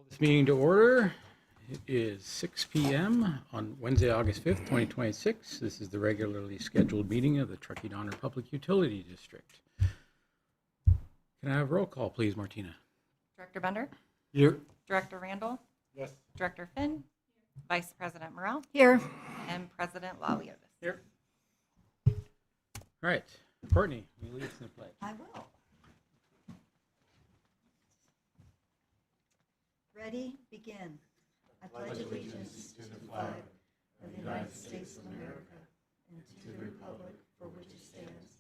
This meeting to order. It is 6 p.m. on Wednesday, August 5th, 2026. This is the regularly scheduled meeting of the Truckee Donner Public Utility District. Can I have roll call, please, Martina? Director Bender? Here. Director Randall? Yes. Director Finn? Vice President Morrell? Here. And President Laliotis? Here. All right. Courtney, will you lead us in the pledge? I will. Ready, begin. I pledge allegiance to the flag of the United States of America and to the republic for which it stands,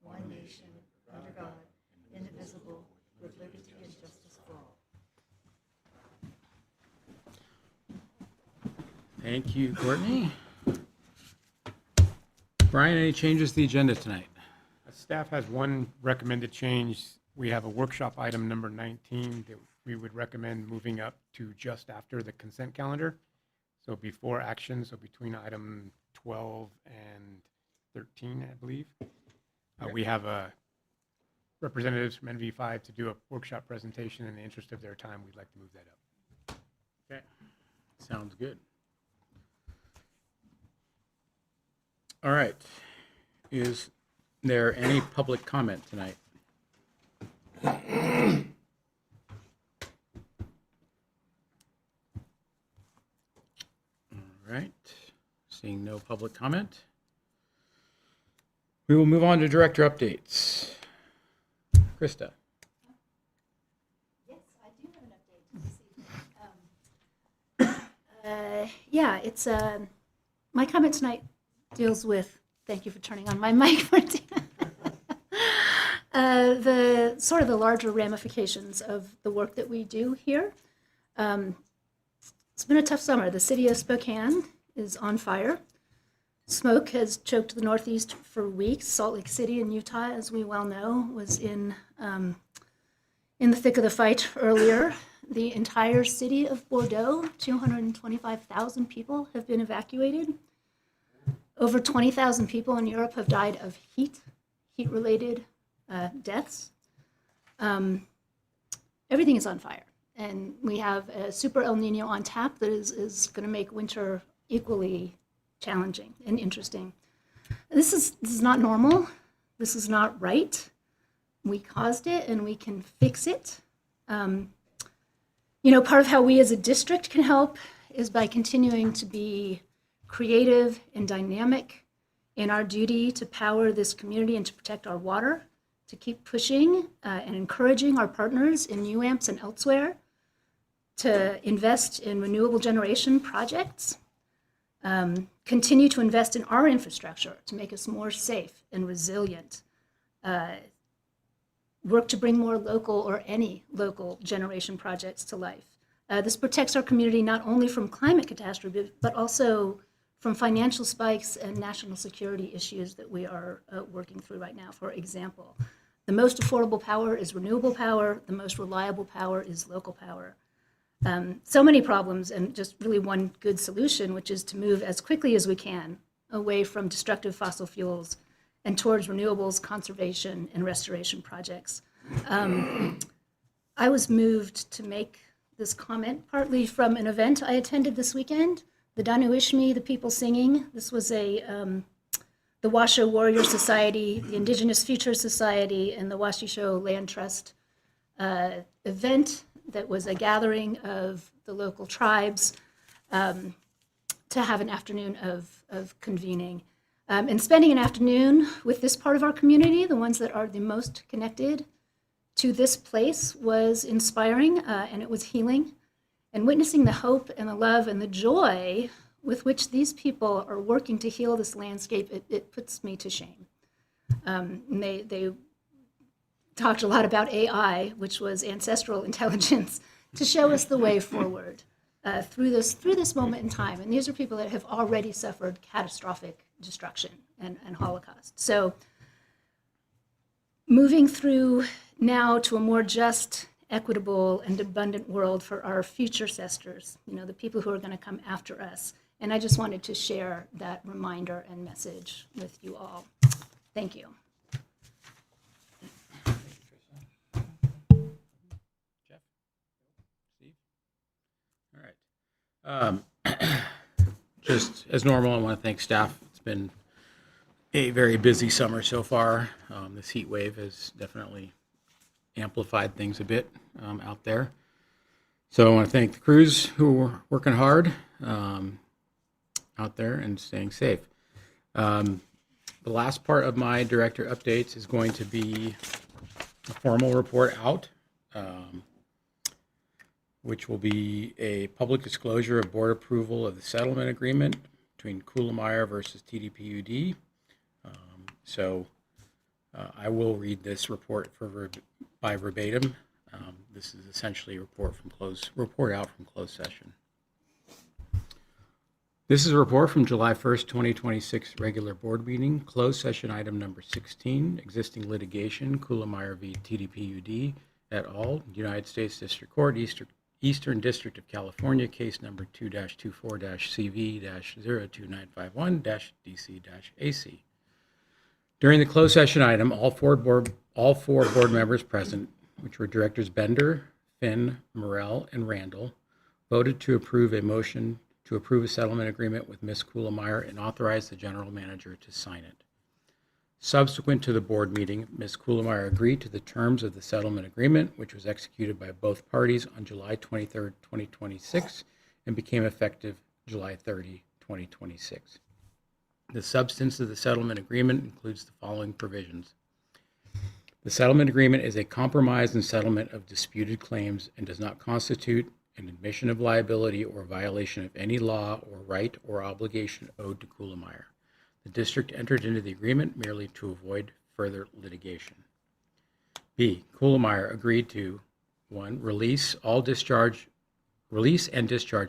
one nation, under God, indivisible, with liberty and justice for all. Thank you, Courtney. Brian, any changes to the agenda tonight? Staff has one recommended change. We have a workshop item number 19 that we would recommend moving up to just after the consent calendar. So before action, so between item 12 and 13, I believe. We have representatives from NV5 to do a workshop presentation. In the interest of their time, we'd like to move that up. Okay. Sounds good. All right. Is there any public comment tonight? All right. Seeing no public comment, we will move on to director updates. Krista. Yes, I do have an update this evening. It's my comment tonight deals with, thank you for turning on my mic, Martina. The sort of the larger ramifications of the work that we do here. It's been a tough summer. The city of Spokane is on fire. Smoke has choked the Northeast for weeks. Salt Lake City in Utah, as we well know, was in the thick of the fight earlier. The entire city of Bordeaux, 225,000 people have been evacuated. Over 20,000 people in Europe have died of heat-related deaths. Everything is on fire. And we have a super El Nino on tap that is going to make winter equally challenging and interesting. This is not normal. This is not right. We caused it and we can fix it. Part of how we as a district can help is by continuing to be creative and dynamic in our duty to power this community and to protect our water, to keep pushing and encouraging our partners in UAMPS and elsewhere to invest in renewable generation projects, continue to invest in our infrastructure to make us more safe and resilient, work to bring more local or any local generation projects to life. This protects our community not only from climate catastrophe, but also from financial spikes and national security issues that we are working through right now. For example, the most affordable power is renewable power. The most reliable power is local power. So many problems and just really one good solution, which is to move as quickly as we can away from destructive fossil fuels and towards renewables, conservation, and restoration projects. I was moved to make this comment partly from an event I attended this weekend, the Danuishmi, the people singing. This was the Washoe Warrior Society, the Indigenous Future Society, and the Washoe Land Trust event that was a gathering of the local tribes to have an afternoon of convening. And spending an afternoon with this part of our community, the ones that are the most connected to this place, was inspiring and it was healing. And witnessing the hope and the love and the joy with which these people are working to heal this landscape, it puts me to shame. They talked a lot about AI, which was ancestral intelligence, to show us the way forward through this moment in time. And these are people that have already suffered catastrophic destruction and Holocaust. So moving through now to a more just, equitable, and abundant world for our future ancestors, the people who are going to come after us. And I just wanted to share that reminder and message with you all. Thank you. Jeff? Steve? Just as normal, I want to thank staff. It's been a very busy summer so far. This heat wave has definitely amplified things a bit out there. So I want to thank the crews who are working hard out there and staying safe. The last part of my director updates is going to be a formal report out, which will be a public disclosure of board approval of the settlement agreement between Kuhlemeyer versus TDPUD. I will read this report by verbatim. This is essentially a report out from closed session. This is a report from July 1st, 2026 regular board meeting, closed session item number 16, existing litigation, Kuhlemeyer v. TDPUD et al., United States District Court, Eastern District of California, case number 2-24-CV-02951-DC-AC. During the closed session item, all four board members present, which were Directors Bender, Finn, Morell, and Randall, voted to approve a motion to approve a settlement agreement with Ms. Kuhlemeyer and authorize the general manager to sign it. Subsequent to the board meeting, Ms. Kuhlemeyer agreed to the terms of the settlement agreement, which was executed by both parties on July 23, 2026, and became effective July 30, 2026. The substance of the settlement agreement includes the following provisions. The settlement agreement is a compromise and settlement of disputed claims and does not constitute an admission of liability or violation of any law or right or obligation owed to Kuhlemeyer. The district entered into the agreement merely to avoid further litigation. B. Kuhlemeyer agreed to 1. Release and discharge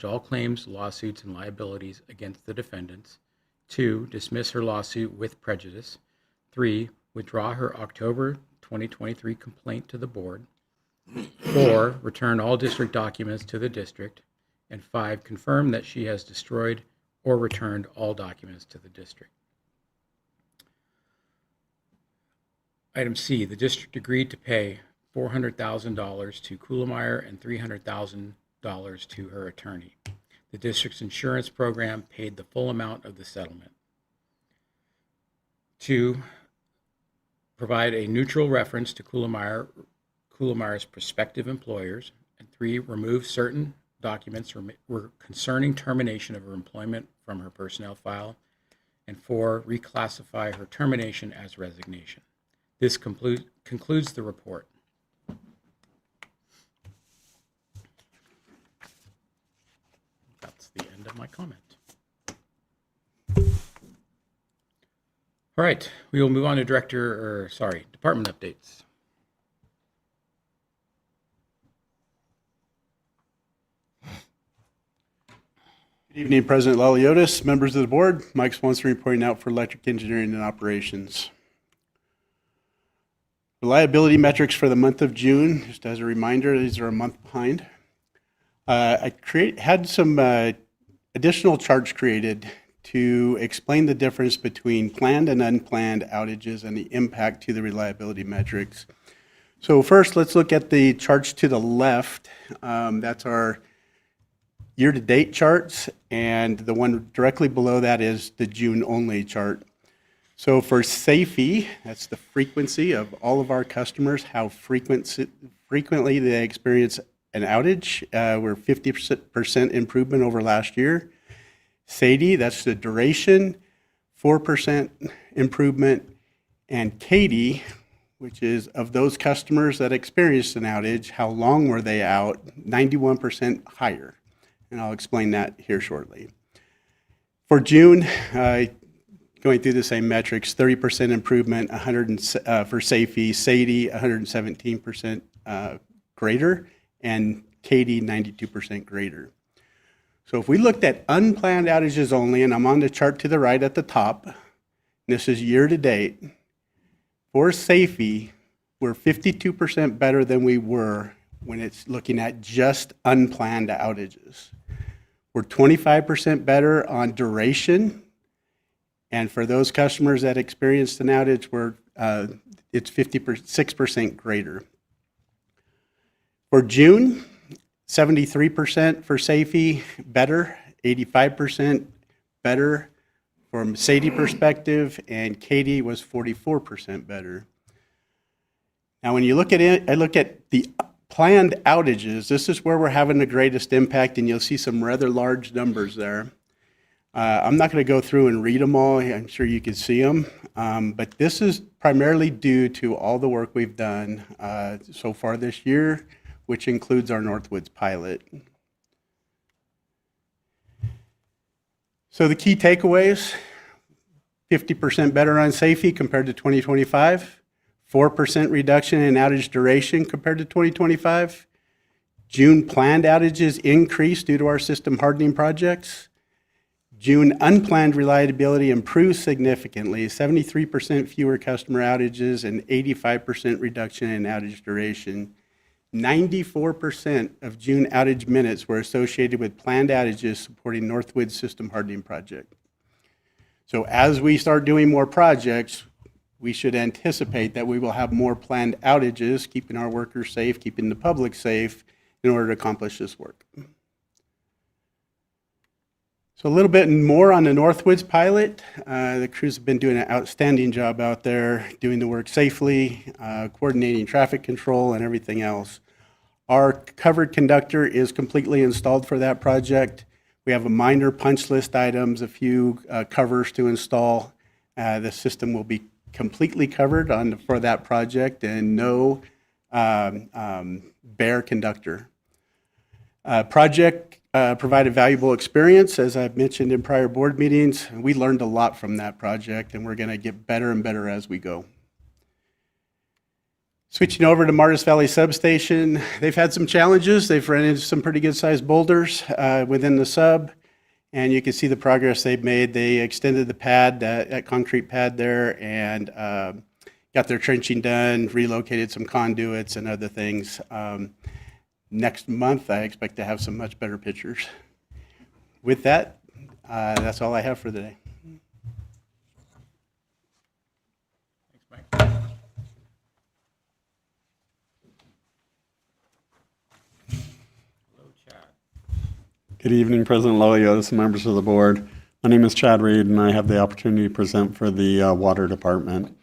all claims, lawsuits, and liabilities against the defendants. 2. Dismiss her lawsuit with prejudice. 3. Withdraw her October 2023 complaint to the board. 4. Return all district documents to the district. And 5. Confirm that she has destroyed or returned all documents to the district. Item C. The district agreed to pay $400,000 to Kuhlemeyer and $300,000 to her attorney. The district's insurance program paid the full amount of the settlement. 2. Provide a neutral reference to Kuhlemeyer's prospective employers. And 3. Remove certain documents concerning termination of her employment from her personnel file. And 4. Reclassify her termination as resignation. This concludes the report. That's the end of my comment. All right, we will move on to department updates. Good evening, President Laliotis, members of the board. Mike Swanson reporting out for electric engineering and operations. Reliability metrics for the month of June, just as a reminder, these are a month behind. I had some additional charts created to explain the difference between planned and unplanned outages and the impact to the reliability metrics. So first, let's look at the charts to the left. That's our year-to-date charts, and the one directly below that is the June-only chart. So for SAFE, that's the frequency of all of our customers, how frequently they experience an outage. We're 50% improvement over last year. SAIDI, that's the duration, 4% improvement. And CAIDI, which is of those customers that experienced an outage, how long were they out, 91% higher. And I'll explain that here shortly. For June, going through the same metrics, 30% improvement for SAFE, SAIDI 117% greater, and CAIDI 92% greater. So if we looked at unplanned outages only, and I'm on the chart to the right at the top, this is year to date, for SAFE, we're 52% better than we were when it's looking at just unplanned outages. We're 25% better on duration, and for those customers that experienced an outage, it's 56% greater. For June, 73% for Safety, better, 85% better from Sadie perspective, and Katie was 44% better. Now, when you look at it, I look at the planned outages. This is where we're having the greatest impact, and you'll see some rather large numbers there. I'm not going to go through and read them all. I'm sure you can see them. But this is primarily due to all the work we've done so far this year, which includes our Northwoods pilot. So the key takeaways, 50% better on safety compared to 2025, 4% reduction in outage duration compared to 2025. June planned outages increased due to our system hardening projects. June unplanned reliability improved significantly, 73% fewer customer outages and 85% reduction in outage duration. 94% of June outage minutes were associated with planned outages supporting Northwoods system hardening project. So as we start doing more projects, we should anticipate that we will have more planned outages, keeping our workers safe, keeping the public safe in order to accomplish this work. So a little bit more on the Northwoods pilot. The crews have been doing an outstanding job out there, doing the work safely, coordinating traffic control and everything else. Our covered conductor is completely installed for that project. We have a minor punch list items, a few covers to install. The system will be completely covered for that project and no bare conductor. Project provided valuable experience, as I've mentioned in prior board meetings. We learned a lot from that project, and we're going to get better and better as we go. Switching over to Martis Valley Substation, they've had some challenges. They've run into some pretty good-sized boulders within the sub, and you can see the progress they've made. They extended the pad, that concrete pad there, and got their trenching done, relocated some conduits and other things. Next month, I expect to have some much better pictures. With that, that's all I have for today. Thanks, Mike. Hello, Chad. Good evening, President Liliotis and members of the board. My name is Chad Reed, and I have the opportunity to present for the Water Department.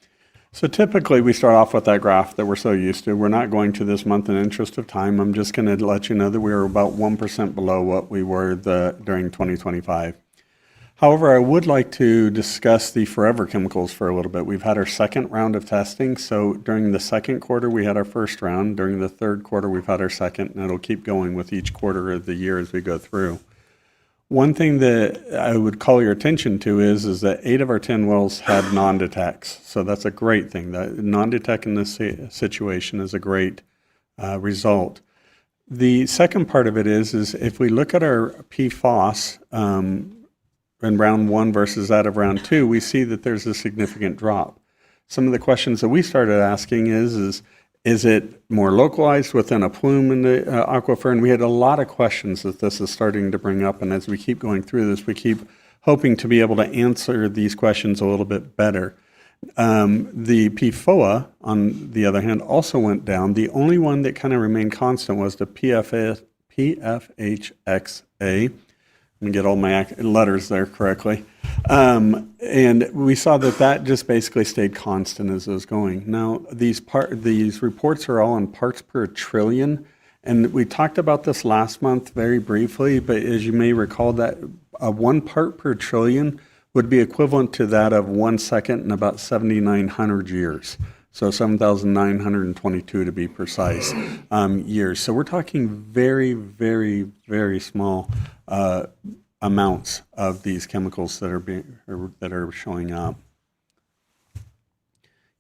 So typically, we start off with that graph that we're so used to. We're not going to this month in interest of time. I'm just going to let you know that we were about 1% below what we were during 2025. However, I would like to discuss the forever chemicals for a little bit. We've had our second round of testing. So during the second quarter, we had our first round. During the third quarter, we've had our second, and it'll keep going with each quarter of the year as we go through. One thing that I would call your attention to is that 8 of our 10 wells had non-detects. So that's a great thing. That non-detect in this situation is a great result. The second part of it is if we look at our PFOS in round 1 versus that of round 2, we see that there's a significant drop. Some of the questions that we started asking is it more localized within a plume in the aquifer? And we had a lot of questions that this is starting to bring up. And as we keep going through this, we keep hoping to be able to answer these questions a little bit better. The PFOA, on the other hand, also went down. The only one that kind of remained constant was the PFHXA. Let me get all my letters there correctly. And we saw that just basically stayed constant as it was going. Now, these reports are all in parts per trillion. And we talked about this last month very briefly, but as you may recall, that 1 part per trillion would be equivalent to that of 1 second in about 7,900 years. So 7,922 to be precise years. So we're talking very, very, very small amounts of these chemicals that are showing up.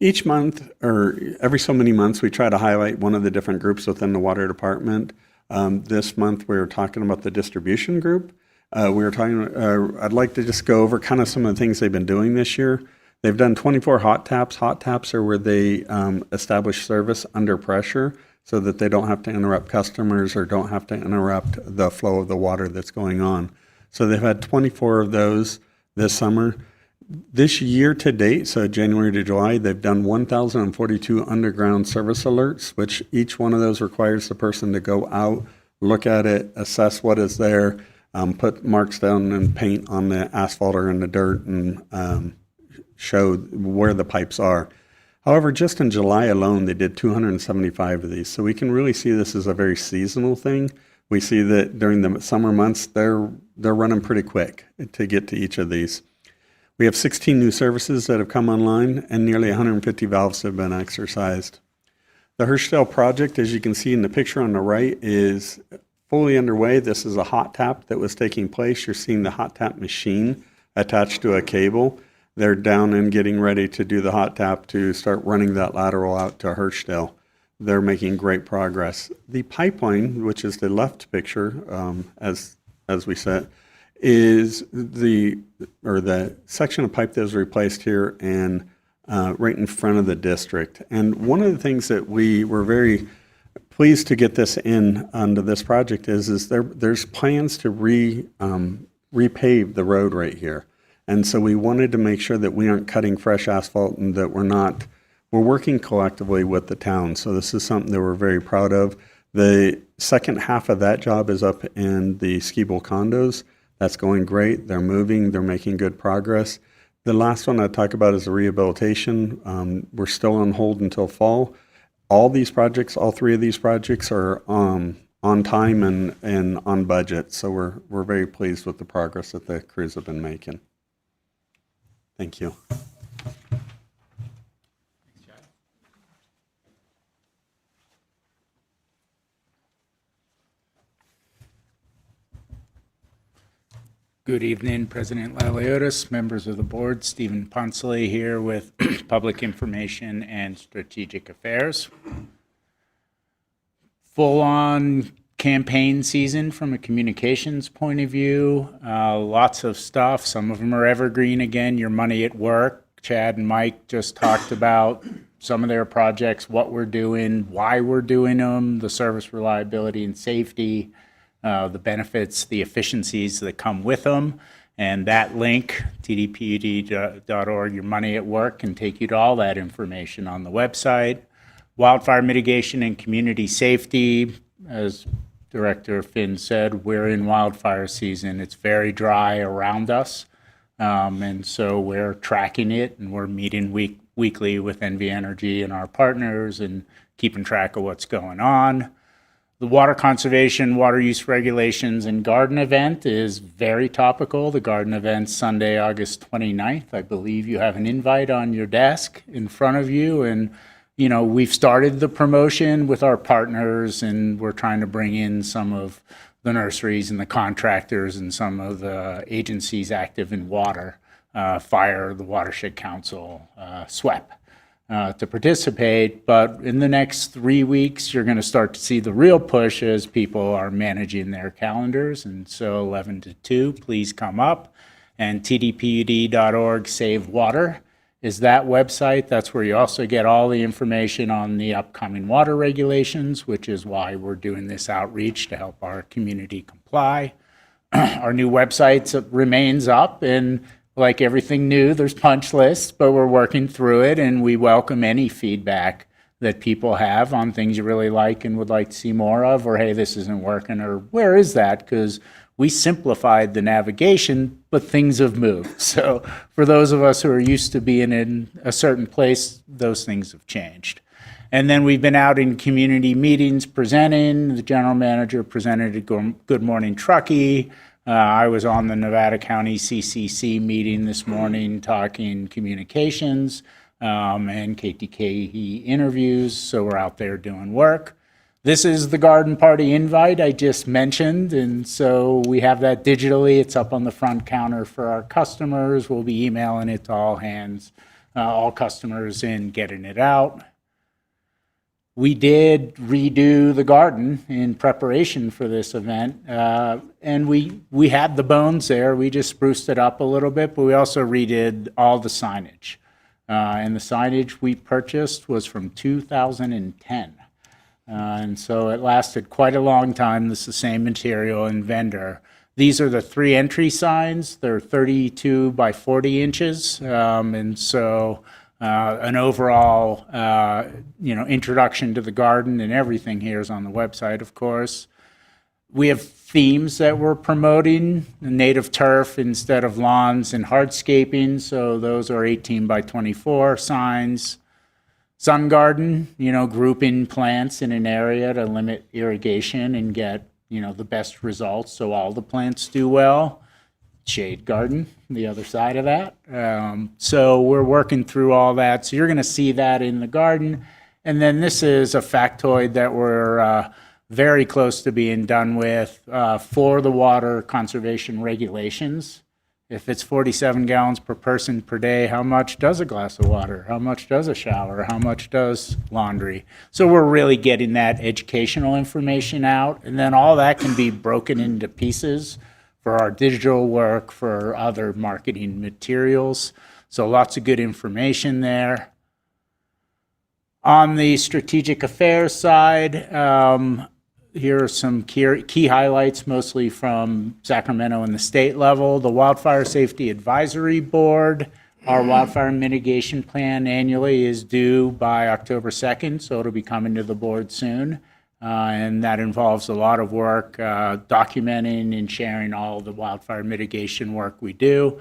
Each month, or every so many months, we try to highlight one of the different groups within the water department. This month, we were talking about the distribution group. I'd like to just go over kind of some of the things they've been doing this year. They've done 24 hot taps. Hot taps are where they establish service under pressure so that they don't have to interrupt customers or don't have to interrupt the flow of the water that's going on. So they've had 24 of those this summer. This year to date, so January to July, they've done 1,042 underground service alerts, which each one of those requires the person to go out look at it, assess what is there, put marks down and paint on the asphalt or in the dirt, and show where the pipes are. However, just in July alone, they did 275 of these. So we can really see this as a very seasonal thing. We see that during the summer months, they're running pretty quick to get to each of these. We have 16 new services that have come online, and nearly 150 valves have been exercised. The Hirschdale project, as you can see in the picture on the right, is fully underway. This is a hot tap that was taking place. You're seeing the hot tap machine attached to a cable. They're down and getting ready to do the hot tap to start running that lateral out to Hirschdale. They're making great progress. The pipeline, which is the left picture, as we said, is the section of pipe that was replaced here and right in front of the district. And one of the things that we were very pleased to get this in under this project is there's plans to repave the road right here. And so we wanted to make sure that we aren't cutting fresh asphalt and that we're working collectively with the town. So this is something that we're very proud of. The second half of that job is up in the Skibo condos. That's going great. They're moving. They're making good progress. The last one I'd talk about is the rehabilitation. We're still on hold until fall. All three of these projects are on time and on budget. So we're very pleased with the progress that the crews have been making. Thank you. Good evening, President Laliotis, members of the board. Stephen Ponsley here with Public Information and Strategic Affairs. Full-on campaign season from a communications point of view. Lots of stuff. Some of them are evergreen. Again, your money at work. Chad and Mike just talked about some of their projects, what we're doing, why we're doing them, the service reliability and safety, the benefits, the efficiencies that come with them. And that link, tdpud.org, your money at work, can take you to all that information on the website. Wildfire mitigation and community safety, as Director Finn said, we're in wildfire season. It's very dry around us. And so we're tracking it, and we're meeting weekly with NV Energy and our partners and keeping track of what's going on. The water conservation, water use regulations, and garden event is very topical. The garden event Sunday, August 29th. I believe you have an invite on your desk in front of you. And, you know, we've started the promotion with our partners, and we're trying to bring in some of the nurseries and the contractors and some of the agencies active in water, fire, the Watershed Council, SWEP. To participate, but in the next 3 weeks, you're going to start to see the real push as people are managing their calendars. And so 11 to 2, please come up. And tdpud.org Save Water is that website. That's where you also get all the information on the upcoming water regulations, which is why we're doing this outreach to help our community comply. Our new website remains up, and like everything new, there's punch lists, but we're working through it, and we welcome any feedback that people have on things you really like and would like to see more of, or hey, this isn't working, or where is that? Because we simplified the navigation, but things have moved. So for those of us who are used to being in a certain place, those things have changed. And then we've been out in community meetings presenting. The general manager presented at Good Morning Truckee. I was on the Nevada County CCC meeting this morning talking communications and KTKE interviews, so we're out there doing work. This is the garden party invite I just mentioned, and so we have that digitally. It's up on the front counter for our customers. We'll be emailing it to all hands, all customers, and getting it out. We did redo the garden in preparation for this event, and we had the bones there. We just spruced it up a little bit, but we also redid all the signage. And the signage we purchased was from 2010. And so it lasted quite a long time. This is the same material and vendor. These are the 3 entry signs. They're 32 by 40 inches. And so an overall, introduction to the garden, and everything here is on the website, of course. We have themes that we're promoting, native turf instead of lawns and hardscaping, so those are 18 by 24 signs. Sun garden, grouping plants in an area to limit irrigation and get, the best results so all the plants do well. Shade garden, the other side of that. So we're working through all that. So you're going to see that in the garden. And then this is a factoid that we're very close to being done with for the water conservation regulations. If it's 47 gallons per person per day, how much does a glass of water? How much does a shower? How much does laundry? So we're really getting that educational information out. And then all that can be broken into pieces for our digital work, for other marketing materials. So lots of good information there. On the strategic affairs side, here are some key highlights, mostly from Sacramento and the state level. The Wildfire Safety Advisory Board, our wildfire mitigation plan annually is due by October 2nd, so it'll be coming to the board soon. And that involves a lot of work documenting and sharing all the wildfire mitigation work we do.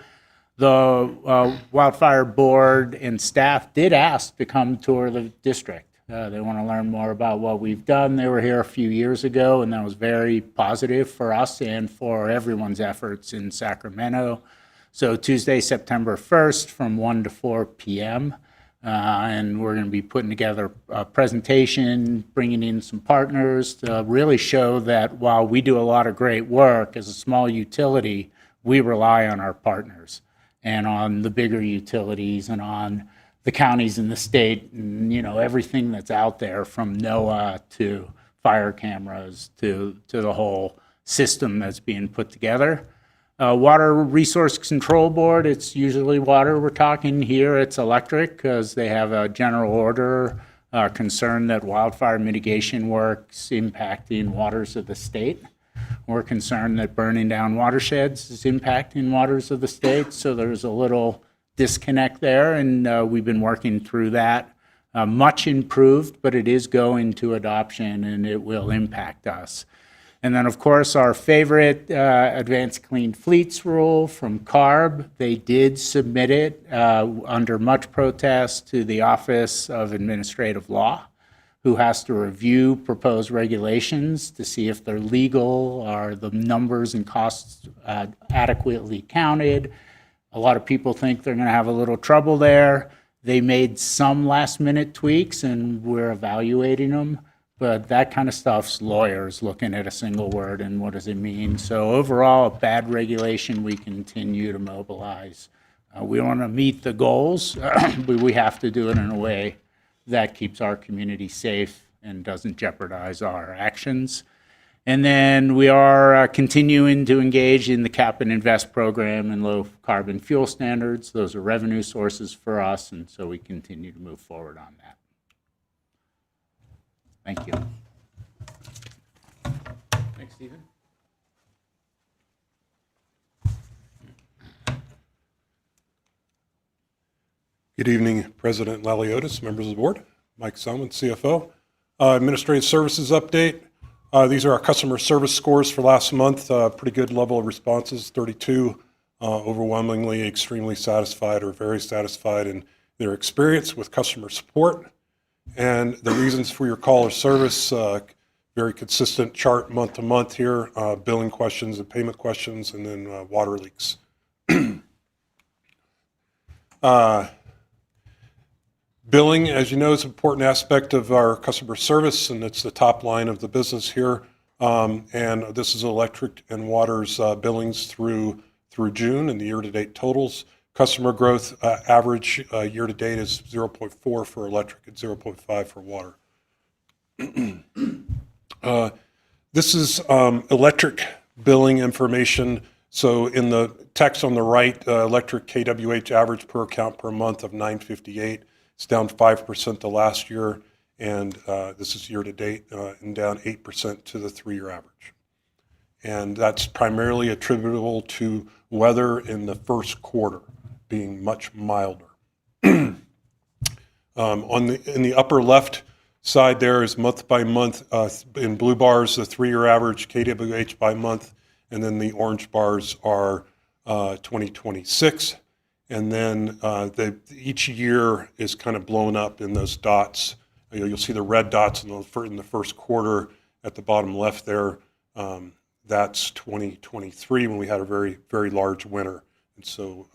The Wildfire Board and staff did ask to come tour the district. They want to learn more about what we've done. They were here a few years ago, and that was very positive for us and for everyone's efforts in Sacramento. So Tuesday, September 1st from 1 to 4 p.m. And we're going to be putting together a presentation, bringing in some partners to really show that while we do a lot of great work as a small utility, we rely on our partners and on the bigger utilities and on the counties in the state and, everything that's out there from NOAA to fire cameras to the whole system that's being put together. Water Resource Control Board, it's usually water we're talking here. It's electric because they have a general order concern that wildfire mitigation work's impacting waters of the state. We're concerned that burning down watersheds is impacting waters of the state. So there's a little disconnect there, and we've been working through that. Much improved, but it is going to adoption, and it will impact us. And then, of course, our favorite Advanced Clean Fleets rule from CARB, they did submit it under much protest to the Office of Administrative Law, who has to review proposed regulations to see if they're legal, are the numbers and costs adequately counted. A lot of people think they're going to have a little trouble there. They made some last-minute tweaks, and we're evaluating them. But that kind of stuff's lawyers looking at a single word and what does it mean. So overall, bad regulation, we continue to mobilize. We want to meet the goals, but we have to do it in a way that keeps our community safe and doesn't jeopardize our actions. And then we are continuing to engage in the Cap and Invest program and low carbon fuel standards. Those are revenue sources for us, and so we continue to move forward on that. Thank you. Thanks, Stephen. Good evening, President Laliotis, members of the board. Mike Selman, CFO. Administrative services update. These are our customer service scores for last month. Pretty good level of responses, 32, overwhelmingly extremely satisfied or very satisfied in their experience with customer support. And the reasons for your call or service, very consistent chart month to month here, billing questions and payment questions, and then water leaks. Billing, as you know, is an important aspect of our customer service, and it's the top line of the business here. And this is electric and water's billings through June and the year-to-date totals. Customer growth average year-to-date is 0.4 for electric and 0.5 for water. This is electric billing information. So in the text on the right, electric KWH average per account per month of $9.58. It's down 5% to last year, and this is year-to-date, and down 8% to the 3-year average. And that's primarily attributable to weather in the first quarter being much milder. In the upper left side there is month by month. In blue bars, the 3-year average KWH by month, and then the orange bars are 2026. And then each year is kind of blown up in those dots. You'll see the red dots in the first quarter at the bottom left there. That's 2023 when we had a very, very large winter. And so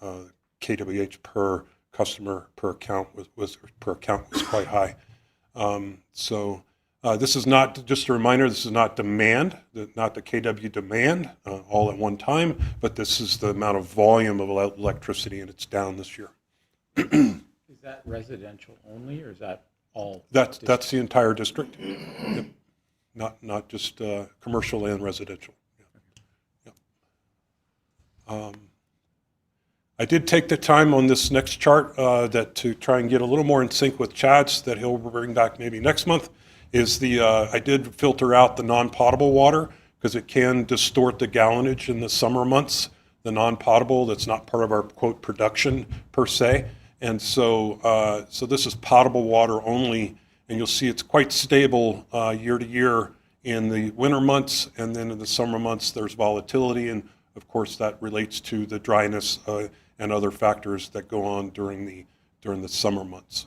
KWH per customer per account was quite high. So this is not, just a reminder, this is not demand, not the KW demand all at one time, but this is the amount of volume of electricity, and it's down this year. Is that residential only, or is that all? That's the entire district. Yep. Not just commercial and residential. Yeah. Yep. I did take the time on this next chart to try and get a little more in sync with Chad's that he'll bring back maybe next month. I did filter out the non-potable water because it can distort the gallonage in the summer months. The non-potable, that's not part of our quote production per se. And so this is potable water only, and you'll see it's quite stable year to year in the winter months, and then in the summer months there's volatility, and of course that relates to the dryness and other factors that go on during the summer months.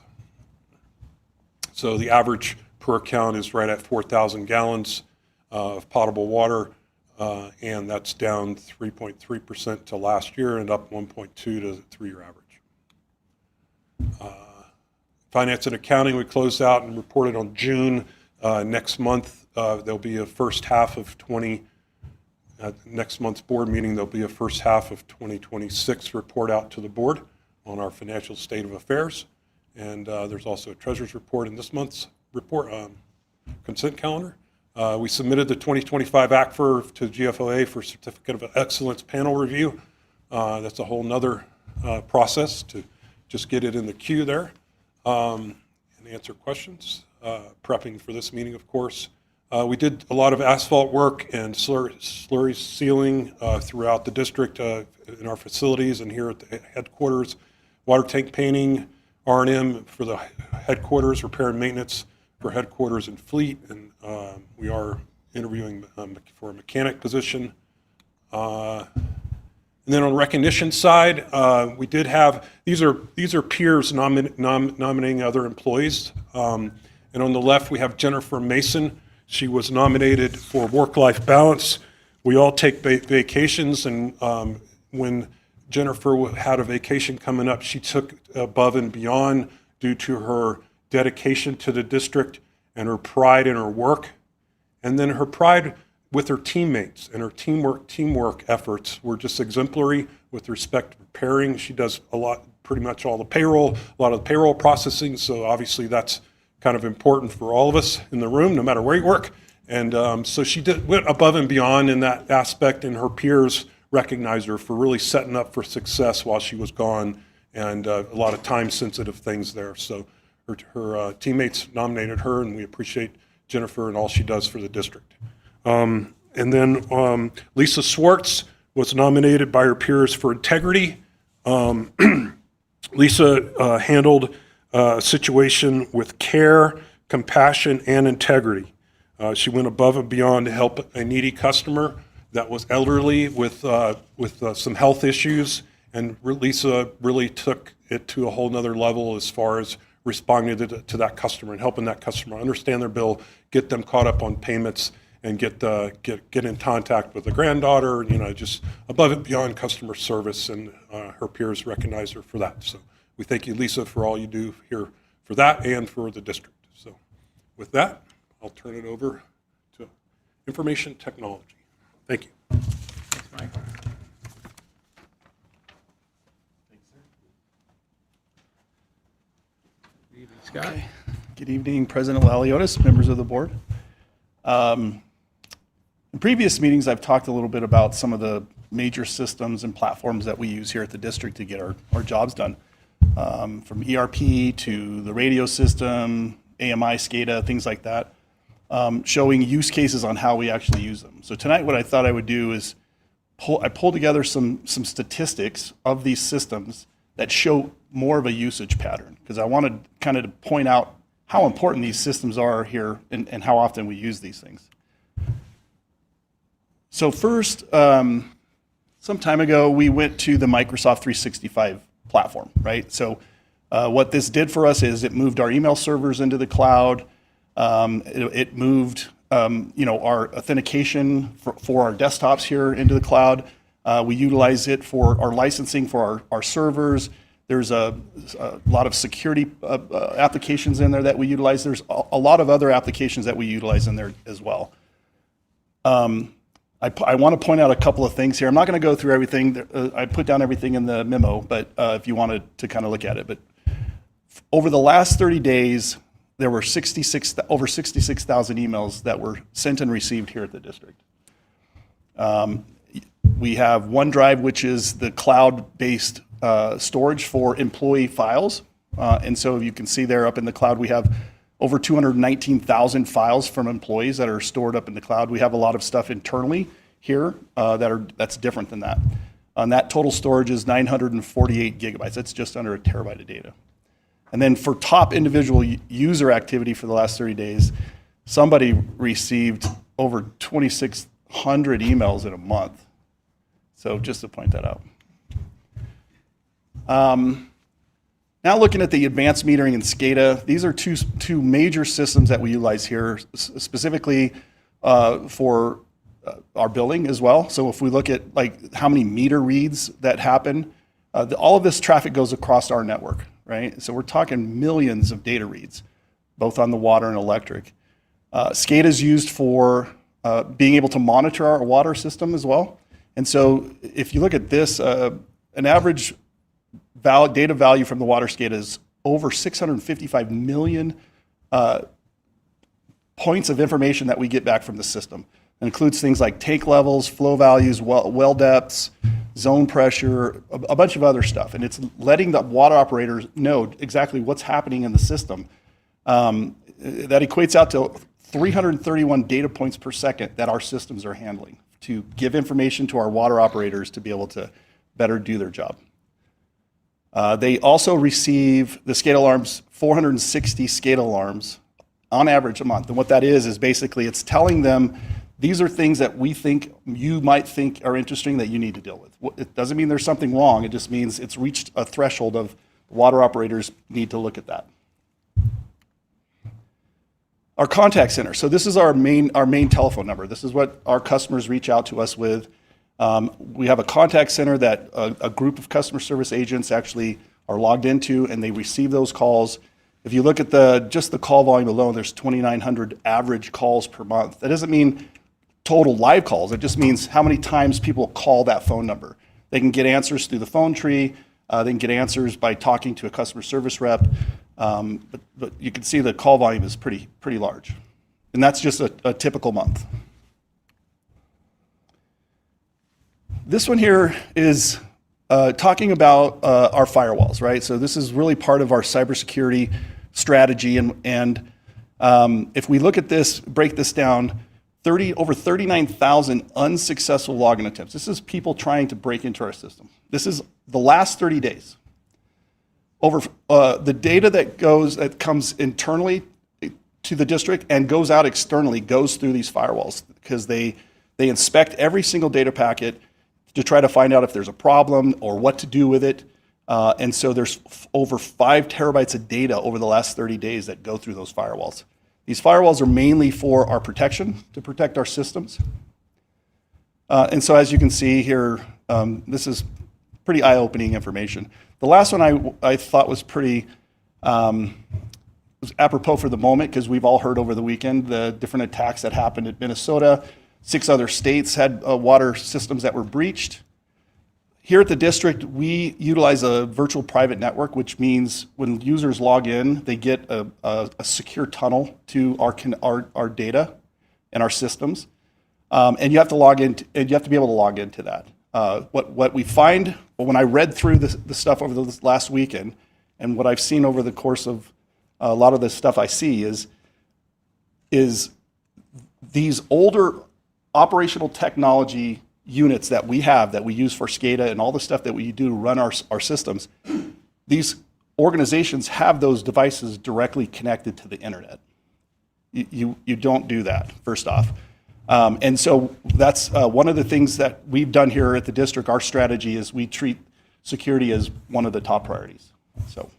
So the average per account is right at 4,000 gallons of potable water, and that's down 3.3% to last year and up 1.2 to the 3-year average. Finance and accounting, we closed out and reported on June. Next month, there'll be a first half of next month's board meeting, there'll be a first half of 2026 report out to the board on our financial state of affairs. And there's also a treasurer's report in this month's report consent calendar. We submitted the 2025 ACFR to GFOA for Certificate of Excellence panel review. That's a whole nother process to just get it in the queue there and answer questions. Prepping for this meeting, of course. We did a lot of asphalt work and slurry sealing throughout the district in our facilities and here at the headquarters. Water tank painting, R&M for the headquarters, repair and maintenance for headquarters and fleet, and we are interviewing for a mechanic position. And then on the recognition side, we did have, these are peers nominating other employees. And on the left, we have Jennifer Mason. She was nominated for work-life balance. We all take vacations, and when Jennifer had a vacation coming up, she took above and beyond due to her dedication to the district and her pride in her work. And then her pride with her teammates and her teamwork efforts were just exemplary with respect to preparing. She does pretty much all the payroll, a lot of the payroll processing. So obviously that's kind of important for all of us in the room, no matter where you work. And so she went above and beyond in that aspect, and her peers recognized her for really setting up for success while she was gone, and a lot of time-sensitive things there. So her teammates nominated her, and we appreciate Jennifer and all she does for the district. And then Lisa Swartz was nominated by her peers for integrity. Lisa handled a situation with care, compassion, and integrity. She went above and beyond to help a needy customer that was elderly with some health issues, and Lisa really took it to a whole nother level as far as responding to that customer and helping that customer understand their bill, get them caught up on payments, and get in contact with the granddaughter, just above and beyond customer service, and her peers recognize her for that. So we thank you, Lisa, for all you do here for that and for the district. So with that, I'll turn it over to information technology. Thank you. Thanks, Mike. Good evening, Scott. Okay. Good evening, President Laliotis, members of the board. In previous meetings, I've talked a little bit about some of the major systems and platforms that we use here at the district to get our jobs done. From ERP to the radio system, AMI, SCADA, things like that, showing use cases on how we actually use them. So tonight what I thought I would do is pull together some statistics of these systems that show more of a usage pattern, because I wanted kind of to point out how important these systems are here and how often we use these things. So first, some time ago, we went to the Microsoft 365 platform, right? So what this did for us is it moved our email servers into the cloud. It moved our authentication for our desktops here into the cloud. We utilize it for our licensing for our servers. There's a lot of security applications in there that we utilize. There's a lot of other applications that we utilize in there as well. I want to point out a couple of things here. I'm not going to go through everything. I put down everything in the memo, but if you wanted to kind of look at it. But over the last 30 days, there were over 66,000 emails that were sent and received here at the district. We have OneDrive, which is the cloud-based storage for employee files. And so you can see there up in the cloud, we have over 219,000 files from employees that are stored up in the cloud. We have a lot of stuff internally here that's different than that. And that total storage is 948 gigabytes. That's just under a terabyte of data. And then for top individual user activity for the last 30 days, somebody received over 2,600 emails in a month. So just to point that out. Now looking at the advanced metering and SCADA, these are two major systems that we utilize here, specifically for our billing as well. So if we look at like how many meter reads that happen, all of this traffic goes across our network, right? So we're talking millions of data reads, both on the water and electric. SCADA is used for being able to monitor our water system as well. And so if you look at this, an average data value from the water SCADA is over 655 million points of information that we get back from the system. It includes things like tank levels, flow values, well depths, zone pressure, a bunch of other stuff. And it's letting the water operators know exactly what's happening in the system. That equates out to 331 data points per second that our systems are handling to give information to our water operators to be able to better do their job. They also receive the SCADA alarms, 460 SCADA alarms on average a month. And what that is basically it's telling them these are things that we think you might think are interesting that you need to deal with. It doesn't mean there's something wrong. It just means it's reached a threshold of water operators need to look at that. Our contact center. So this is our main telephone number. This is what our customers reach out to us with. We have a contact center that a group of customer service agents actually are logged into, and they receive those calls. If you look at just the call volume alone, there's 2,900 average calls per month. That doesn't mean total live calls. It just means how many times people call that phone number. They can get answers through the phone tree. They can get answers by talking to a customer service rep. But you can see the call volume is pretty large. And that's just a typical month. This one here is talking about our firewalls, right? So this is really part of our cybersecurity strategy. And if we look at this, break this down, over 39,000 unsuccessful login attempts. This is people trying to break into our system. This is the last 30 days. Over the data that comes internally to the district and goes out externally goes through these firewalls because they inspect every single data packet to try to find out if there's a problem or what to do with it. And so there's over 5 terabytes of data over the last 30 days that go through those firewalls. These firewalls are mainly for our protection, to protect our systems. And so as you can see here, this is pretty eye-opening information. The last one I thought was pretty was apropos for the moment because we've all heard over the weekend the different attacks that happened in Minnesota. 6 other states had water systems that were breached. Here at the district, we utilize a virtual private network, which means when users log in, they get a secure tunnel to our data and our systems. And you have to log in, and you have to be able to log into that. What we find, when I read through the stuff over the last weekend, and what I've seen over the course of a lot of the stuff I see is these older operational technology units that we have that we use for SCADA and all the stuff that we do to run our systems. These organizations have those devices directly connected to the internet. You don't do that, first off. And so that's one of the things that we've done here at the district. Our strategy is we treat security as one of the top priorities. So,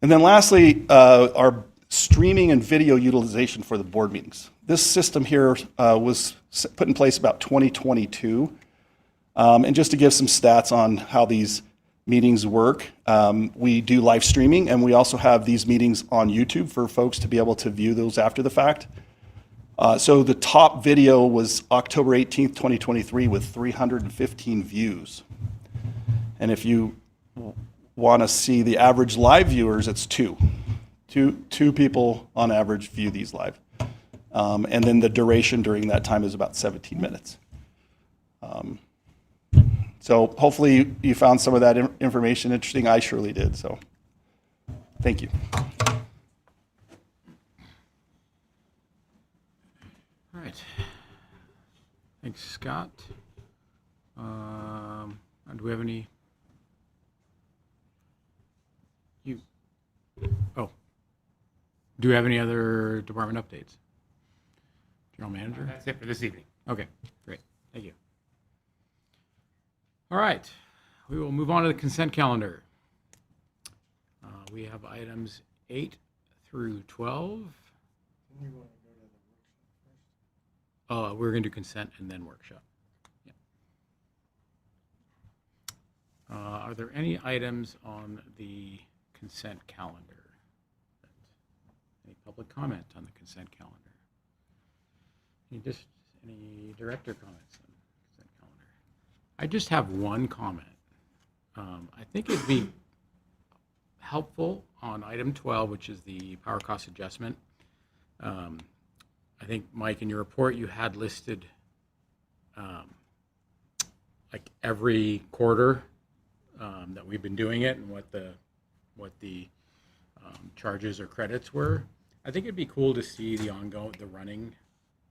and then lastly, our streaming and video utilization for the board meetings. This system here was put in place about 2022. And just to give some stats on how these meetings work, we do live streaming, and we also have these meetings on YouTube for folks to be able to view those after the fact. So the top video was October 18th, 2023, with 315 views. And if you want to see the average live viewers, it's two people on average view these live. And then the duration during that time is about 17 minutes. So hopefully you found some of that information interesting. I surely did. So thank you. All right. Thanks, Scott. Do we have any? Do we have any other department updates? General Manager? That's it for this evening. Okay, great. Thank you. All right, we will move on to the consent calendar. We have items 8 through 12. We're going to do consent and then workshop. Yeah. Are there any items on the consent calendar? Any public comment on the consent calendar? Any director comments on the consent calendar? I just have one comment. I think it'd be helpful on item 12, which is the power cost adjustment. I think, Mike, in your report, you had listed like every quarter that we've been doing it and what the charges or credits were. I think it'd be cool to see the running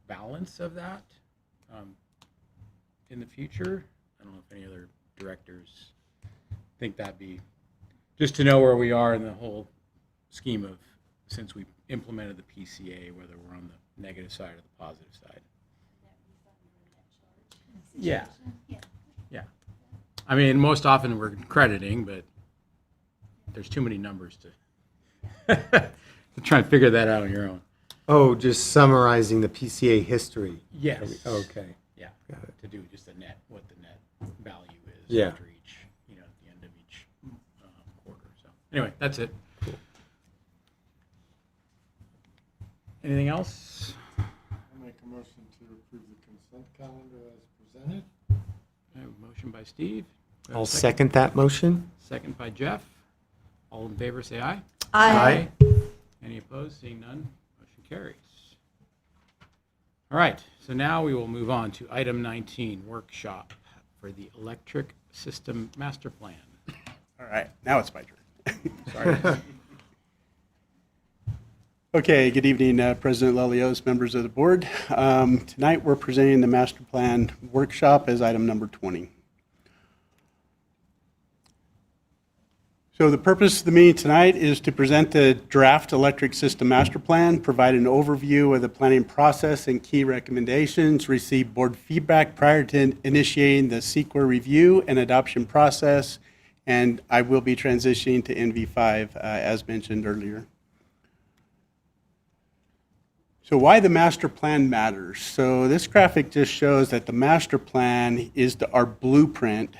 balance of that in the future. I don't know if any other directors think that'd be, just to know where we are in the whole scheme of, since we implemented the PCA, whether we're on the negative side or the positive side. Yeah. Yeah. I mean, most often we're crediting, but there's too many numbers to try and figure that out on your own. Oh, just summarizing the PCA history. Yes. Okay. Yeah. To do just a net, what the net value is Yeah. after each, at the end of each quarter. So anyway, that's it. Cool. Anything else? I make a motion to approve the consent calendar as presented. I have a motion by Steve. Do I have a I'll second that motion. Second by Jeff. All in favor, say aye. Aye. Any opposed? Seeing none, motion carries. All right, so now we will move on to item 19, workshop for the electric system master plan. All right, now it's my turn. Sorry. Okay, good evening, President Leliotis, members of the board. Tonight, we're presenting the master plan workshop as item number 20. So the purpose of the meeting tonight is to present the draft electric system master plan, provide an overview of the planning process and key recommendations, receive board feedback prior to initiating the CEQA review and adoption process, and I will be transitioning to NV5 as mentioned earlier. So why the master plan matters. So this graphic just shows that the master plan is our blueprint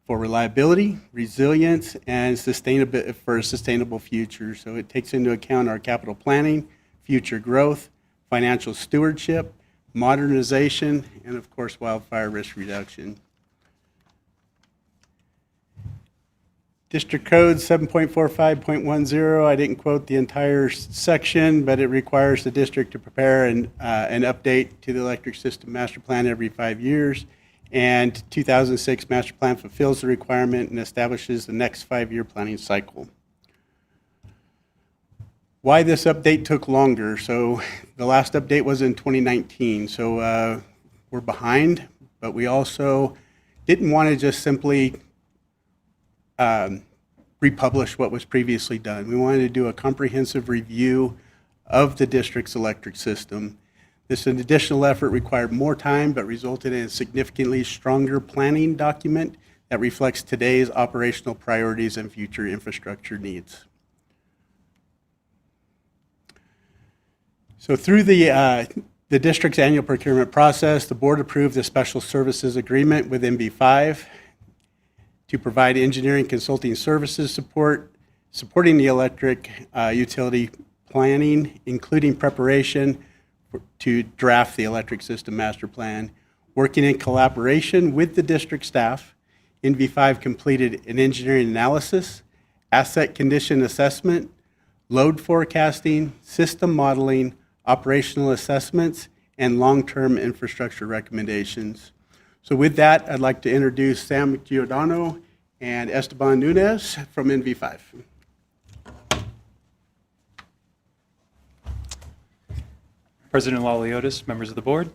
for reliability, resilience, and sustainability for a sustainable future. So it takes into account our capital planning, future growth, financial stewardship, modernization, and of course, wildfire risk reduction. District Code 7.45.10, I didn't quote the entire section, but it requires the district to prepare an update to the electric system master plan every 5 years. And 2006 master plan fulfills the requirement and establishes the next 5-year planning cycle. Why this update took longer? So the last update was in 2019. So we're behind, but we also didn't want to just simply republish what was previously done. We wanted to do a comprehensive review of the district's electric system. This additional effort required more time, but resulted in a significantly stronger planning document that reflects today's operational priorities and future infrastructure needs. So through the district's annual procurement process, the board approved the special services agreement with MB5 to provide engineering consulting services supporting the electric utility planning, including preparation to draft the electric system master plan. Working in collaboration with the district staff, NV5 completed an engineering analysis, asset condition assessment, load forecasting, system modeling, operational assessments, and long-term infrastructure recommendations. So with that, I'd like to introduce Sam Giordano and Esteban Nunez from NV5. President Laliotis, members of the board,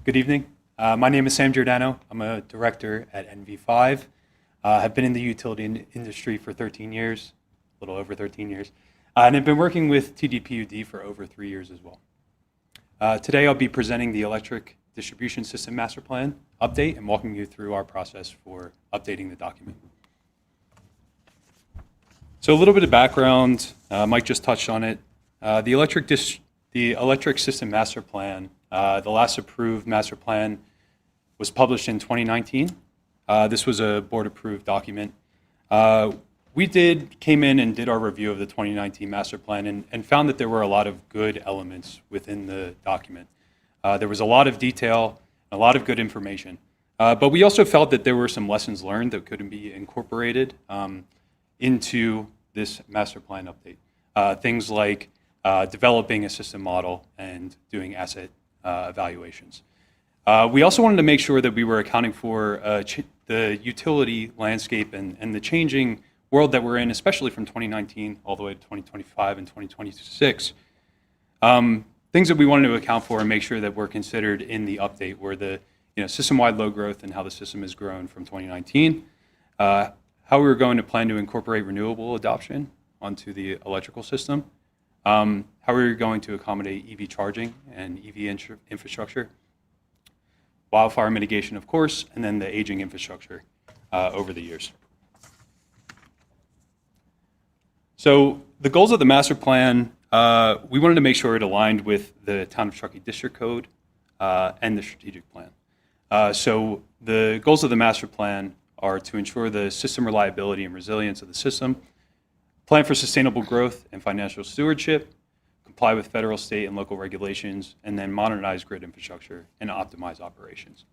good evening. My name is Sam Giordano. I'm a director at NV5. I've been in the utility industry for 13 years, a little over 13 years, and I've been working with TDPUD for over 3 years as well. Today I'll be presenting the Electric Distribution System Master Plan update and walking you through our process for updating the document. So a little bit of background, Mike just touched on it. The Electric System Master Plan, the last approved master plan was published in 2019. This was a board-approved document. We came in and did our review of the 2019 master plan and found that there were a lot of good elements within the document. There was a lot of detail, a lot of good information. But we also felt that there were some lessons learned that could be incorporated into this master plan update. Things like developing a system model and doing asset evaluations. We also wanted to make sure that we were accounting for the utility landscape and the changing world that we're in, especially from 2019 all the way to 2025 and 2026. Things that we wanted to account for and make sure that were considered in the update were the system-wide load growth and how the system has grown from 2019, how we were going to plan to incorporate renewable adoption onto the electrical system, how we were going to accommodate EV charging and EV infrastructure, wildfire mitigation, of course, and then the aging infrastructure over the years. So the goals of the master plan, we wanted to make sure it aligned with the Town of Truckee District Code and the strategic plan. So the goals of the master plan are to ensure the system reliability and resilience of the system, plan for sustainable growth and financial stewardship, comply with federal, state, and local regulations, and then modernize grid infrastructure and optimize operations.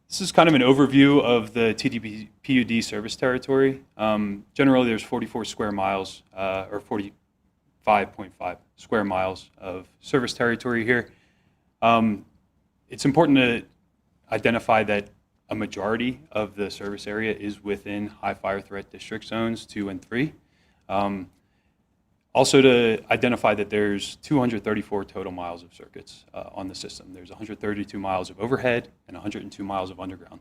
This is kind of an overview of the TDPUD service territory. Generally, there's 44 square miles, or 45.5 square miles of service territory here. It's important to identify that a majority of the service area is within high fire threat district zones 2 and 3. Also to identify that there's 234 total miles of circuits on the system. There's 132 miles of overhead and 102 miles of underground.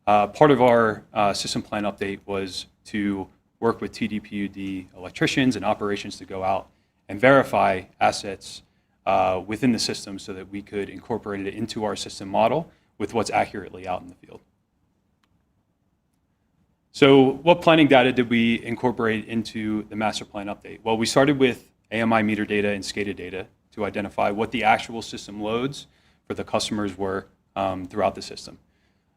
Part of our system plan update was to work with TDPUD electricians and operations to go out and verify assets within the system so that we could incorporate it into our system model with what's accurately out in the field. So what planning data did we incorporate into the master plan update? Well, we started with AMI meter data and SCADA data to identify what the actual system loads for the customers were throughout the system.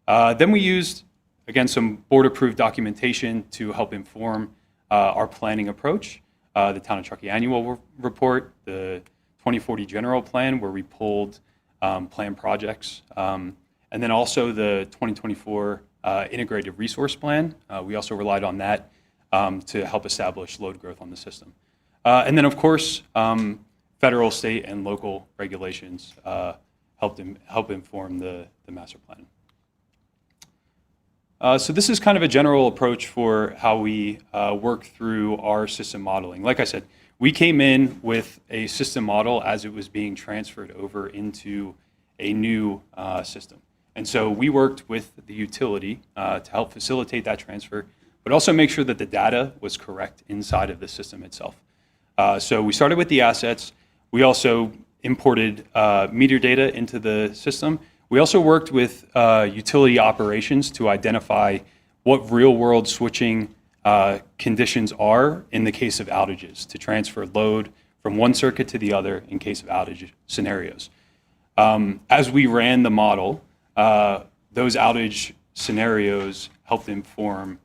Then we used, again, some board-approved documentation to help inform our planning approach. The Town of Truckee Annual Report, the 2040 General Plan, where we pulled planned projects, and then also the 2024 Integrated Resource Plan. We also relied on that to help establish load growth on the system. And then, of course, federal, state, and local regulations help inform the master plan. So this is kind of a general approach for how we work through our system modeling. Like I said, we came in with a system model as it was being transferred over into a new system. And so we worked with the utility to help facilitate that transfer, but also make sure that the data was correct inside of the system itself. So we started with the assets. We also imported meter data into the system. We also worked with utility operations to identify what real-world switching conditions are in the case of outages, to transfer load from one circuit to the other in case of outage scenarios. As we ran the model, those outage scenarios helped inform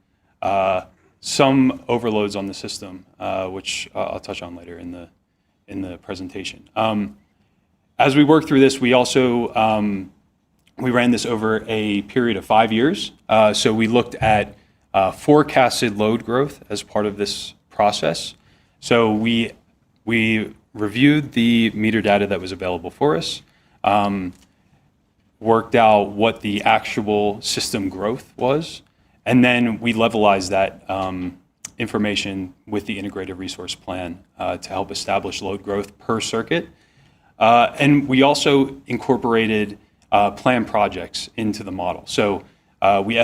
some overloads on the system, which I'll touch on later in the presentation. As we worked through this, we also we ran this over a period of 5 years. So we looked at forecasted load growth as part of this process. So we reviewed the meter data that was available for us, worked out what the actual system growth was, and then we levelized that information with the integrated resource plan to help establish load growth per circuit. And we also incorporated planned projects into the model. So we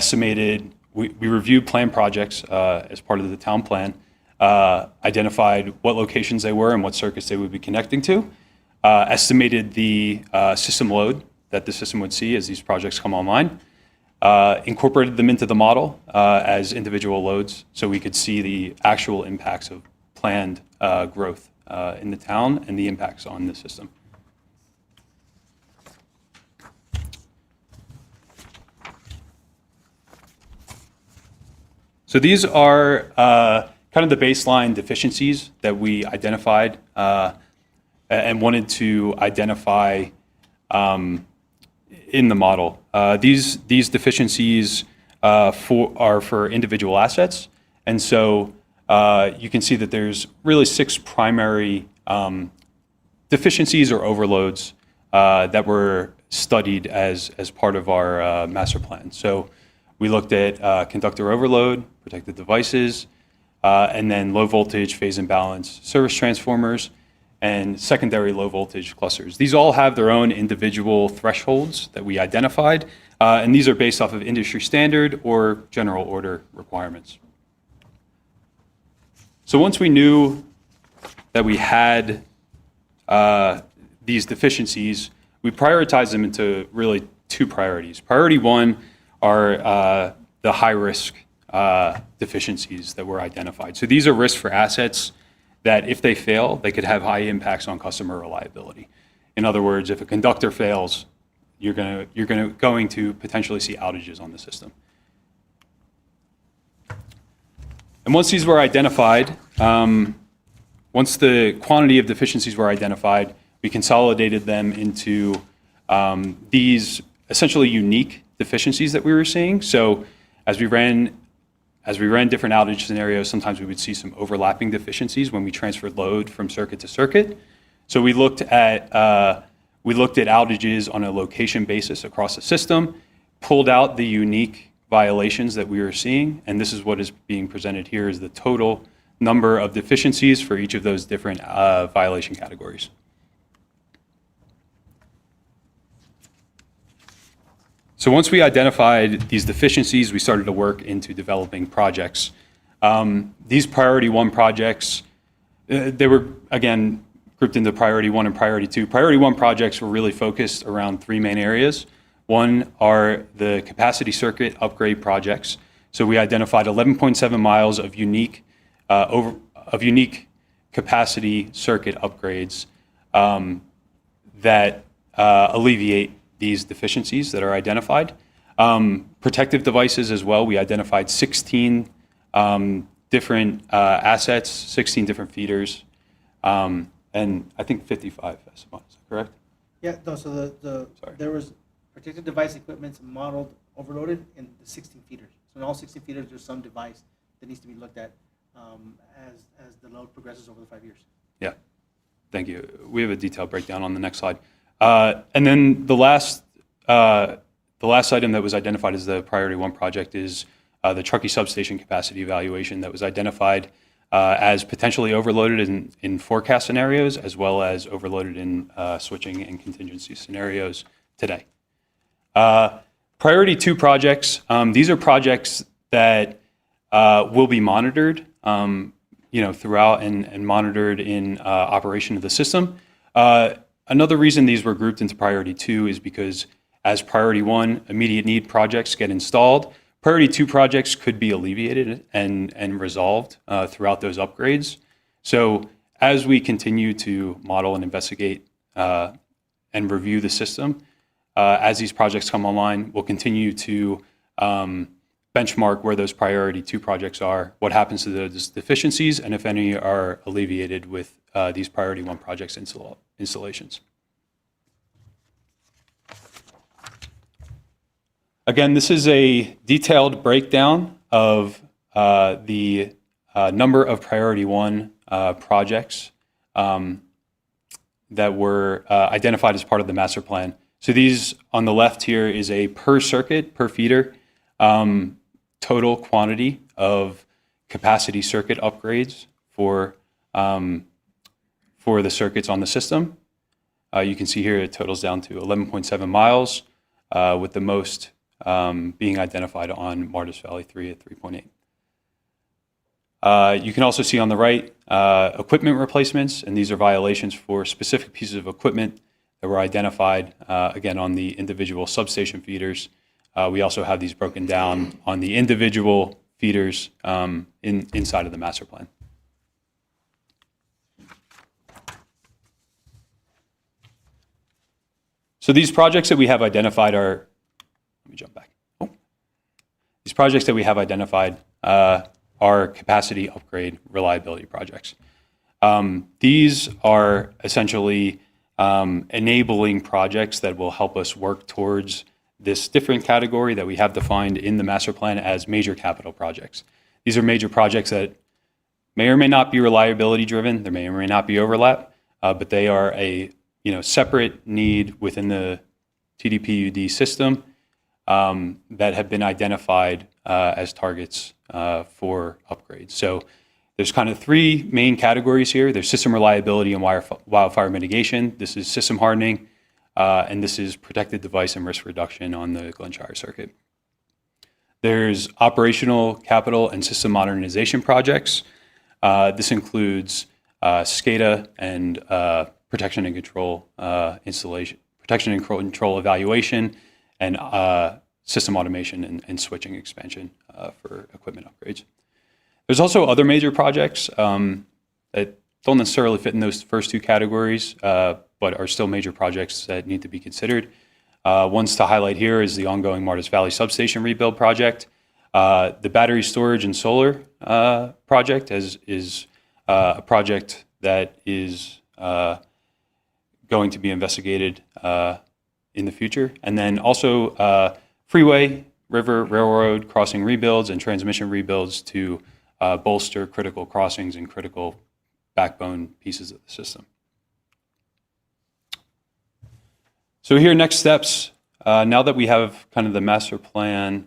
reviewed planned projects as part of the town plan, identified what locations they were and what circuits they would be connecting to, estimated the system load that the system would see as these projects come online, incorporated them into the model as individual loads so we could see the actual impacts of planned growth in the town and the impacts on the system. So these are kind of the baseline deficiencies that we identified and wanted to identify in the model. These deficiencies are for individual assets. And so you can see that there's really 6 primary deficiencies or overloads that were studied as part of our master plan. So we looked at conductor overload, protected devices, and then low voltage phase imbalance service transformers, and secondary low voltage clusters. These all have their own individual thresholds that we identified, and these are based off of industry standard or general order requirements. So once we knew that we had these deficiencies, we prioritized them into really 2 priorities. Priority 1 are the high-risk deficiencies that were identified. So these are risks for assets that if they fail, they could have high impacts on customer reliability. In other words, if a conductor fails, you're going to potentially see outages on the system. And once these were identified, once the quantity of deficiencies were identified, we consolidated them into these essentially unique deficiencies that we were seeing. So as we ran different outage scenarios, sometimes we would see some overlapping deficiencies when we transferred load from circuit to circuit. So we looked at outages on a location basis across the system, pulled out the unique violations that we were seeing, and this is what is being presented here is the total number of deficiencies for each of those different violation categories. So once we identified these deficiencies, we started to work into developing projects. These priority 1 projects, they were, again, grouped into priority 1 and priority 2. Priority 1 projects were really focused around 3 main areas. One are the capacity circuit upgrade projects. So we identified 11.7 miles of unique capacity circuit upgrades that alleviate these deficiencies that are identified. Protective devices as well. We identified 16 different assets, 16 different feeders, and I think 55 SMIs, is that correct? Yeah, no, so there was protected device equipment modeled overloaded in the 16 feeders. So in all 16 feeders, there's some device that needs to be looked at as the load progresses over the 5 years. Yeah, thank you. We have a detailed breakdown on the next slide. And then the last item that was identified as the priority 1 project is the Truckee substation capacity evaluation that was identified as potentially overloaded in forecast scenarios as well as overloaded in switching and contingency scenarios today. Priority 2 projects, these are projects that will be monitored throughout and monitored in operation of the system. Another reason these were grouped into Priority 2 is because as Priority 1 immediate need projects get installed, Priority 2 projects could be alleviated and resolved throughout those upgrades. So as we continue to model and investigate and review the system, as these projects come online, we'll continue to benchmark where those Priority 2 projects are, what happens to those deficiencies, and if any are alleviated with these Priority 1 projects installations. Again, this is a detailed breakdown of the number of Priority 1 projects that were identified as part of the master plan. So these on the left here is a per circuit, per feeder, total quantity of capacity circuit upgrades for the circuits on the system. You can see here it totals down to 11.7 miles, with the most being identified on Martis Valley 3 at 3.8. You can also see on the right equipment replacements, and these are violations for specific pieces of equipment that were identified, again, on the individual substation feeders. We also have these broken down on the individual feeders inside of the master plan. So these projects that we have identified are, let me jump back. These projects that we have identified are capacity upgrade reliability projects. These are essentially enabling projects that will help us work towards this different category that we have defined in the master plan as major capital projects. These are major projects that may or may not be reliability driven. There may or may not be overlap, but they are a separate need within the TDPUD system that have been identified as targets for upgrades. So there's kind of three main categories here. There's system reliability and wildfire mitigation. This is system hardening, and this is protected device and risk reduction on the Glenshire circuit. There's operational, capital, and system modernization projects. This includes SCADA and protection and control installation, protection and control evaluation, and system automation and switching expansion for equipment upgrades. There's also other major projects that don't necessarily fit in those first two categories, but are still major projects that need to be considered. Ones to highlight here is the ongoing Martis Valley substation rebuild project. The battery storage and solar project is a project that is going to be investigated in the future. And then also freeway, river, railroad crossing rebuilds and transmission rebuilds to bolster critical crossings and critical backbone pieces of the system. So here, next steps. Now that we have kind of the master plan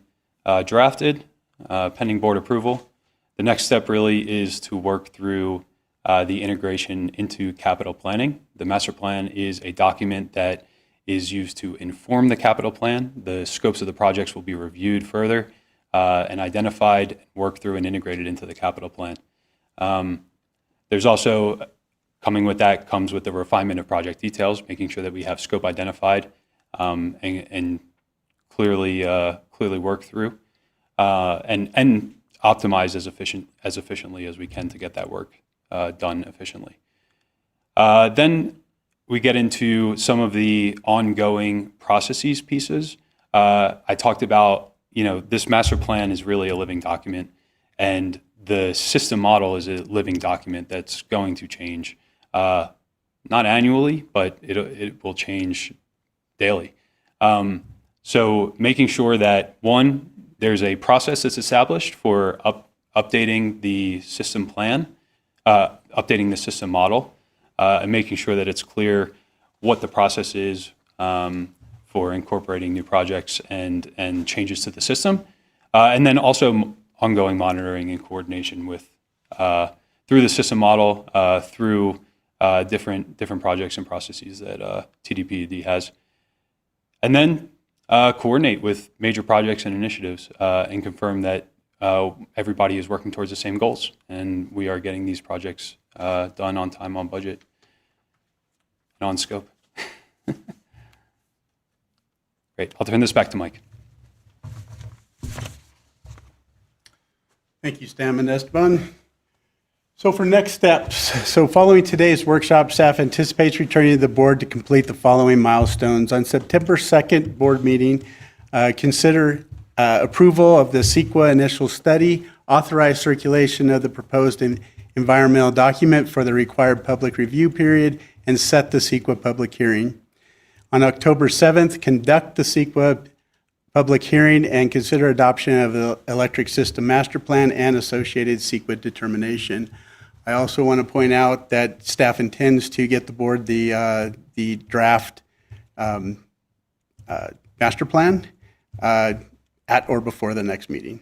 drafted, pending board approval, the next step really is to work through the integration into capital planning. The master plan is a document that is used to inform the capital plan. The scopes of the projects will be reviewed further and identified, worked through, and integrated into the capital plan. There's also, coming with that comes with the refinement of project details, making sure that we have scope identified and clearly worked through and optimized as efficiently as we can to get that work done efficiently. Then we get into some of the ongoing processes pieces. I talked about, this master plan is really a living document, and the system model is a living document that's going to change, not annually, but it will change daily. So making sure that, one, there's a process that's established for updating the system plan, updating the system model, and making sure that it's clear what the process is for incorporating new projects and changes to the system. And then also ongoing monitoring and coordination with through the system model, through different projects and processes that TDPUD has. And then coordinate with major projects and initiatives and confirm that everybody is working towards the same goals, and we are getting these projects done on time, on budget, and on scope. Great. I'll turn this back to Mike. Thank you, Stam and Esteban. So for next steps, so following today's workshop, staff anticipates returning to the board to complete the following milestones. On September 2nd board meeting, consider approval of the CEQA initial study, authorize circulation of the proposed environmental document for the required public review period, and set the CEQA public hearing. On October 7th, conduct the CEQA public hearing and consider adoption of the electric system master plan and associated CEQA determination. I also want to point out that staff intends to get the board the draft master plan at or before the next meeting.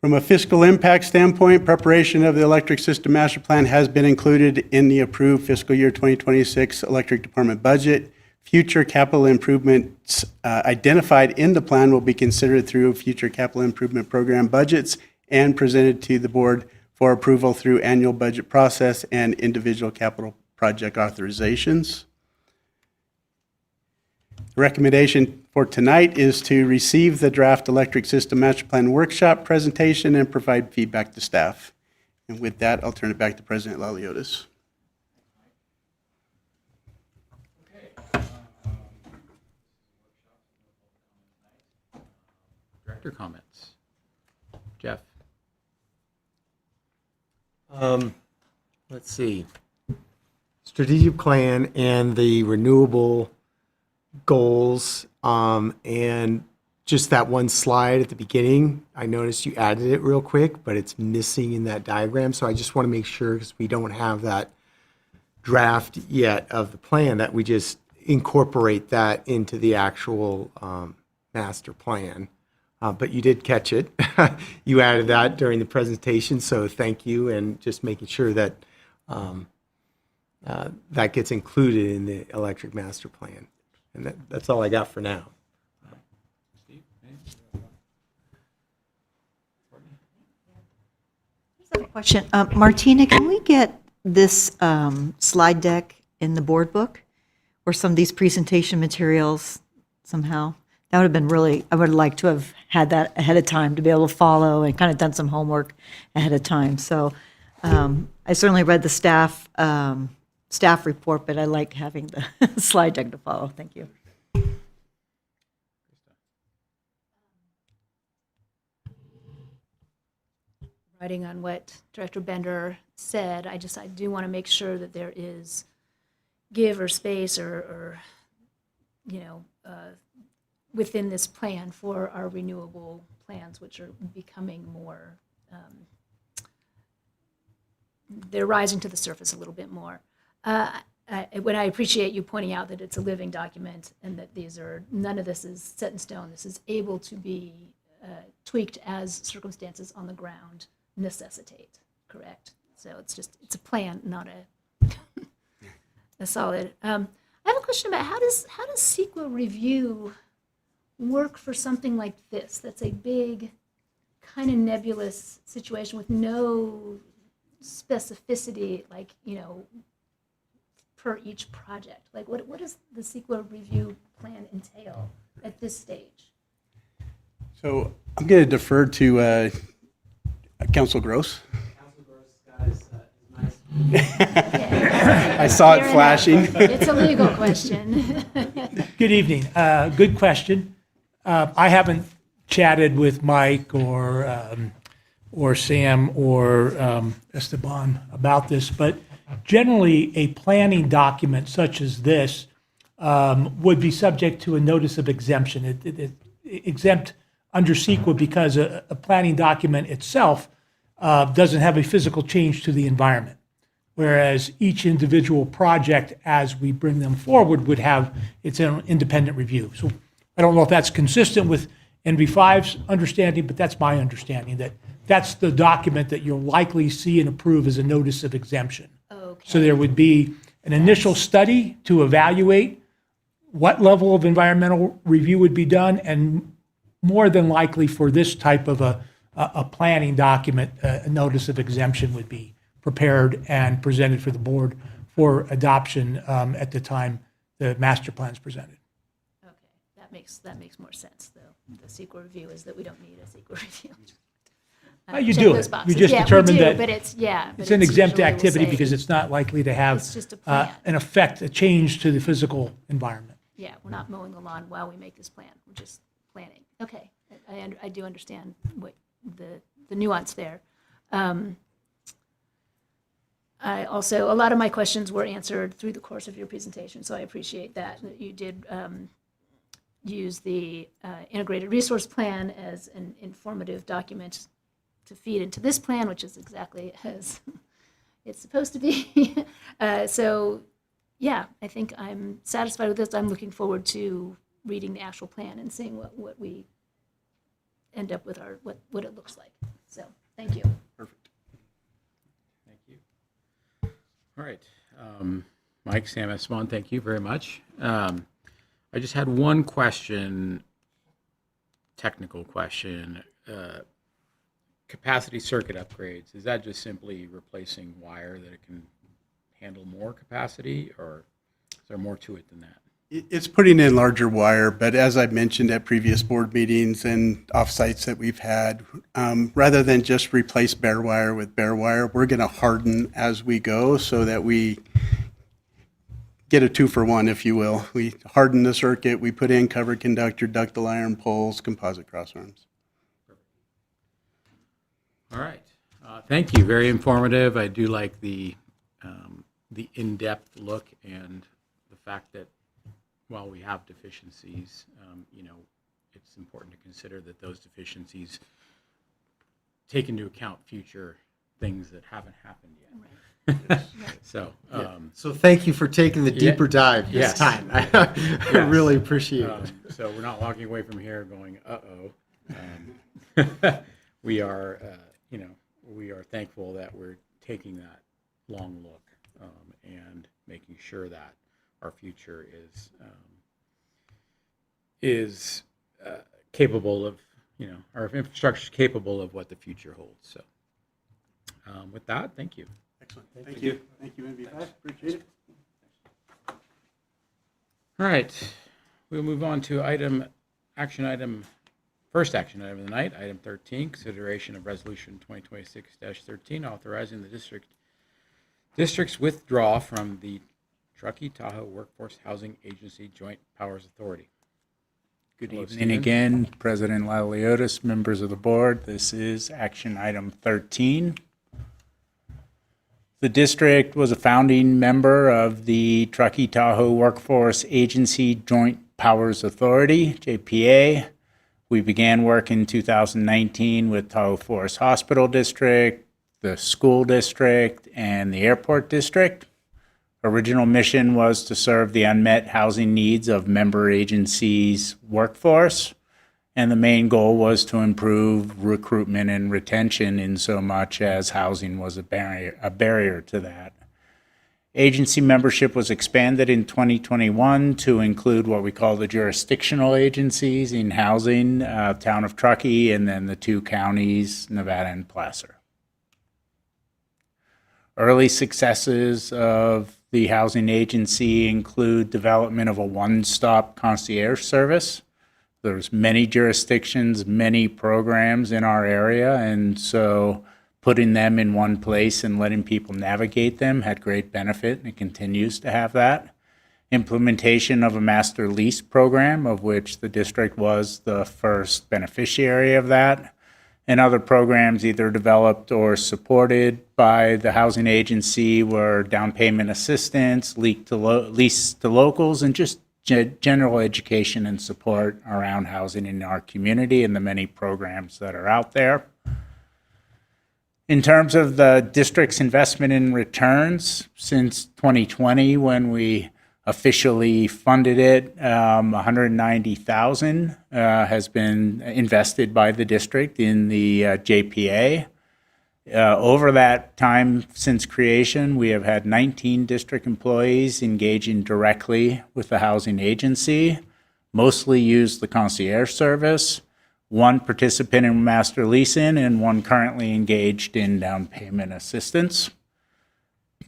From a fiscal impact standpoint, preparation of the electric system master plan has been included in the approved fiscal year 2026 electric department budget. Future capital improvements identified in the plan will be considered through future capital improvement program budgets and presented to the board for approval through annual budget process and individual capital project authorizations. The recommendation for tonight is to receive the draft electric system master plan workshop presentation and provide feedback to staff. And with that, I'll turn it back to President Laliotis. Director comments. Jeff? Let's see. Strategic plan and the renewable goals, and just that one slide at the beginning. I noticed you added it real quick, but it's missing in that diagram. So I just want to make sure, because we don't have that draft yet of the plan, that we just incorporate that into the actual master plan. But you did catch it. You added that during the presentation, so thank you, and just making sure that that gets included in the electric master plan. And that's all I got for now. I just have a question. Martina, can we get this slide deck in the board book or some of these presentation materials somehow? That would have been really, I would like to have had that ahead of time to be able to follow and kind of done some homework ahead of time. So I certainly read the staff report, but I like having the slide deck to follow. Thank you. Writing on what Director Bender said, I do want to make sure that there is give or space or within this plan for our renewable plans, which are becoming more, they're rising to the surface a little bit more. When I appreciate you pointing out that it's a living document and that none of this is set in stone. This is able to be tweaked as circumstances on the ground necessitate, correct? So it's a plan, not a solid. I have a question about how does CEQA review work for something like this? That's a big, kind of nebulous situation with no specificity, like, per each project. Like, what does the CEQA review plan entail at this stage? So I'm going to defer to Council Gross. I saw it flashing. It's a legal question. Good evening. Good question. I haven't chatted with Mike or Sam or Esteban about this, but generally a planning document such as this would be subject to a notice of exemption. It exempt under CEQA because a planning document itself doesn't have a physical change to the environment, whereas each individual project, as we bring them forward, would have its own independent review. So I don't know if that's consistent with NV5's understanding, but that's my understanding, that that's the document that you'll likely see and approve as a notice of exemption. Okay. So there would be an initial study to evaluate what level of environmental review would be done, and more than likely for this type of a planning document, a notice of exemption would be prepared and presented for the board for adoption at the time the master plan is presented. Okay, that makes more sense, though. The CEQA review is that we don't need a CEQA review. You Check do those it. boxes. You just Yeah, we determined do, that but it's it's an exempt usually we'll activity say- because it's not likely to have It's just a plan. an effect, a change to the physical environment. Yeah, we're not mowing the lawn while we make this plan. We're just planning. Okay, I do understand what the nuance there. I also, a lot of my questions were answered through the course of your presentation, so I appreciate that you did use the integrated resource plan as an informative document to feed into this plan, which is exactly as it's supposed to be. So, yeah, I think I'm satisfied with this. I'm looking forward to reading the actual plan and seeing what we end up with, what it looks like. So, thank you. Perfect. Thank you. All right. Mike, Sam Esteban, thank you very much. I just had one question, technical question. Capacity circuit upgrades, is that just simply replacing wire that it can handle more capacity, or is there more to it than that? It's putting in larger wire, but as I've mentioned at previous board meetings and offsites that we've had, rather than just replace bare wire with bare wire, we're going to harden as we go so that we get a 2-for-1, if you will. We harden the circuit, we put in covered conductor, ductile iron poles, composite crossarms. All right. Thank you. Very informative. I do like the in-depth look and the fact that while we have deficiencies, it's important to consider that those deficiencies take into account future things that haven't happened yet. So, So thank you for taking the deeper dive this yes. time. I really appreciate it. So we're not walking away from here going, we are, we are thankful that we're taking that long look and making sure that our future is capable of, our infrastructure is capable of what the future holds. So with that, thank you. Excellent. Thank you. Thank you, NV5. Appreciate it. All right, we'll move on to first action item of the night, item 13, consideration of resolution 2026-13, authorizing the district's withdrawal from the Truckee-Tahoe Workforce Housing Agency Joint Powers Authority. Good Hello, evening Stephen. again, President Laliotis, members of the board. This is action item 13. The district was a founding member of the Truckee-Tahoe Workforce Agency Joint Powers Authority, JPA. We began work in 2019 with Tahoe Forest Hospital District, the school district, and the airport district. Original mission was to serve the unmet housing needs of member agencies' workforce, and the main goal was to improve recruitment and retention in so much as housing was a barrier to that. Agency membership was expanded in 2021 to include what we call the jurisdictional agencies in housing, town of Truckee, and then the 2 counties, Nevada and Placer. Early successes of the housing agency include development of a one-stop concierge service. There's many jurisdictions, many programs in our area, and so putting them in one place and letting people navigate them had great benefit, and it continues to have that. Implementation of a master lease program, of which the district was the first beneficiary of that, and other programs either developed or supported by the housing agency were down payment assistance, lease to locals, and just general education and support around housing in our community and the many programs that are out there. In terms of the district's investment in returns, since 2020, when we officially funded it, $190,000 has been invested by the district in the JPA. Over that time since creation, we have had 19 district employees engaging directly with the housing agency, mostly use the concierge service, one participant in master leasing, and one currently engaged in down payment assistance.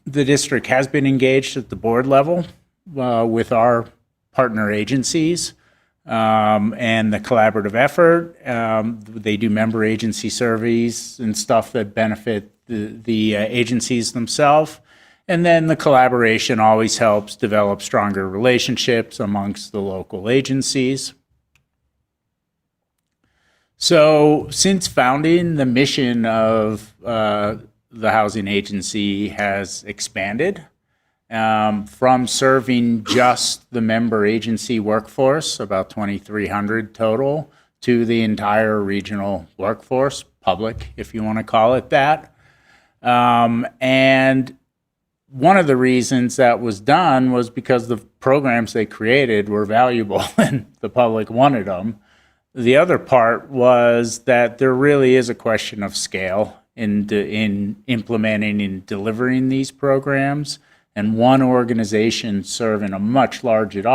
The district has been engaged at the board level with our partner agencies and the collaborative effort. They do member agency surveys and stuff that benefit the agencies themselves. And then the collaboration always helps develop stronger relationships amongst the local agencies. So since founding, the mission of the housing agency has expanded from serving just the member agency workforce, about 2,300 total, to the entire regional workforce, public, if you want to call it that. And one of the reasons that was done was because the programs they created were valuable and the public wanted them. The other part was that there really is a question of scale in implementing and delivering these programs. And one organization serving a much larger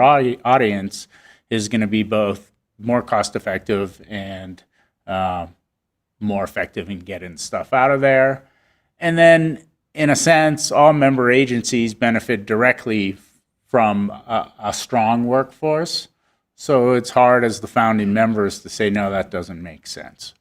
audience is going to be both more cost effective and more effective in getting stuff out of there. And then, in a sense, all member agencies benefit directly from a strong workforce. So it's hard as the founding members to say, no, that doesn't make sense.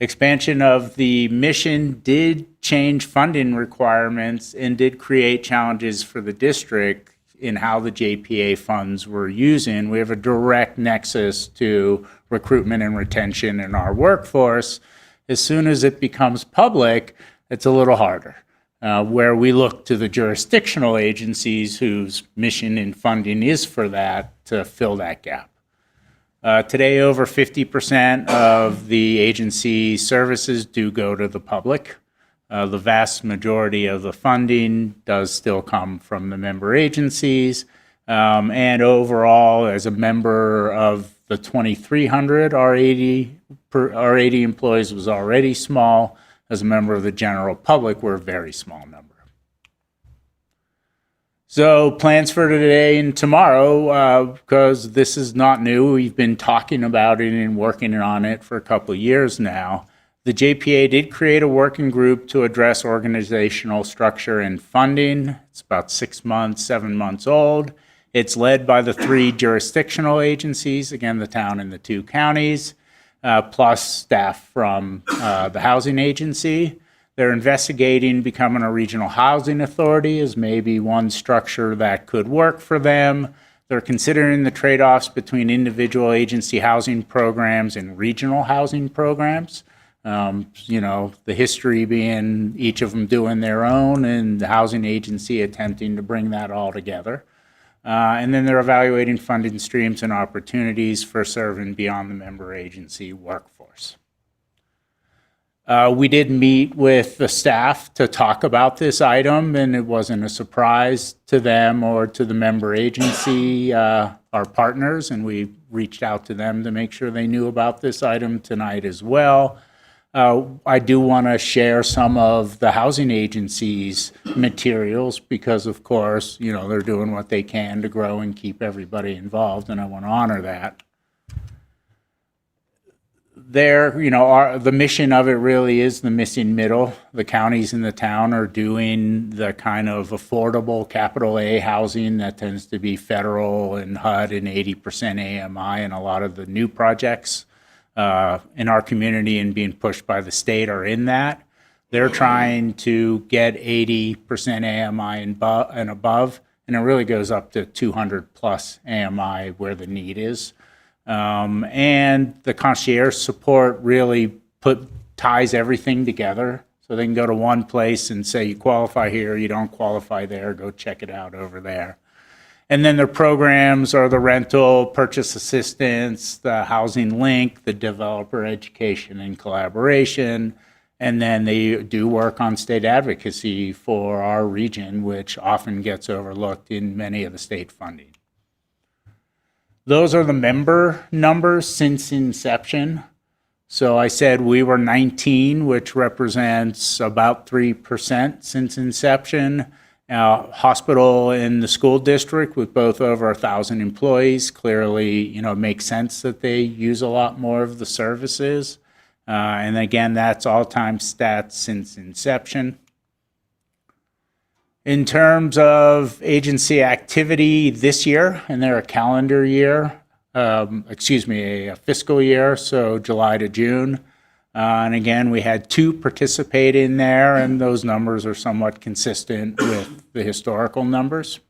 Expansion of the mission did change funding requirements and did create challenges for the district in how the JPA funds were using. We have a direct nexus to recruitment and retention in our workforce. As soon as it becomes public, it's a little harder, where we look to the jurisdictional agencies whose mission and funding is for that to fill that gap. Today, over 50% of the agency services do go to the public. The vast majority of the funding does still come from the member agencies. And overall, as a member of the 2,300, our 80 employees was already small. As a member of the general public, we're a very small number. So plans for today and tomorrow, because this is not new. We've been talking about it and working on it for a couple of years now. The JPA did create a working group to address organizational structure and funding. It's about 6 months, 7 months old. It's led by the 3 jurisdictional agencies, again, the town and the 2 counties, plus staff from the housing agency. They're investigating becoming a regional housing authority as maybe one structure that could work for them. They're considering the trade-offs between individual agency housing programs and regional housing programs. The history being each of them doing their own and the housing agency attempting to bring that all together. And then they're evaluating funding streams and opportunities for serving beyond the member agency workforce. We did meet with the staff to talk about this item, and it wasn't a surprise to them or to the member agency, our partners, and we reached out to them to make sure they knew about this item tonight as well. I do want to share some of the housing agency's materials because, of course, they're doing what they can to grow and keep everybody involved, and I want to honor that. The mission of it really is the missing middle. The counties in the town are doing the kind of affordable capital A housing that tends to be federal and HUD and 80% AMI, and a lot of the new projects in our community and being pushed by the state are in that. They're trying to get 80% AMI and above, and it really goes up to 200 plus AMI where the need is. And the concierge support really ties everything together. So they can go to one place and say, you qualify here, you don't qualify there, go check it out over there. And then their programs are the rental, purchase assistance, the housing link, the developer education and collaboration. And then they do work on state advocacy for our region, which often gets overlooked in many of the state funding. Those are the member numbers since inception. So I said we were 19, which represents about 3% since inception. Hospital in the school district with both over 1,000 employees, clearly, makes sense that they use a lot more of the services. And again, that's all-time stats since inception. In terms of agency activity this year, and they're a calendar year, a fiscal year, so July to June. And again, we had 2 participate in there, and those numbers are somewhat consistent with the historical numbers.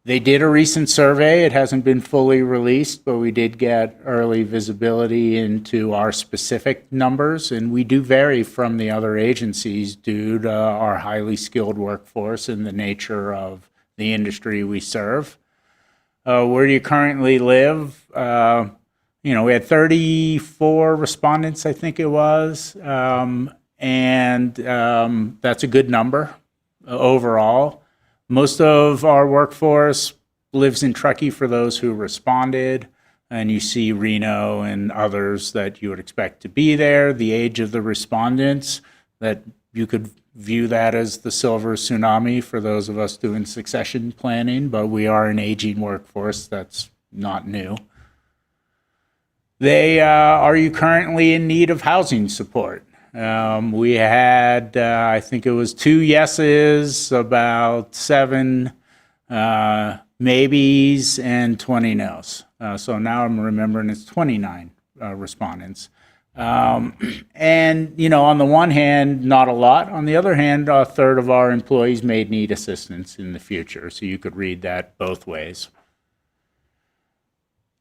They did a recent survey. It hasn't been fully released, but we did get early visibility into our specific numbers, and we do vary from the other agencies due to our highly skilled workforce and the nature of the industry we serve. Where do you currently live? We had 34 respondents, I think it was, and that's a good number overall. Most of our workforce lives in Truckee for those who responded, and you see Reno and others that you would expect to be there. The age of the respondents, that you could view that as the silver tsunami for those of us doing succession planning, but we are an aging workforce. That's not new. Are you currently in need of housing support? We had, I think it was 2 yeses, about 7 maybes, and 20 nos. So now I'm remembering it's 29 respondents. And, on the one hand, not a lot. On the other hand, a third of our employees may need assistance in the future. So you could read that both ways.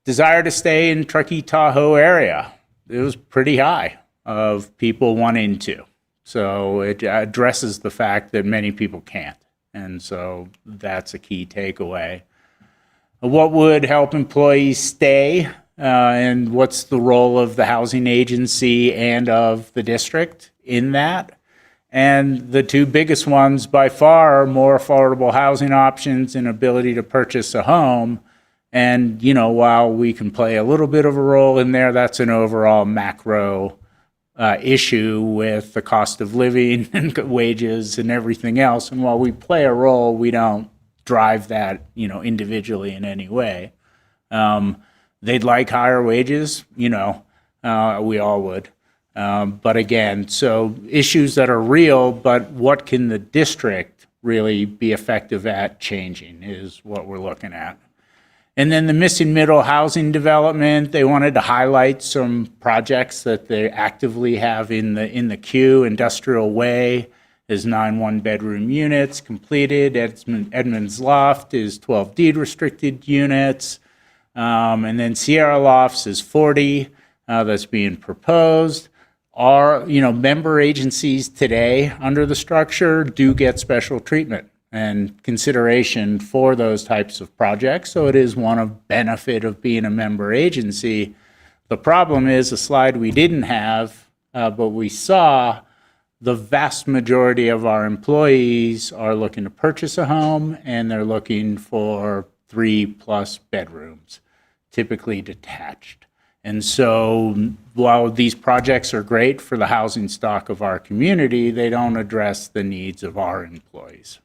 Desire to stay in Truckee-Tahoe area. It was pretty high of people wanting to. So it addresses the fact that many people can't. And so that's a key takeaway. What would help employees stay? And what's the role of the housing agency and of the district in that? And the 2 biggest ones by far are more affordable housing options and ability to purchase a home. And, while we can play a little bit of a role in there, that's an overall macro issue with the cost of living and wages and everything else. And while we play a role, we don't drive that, individually in any way. They'd like higher wages, we all would. But again, so issues that are real, but what can the district really be effective at changing is what we're looking at. And then the missing middle housing development, they wanted to highlight some projects that they actively have in the queue. Industrial Way is 9 one-bedroom units completed. Edmonds Loft is 12 deed-restricted units. And then Sierra Lofts is 40 that's being proposed. Our member agencies today under the structure do get special treatment and consideration for those types of projects. So it is one of benefit of being a member agency. The problem is a slide we didn't have, but we saw the vast majority of our employees are looking to purchase a home, and they're looking for 3+ bedrooms, typically detached. And so while these projects are great for the housing stock of our community, they don't address the needs of our employees.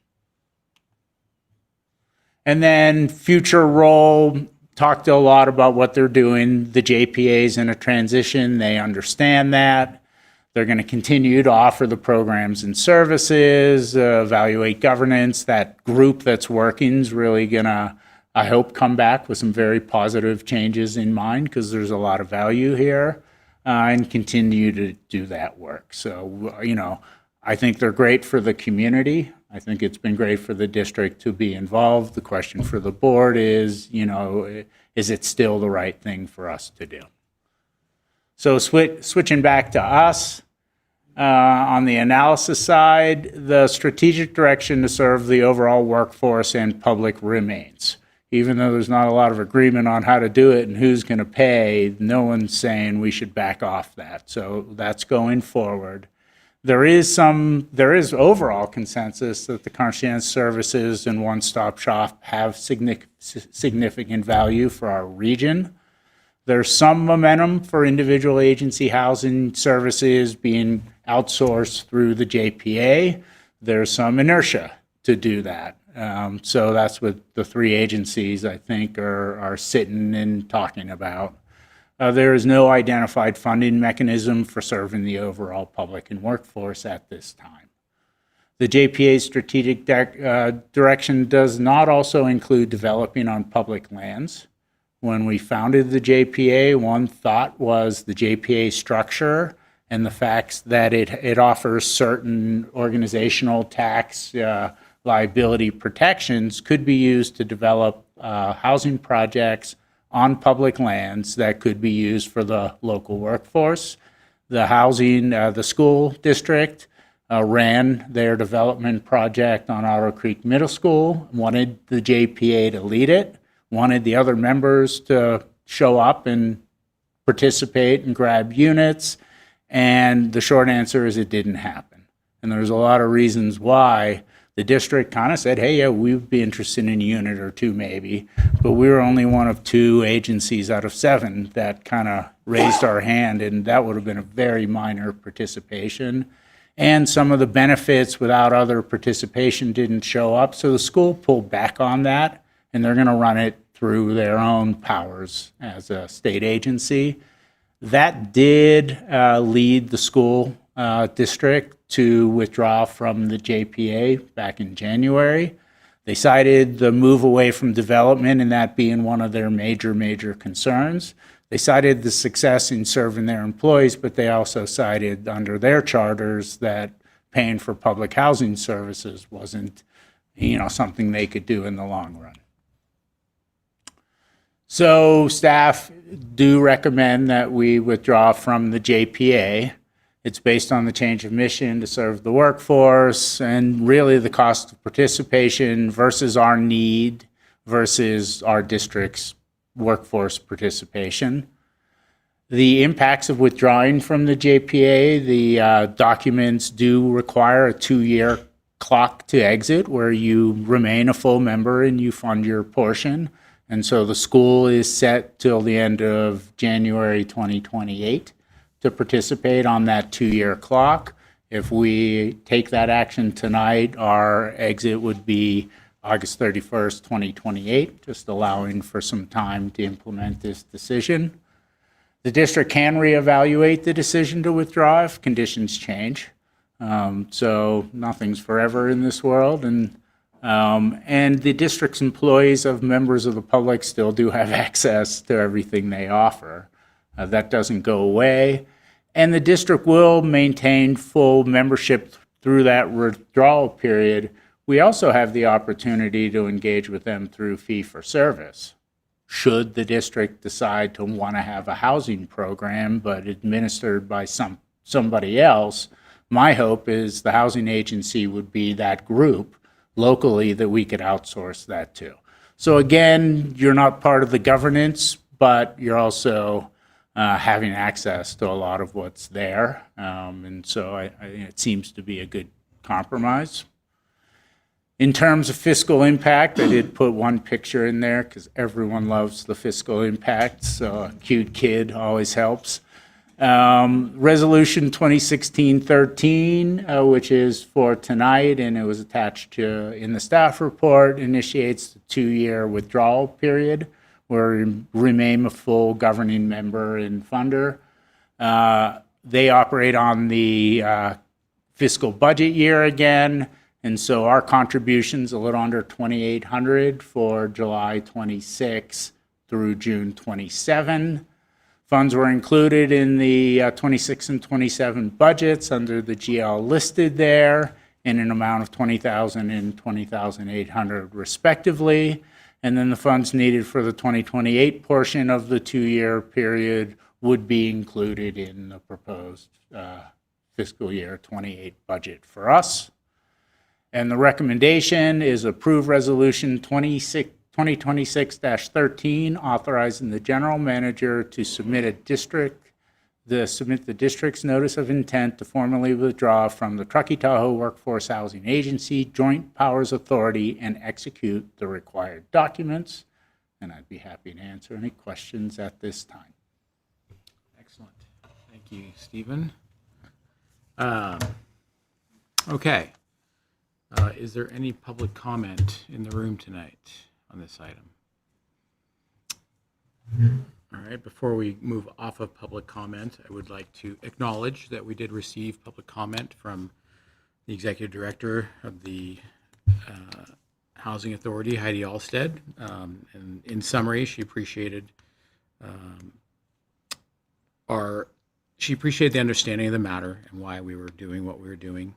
And then future role, talked a lot about what they're doing. The JPA's in a transition. They understand that. They're going to continue to offer the programs and services, evaluate governance. That group that's working is really going to, I hope, come back with some very positive changes in mind, because there's a lot of value here, and continue to do that work. So, I think they're great for the community. I think it's been great for the district to be involved. The question for the board is, is it still the right thing for us to do? So switching back to us, on the analysis side, the strategic direction to serve the overall workforce and public remains. Even though there's not a lot of agreement on how to do it and who's going to pay, no one's saying we should back off that. So that's going forward. There is overall consensus that the concierge services and one-stop shop have significant value for our region. There's some momentum for individual agency housing services being outsourced through the JPA. There's some inertia to do that. So that's what the three agencies, I think, are sitting and talking about. There is no identified funding mechanism for serving the overall public and workforce at this time. The JPA's strategic direction does not also include developing on public lands. When we founded the JPA, one thought was the JPA structure and the fact that it offers certain organizational tax liability protections could be used to develop housing projects on public lands that could be used for the local workforce. The school district ran their development project on Otter Creek Middle School, wanted the JPA to lead it, wanted the other members to show up and participate and grab units, and the short answer is it didn't happen. And there's a lot of reasons why. The district kind of said, hey, yeah, we'd be interested in a unit or two maybe, but we were only one of 2 agencies out of 7 that kind of raised our hand, and that would have been a very minor participation. And some of the benefits without other participation didn't show up, so the school pulled back on that, and they're going to run it through their own powers as a state agency. That did lead the school district to withdraw from the JPA back in January. They cited the move away from development and that being one of their major concerns. They cited the success in serving their employees, but they also cited under their charters that paying for public housing services wasn't, something they could do in the long run. So staff do recommend that we withdraw from the JPA. It's based on the change of mission to serve the workforce and really the cost of participation versus our need versus our district's workforce participation. The impacts of withdrawing from the JPA, the documents do require a 2-year clock to exit where you remain a full member and you fund your portion. And so the school is set till the end of January 2028 to participate on that 2-year clock. If we take that action tonight, our exit would be August 31st, 2028, just allowing for some time to implement this decision. The district can reevaluate the decision to withdraw if conditions change. So nothing's forever in this world. And the district's employees of members of the public still do have access to everything they offer. That doesn't go away. And the district will maintain full membership through that withdrawal period. We also have the opportunity to engage with them through fee for service. Should the district decide to want to have a housing program but administered by somebody else, my hope is the housing agency would be that group locally that we could outsource that to. So again, you're not part of the governance, but you're also having access to a lot of what's there. And so I think it seems to be a good compromise. In terms of fiscal impact, I did put one picture in there because everyone loves the fiscal impact, so a cute kid always helps. Resolution 2016-13, which is for tonight, and it was attached to in the staff report, initiates the 2-year withdrawal period where we remain a full governing member and funder. They operate on the fiscal budget year again. And so our contribution's a little under $2,800 for July 26 through June 27. Funds were included in the 26 and 27 budgets under the GL listed there in an amount of $20,000 and $20,800 respectively. And then the funds needed for the 2028 portion of the 2-year period would be included in the proposed fiscal year 28 budget for us. And the recommendation is approve resolution 2026-13, authorizing the general manager to submit the district's notice of intent to formally withdraw from the Truckee Tahoe Workforce Housing Agency Joint Powers Authority and execute the required documents. and I'd be happy to answer any questions at this time. Excellent. Thank you, Stephen. Okay. Is there any public comment in the room tonight on this item? All right, before we move off of public comment, I would like to acknowledge that we did receive public comment from the Executive Director of the Housing Authority, Heidi Alstead. And in summary, she appreciated she appreciated the understanding of the matter and why we were doing what we were doing.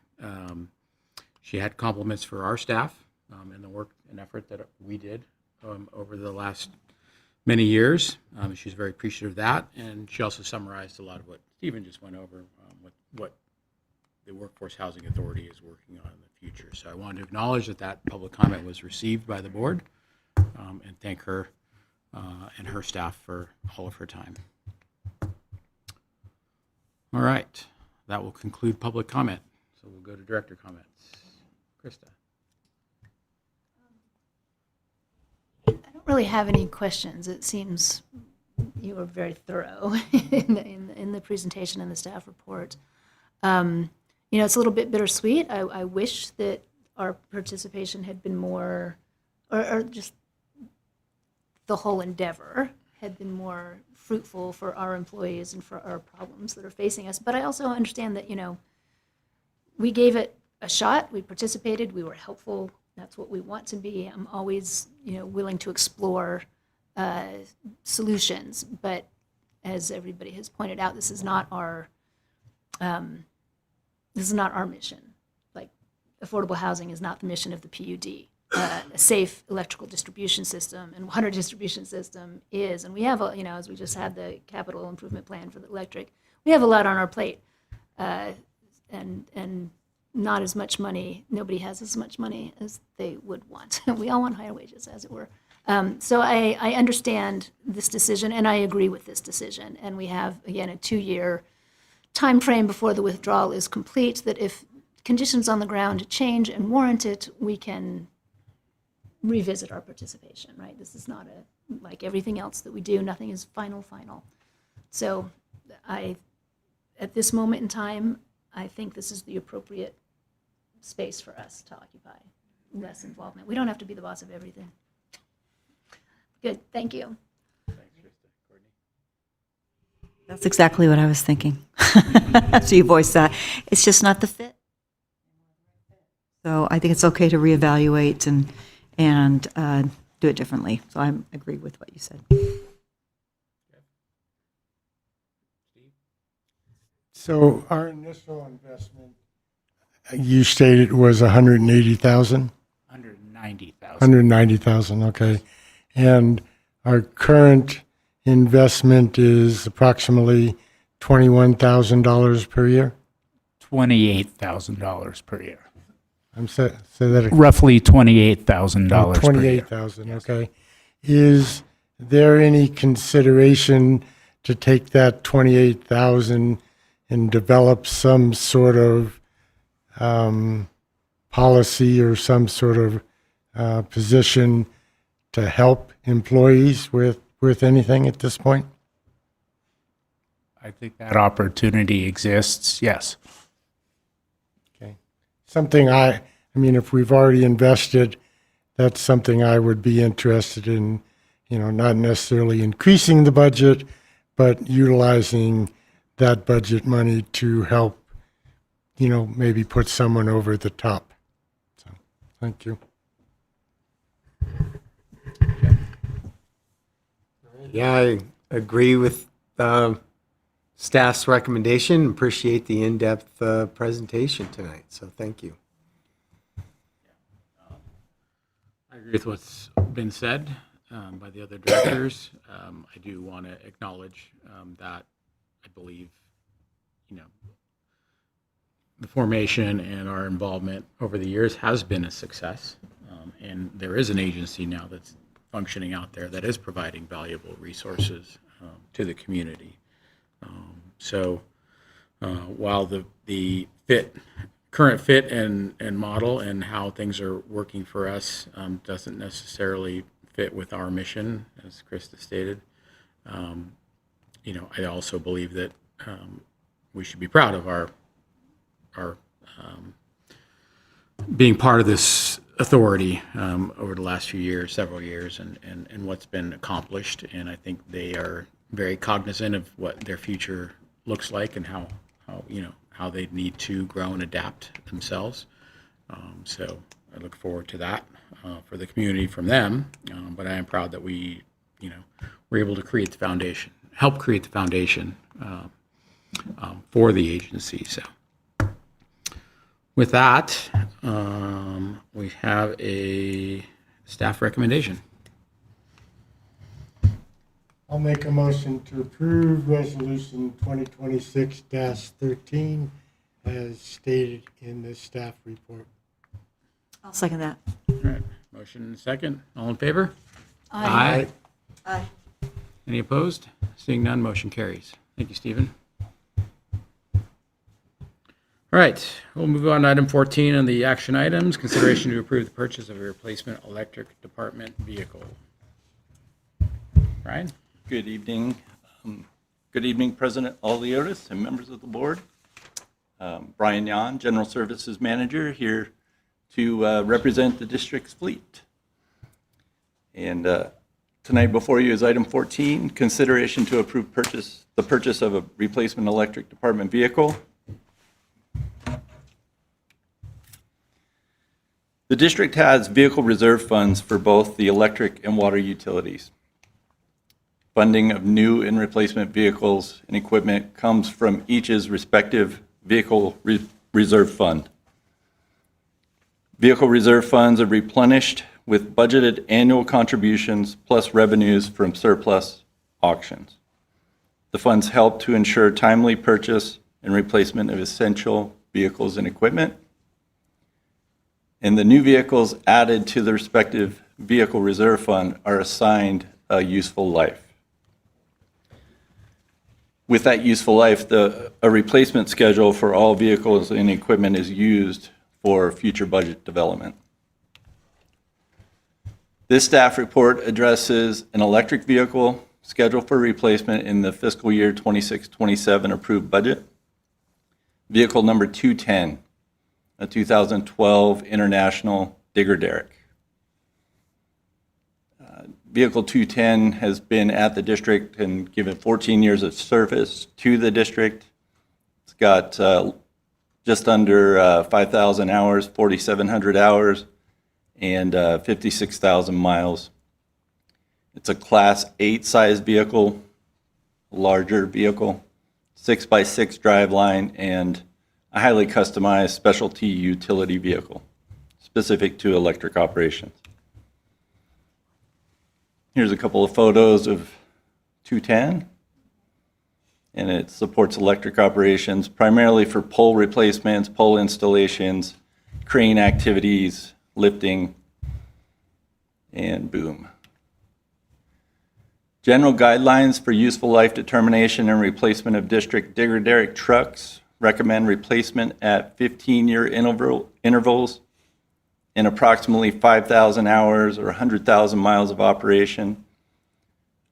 She had compliments for our staff and the work and effort that we did over the last many years. She's very appreciative of that, and she also summarized a lot of what Stephen just went over, what the Workforce Housing Authority is working on in the future. So I wanted to acknowledge that public comment was received by the board, and thank her and her staff for all of her time. All right, that will conclude public comment. So we'll go to director comments. Krista. I don't really have any questions. It seems you were very thorough in the presentation and the staff report. It's a little bit bittersweet. I wish that our participation had been more, or just the whole endeavor had been more fruitful for our employees and for our problems that are facing us. But I also understand that, we gave it a shot. We participated. We were helpful. That's what we want to be. I'm always, willing to explore solutions. But as everybody has pointed out, this is not our mission. Like, affordable housing is not the mission of the PUD. A safe electrical distribution system and water distribution system is. And we have, as we just had the capital improvement plan for the electric, we have a lot on our plate. And not as much money. Nobody has as much money as they would want. We all want higher wages, as it were. So I understand this decision, and I agree with this decision. And we have, again, a 2-year time frame before the withdrawal is complete, that if conditions on the ground change and warrant it, we can revisit our participation, right? This is not like everything else that we do, nothing is final. So at this moment in time, I think this is the appropriate space for us to occupy, less involvement. We don't have to be the boss of everything. Good, thank you. Thanks, Krista. Courtney? That's exactly what I was thinking. So you voiced that. It's just not the fit. So I think it's okay to reevaluate and do it differently. So I agree with what you said. So our initial investment, you stated, was 180,000? 190,000. 190,000, okay. And our current investment is approximately $21,000 per year? $28,000 per year. Say that again. Roughly $28,000 per year. 28,000, okay. Is there any consideration to take that 28,000 and develop some sort of policy or some sort of position to help employees with anything at this point? I think that opportunity exists, yes. Okay. Something I mean, if we've already invested, that's something I would be interested in, not necessarily increasing the budget, but utilizing that budget money to help, maybe put someone over the top. So, thank you. Yeah, I agree with staff's recommendation. Appreciate the in-depth presentation tonight. So thank you. I agree with what's been said by the other directors. I do want to acknowledge that I believe, the formation and our involvement over the years has been a success. And there is an agency now that's functioning out there that is providing valuable resources to the community. So while the current fit and model and how things are working for us doesn't necessarily fit with our mission, as Krista stated. I also believe that we should be proud of our being part of this authority over the last few years, several years, and what's been accomplished. And I think they are very cognizant of what their future looks like and how they need to grow and adapt themselves. So I look forward to that for the community from them. But I am proud that we, were able to create the foundation, help create the foundation for the agency. So with that, we have a staff recommendation. I'll make a motion to approve Resolution 2026-13 as stated in the staff report. I'll second that. All right, motion and second. All in favor? Aye. Aye. Any opposed? Seeing none, motion carries. Thank you, Stephen. All right, we'll move on to item 14 on the action items. Consideration to approve the purchase of a replacement electric department vehicle. Ryan? Good evening. Good evening, President Aliotis and members of the board. Brian Yan, General Services Manager, here to represent the district's fleet. And tonight before you is item 14, consideration to approve the purchase of a replacement electric department vehicle. The district has vehicle reserve funds for both the electric and water utilities. Funding of new and replacement vehicles and equipment comes from each's respective vehicle reserve fund. Vehicle reserve funds are replenished with budgeted annual contributions plus revenues from surplus auctions. The funds help to ensure timely purchase and replacement of essential vehicles and equipment. And the new vehicles added to the respective vehicle reserve fund are assigned a useful life. With that useful life, a replacement schedule for all vehicles and equipment is used for future budget development. This staff report addresses an electric vehicle scheduled for replacement in the fiscal year 26-27 approved budget. Vehicle number 210, a 2012 International Digger Derrick. Vehicle 210 has been at the district and given 14 years of service to the district. It's got just under 5,000 hours, 4,700 hours, and 56,000 miles. It's a Class 8 size vehicle, larger vehicle, 6x6 driveline, and a highly customized specialty utility vehicle specific to electric operations. Here's a couple of photos of 210, and it supports electric operations primarily for pole replacements, pole installations, crane activities, lifting, and boom. General guidelines for useful life determination and replacement of district digger derrick trucks recommend replacement at 15-year intervals in approximately 5,000 hours or 100,000 miles of operation.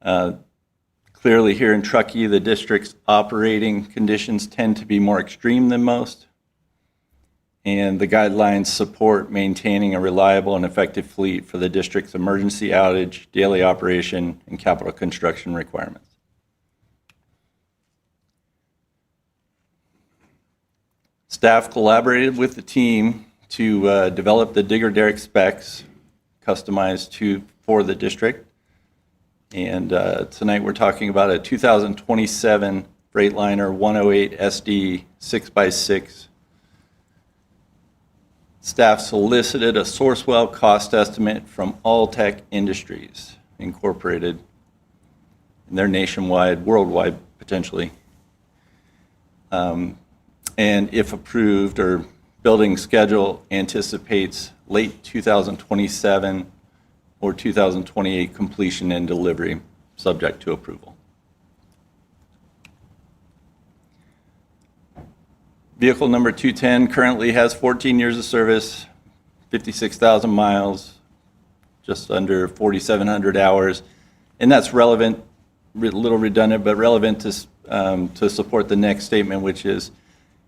Clearly here in Truckee, the district's operating conditions tend to be more extreme than most, and the guidelines support maintaining a reliable and effective fleet for the district's emergency outage, daily operation, and capital construction requirements. Staff collaborated with the team to develop the digger derrick specs customized for the district. And tonight we're talking about a 2027 Freightliner 108 SD 6x6. Staff solicited a Sourcewell cost estimate from Alltech Industries Incorporated, and they're nationwide, worldwide potentially. And if approved, or building schedule anticipates late 2027 or 2028 completion and delivery, subject to approval. Vehicle number 210 currently has 14 years of service, 56,000 miles, just under 4,700 hours. And that's relevant, a little redundant, but relevant to support the next statement, which is,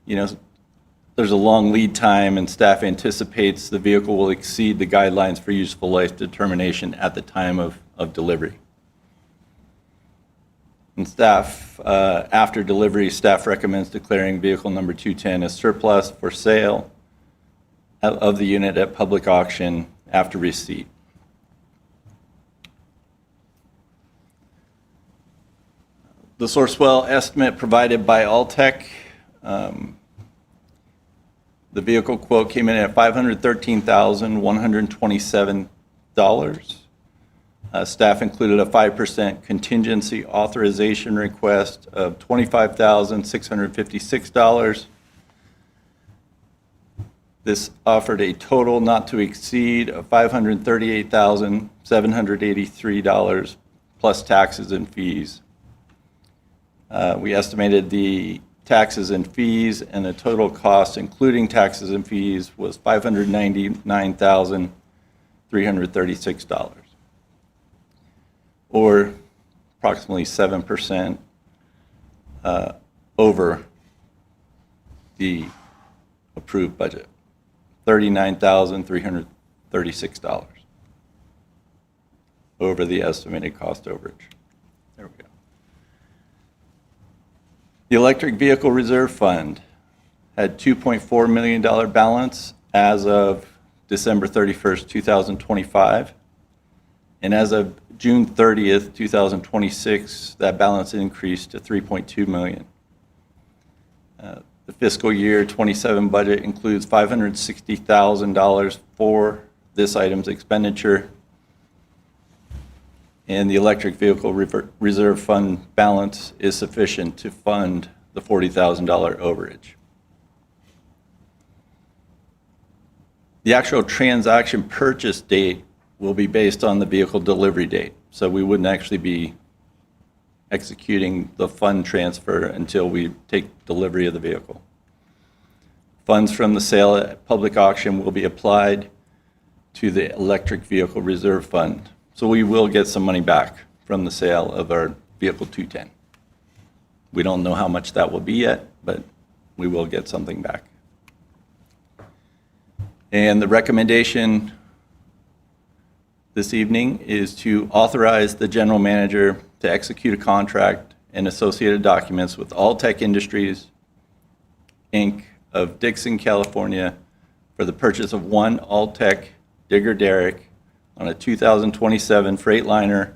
there's a long lead time and staff anticipates the vehicle will exceed the guidelines for useful life determination at the time of delivery. And staff, after delivery, staff recommends declaring vehicle number 210 as surplus for sale of the unit at public auction after receipt. The Sourcewell estimate provided by Alltech, the vehicle quote came in at $513,127. Staff included a 5% contingency authorization request of $25,656. This offered a total not to exceed of $538,783 plus taxes and fees. We estimated the taxes and fees and the total cost, including taxes and fees, was $599,336, or approximately 7% over the approved budget, $39,336 over the estimated cost overage. There we go. The Electric Vehicle Reserve Fund had $2.4 million balance as of December 31st, 2025. And as of June 30th, 2026, that balance increased to $3.2 million. The fiscal year 27 budget includes $560,000 for this item's expenditure. And the Electric Vehicle Reserve Fund balance is sufficient to fund the $40,000 overage. The actual transaction purchase date will be based on the vehicle delivery date. So we wouldn't actually be executing the fund transfer until we take delivery of the vehicle. Funds from the sale at public auction will be applied to the Electric Vehicle Reserve Fund. So we will get some money back from the sale of our vehicle 210. We don't know how much that will be yet, but we will get something back. And the recommendation this evening is to authorize the general manager to execute a contract and associated documents with Alltech Industries, Inc. of Dixon, California, for the purchase of one Alltech digger derrick on a 2027 Freightliner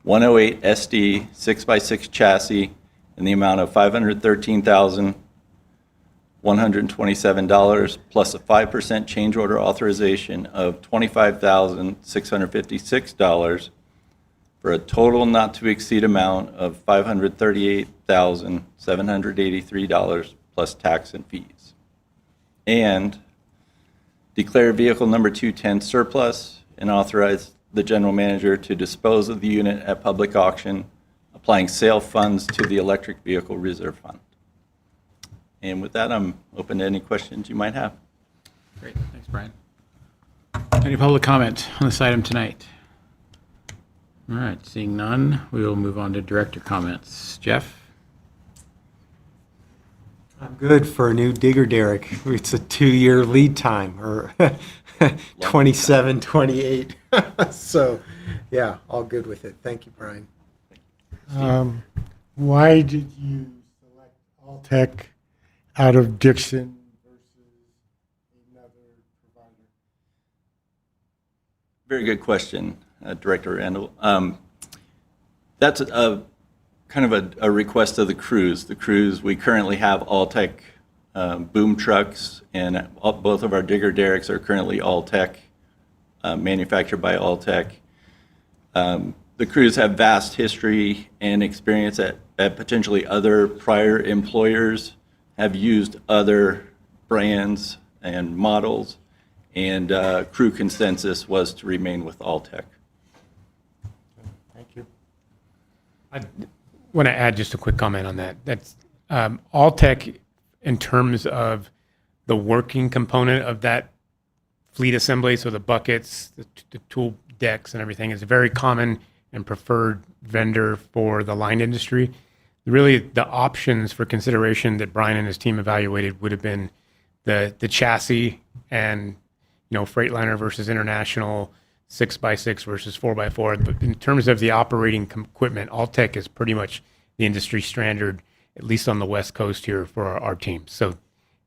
108 SD 6x6 chassis in the amount of $513,127 plus a 5% change order authorization of $25,656 for a total not to exceed amount of $538,783 plus tax and fees. And declare vehicle number 210 surplus and authorize the general manager to dispose of the unit at public auction, applying sale funds to the Electric Vehicle Reserve Fund. And with that, I'm open to any questions you might have. Great, thanks, Brian. Any public comment on this item tonight? All right, seeing none, we will move on to director comments. Jeff? I'm good for a new digger derrick. It's a 2-year lead time, or 27, 28. So, yeah, all good with it. Thank you, Brian. Why did you select Alltech out of Dixon versus another provider? Very good question, Director Randall. That's a kind of a request of the crews. The crews, we currently have Alltech boom trucks, and both of our digger derricks are currently Alltech, manufactured by Alltech. The crews have vast history and experience at potentially other prior employers, have used other brands and models, and crew consensus was to remain with Alltech. Thank you. I want to add just a quick comment on that. That's Alltech, in terms of the working component of that fleet assembly, so the buckets, the tool decks and everything, is a very common and preferred vendor for the line industry. Really, the options for consideration that Brian and his team evaluated would have been the chassis and, Freightliner versus International, 6x6 versus 4x4. But in terms of the operating equipment, Alltech is pretty much the industry standard, at least on the West Coast here for our team. So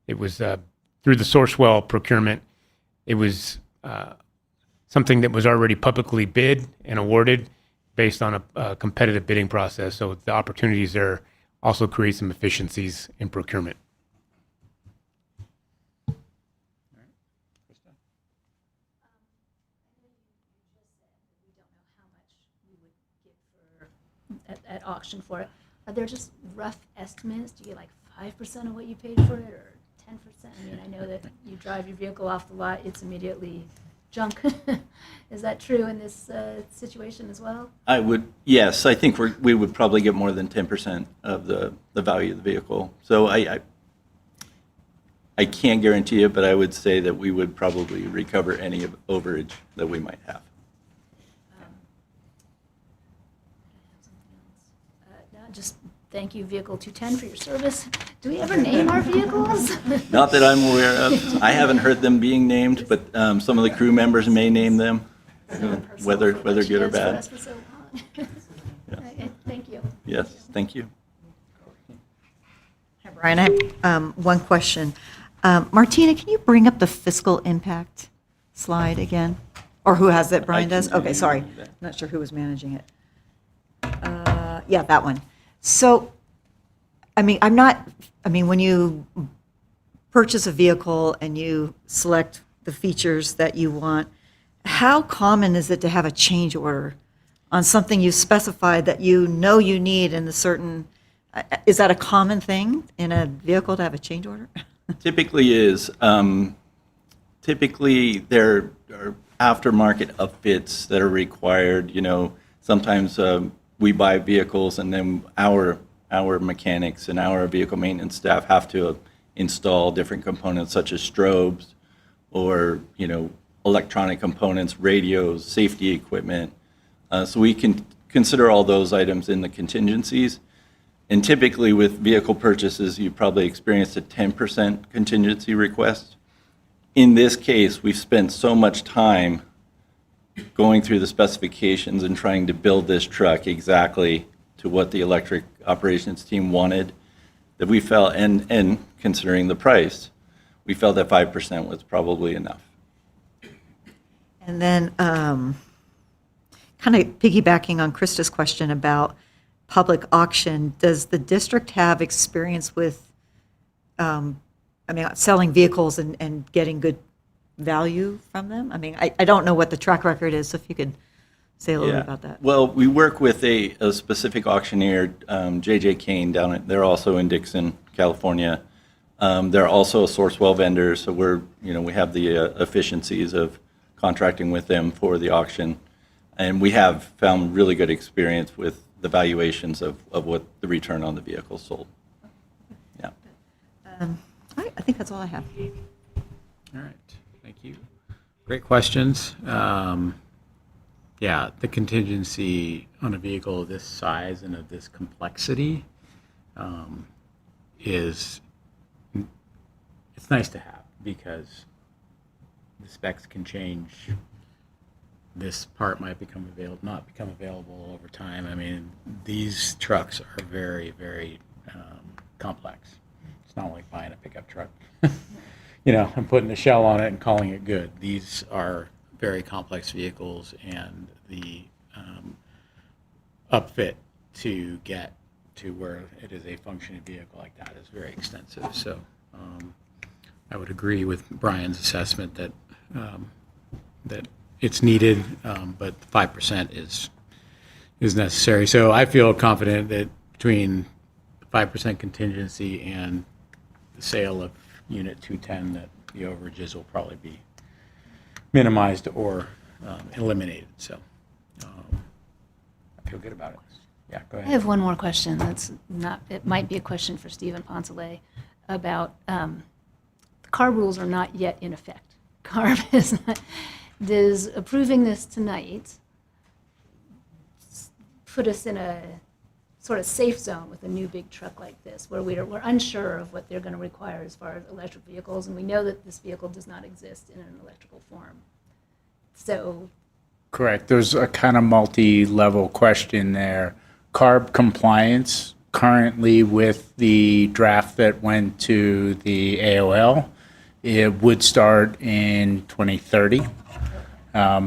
it was through the Sourcewell procurement. It was something that was already publicly bid and awarded based on a competitive bidding process. So the opportunities there also create some efficiencies in procurement. At auction for it. Are there just rough estimates? Do you get like 5% of what you paid for it, or 10%? I mean, I know that you drive your vehicle off the lot, it's immediately junk. Is that true in this situation as well? Yes, I think we would probably get more than 10% of the value of the vehicle. So I can't guarantee it, but I would say that we would probably recover any overage that we might have. Just thank you, Vehicle 210, for your service. Do we ever name our vehicles? Not that I'm aware of. I haven't heard them being named, but some of the crew members may name them, whether good or bad. Okay, thank you. Yes, thank you. Hi, Brian. I have one question. Martina, can you bring up the fiscal impact slide again? Or who has it? Brian does? Okay, sorry. Not sure who was managing it. Yeah, that one. So, when you purchase a vehicle and you select the features that you want, how common is it to have a change order on something you specified that you know you need in the certain, is that a common thing in a vehicle to have a change order? Typically is. Typically, there are aftermarket upfits that are required. Sometimes we buy vehicles and then our mechanics and our vehicle maintenance staff have to install different components such as strobes or, electronic components, radios, safety equipment. So we can consider all those items in the contingencies. And typically with vehicle purchases, you probably experienced a 10% contingency request. In this case, we've spent so much time going through the specifications and trying to build this truck exactly to what the electric operations team wanted, that we felt, and considering the price, we felt that 5% was probably enough. And then, kind of piggybacking on Krista's question about public auction, does the district have experience with, selling vehicles and getting good value from them? I don't know what the track record is, so if you could say a little bit about that. Well, we work with a specific auctioneer, J.J. Kane, they're also in Dixon, California. They're also a Sourcewell vendor, so we have the efficiencies of contracting with them for the auction. And we have found really good experience with the valuations of what the return on the vehicle sold. Yeah. All right, I think that's all I have. All right, thank you. Great questions. Yeah, the contingency on a vehicle of this size and of this complexity it's nice to have because the specs can change. This part might not become available over time. These trucks are very, very complex. It's not like buying a pickup truck, and putting a shell on it and calling it good. These are very complex vehicles, and the upfit to get to where it is a functioning vehicle like that is very extensive. So I would agree with Brian's assessment that that it's needed, but 5% is necessary. So I feel confident that between 5% contingency and the sale of Unit 210, that the overages will probably be minimized or eliminated. So I feel good about it. Yeah, go I ahead. have one more question. It might be a question for Stephen Poncelet about the CARB rules are not yet in effect. CARB is not. does approving this tonight put us in a sort of safe zone with a new big truck like this, where we're unsure of what they're going to require as far as electric vehicles, and we know that this vehicle does not exist in an electrical form. So, Correct. There's a kind of multi-level question there. CARB compliance currently with the draft that went to the AOL, it would start in 2030.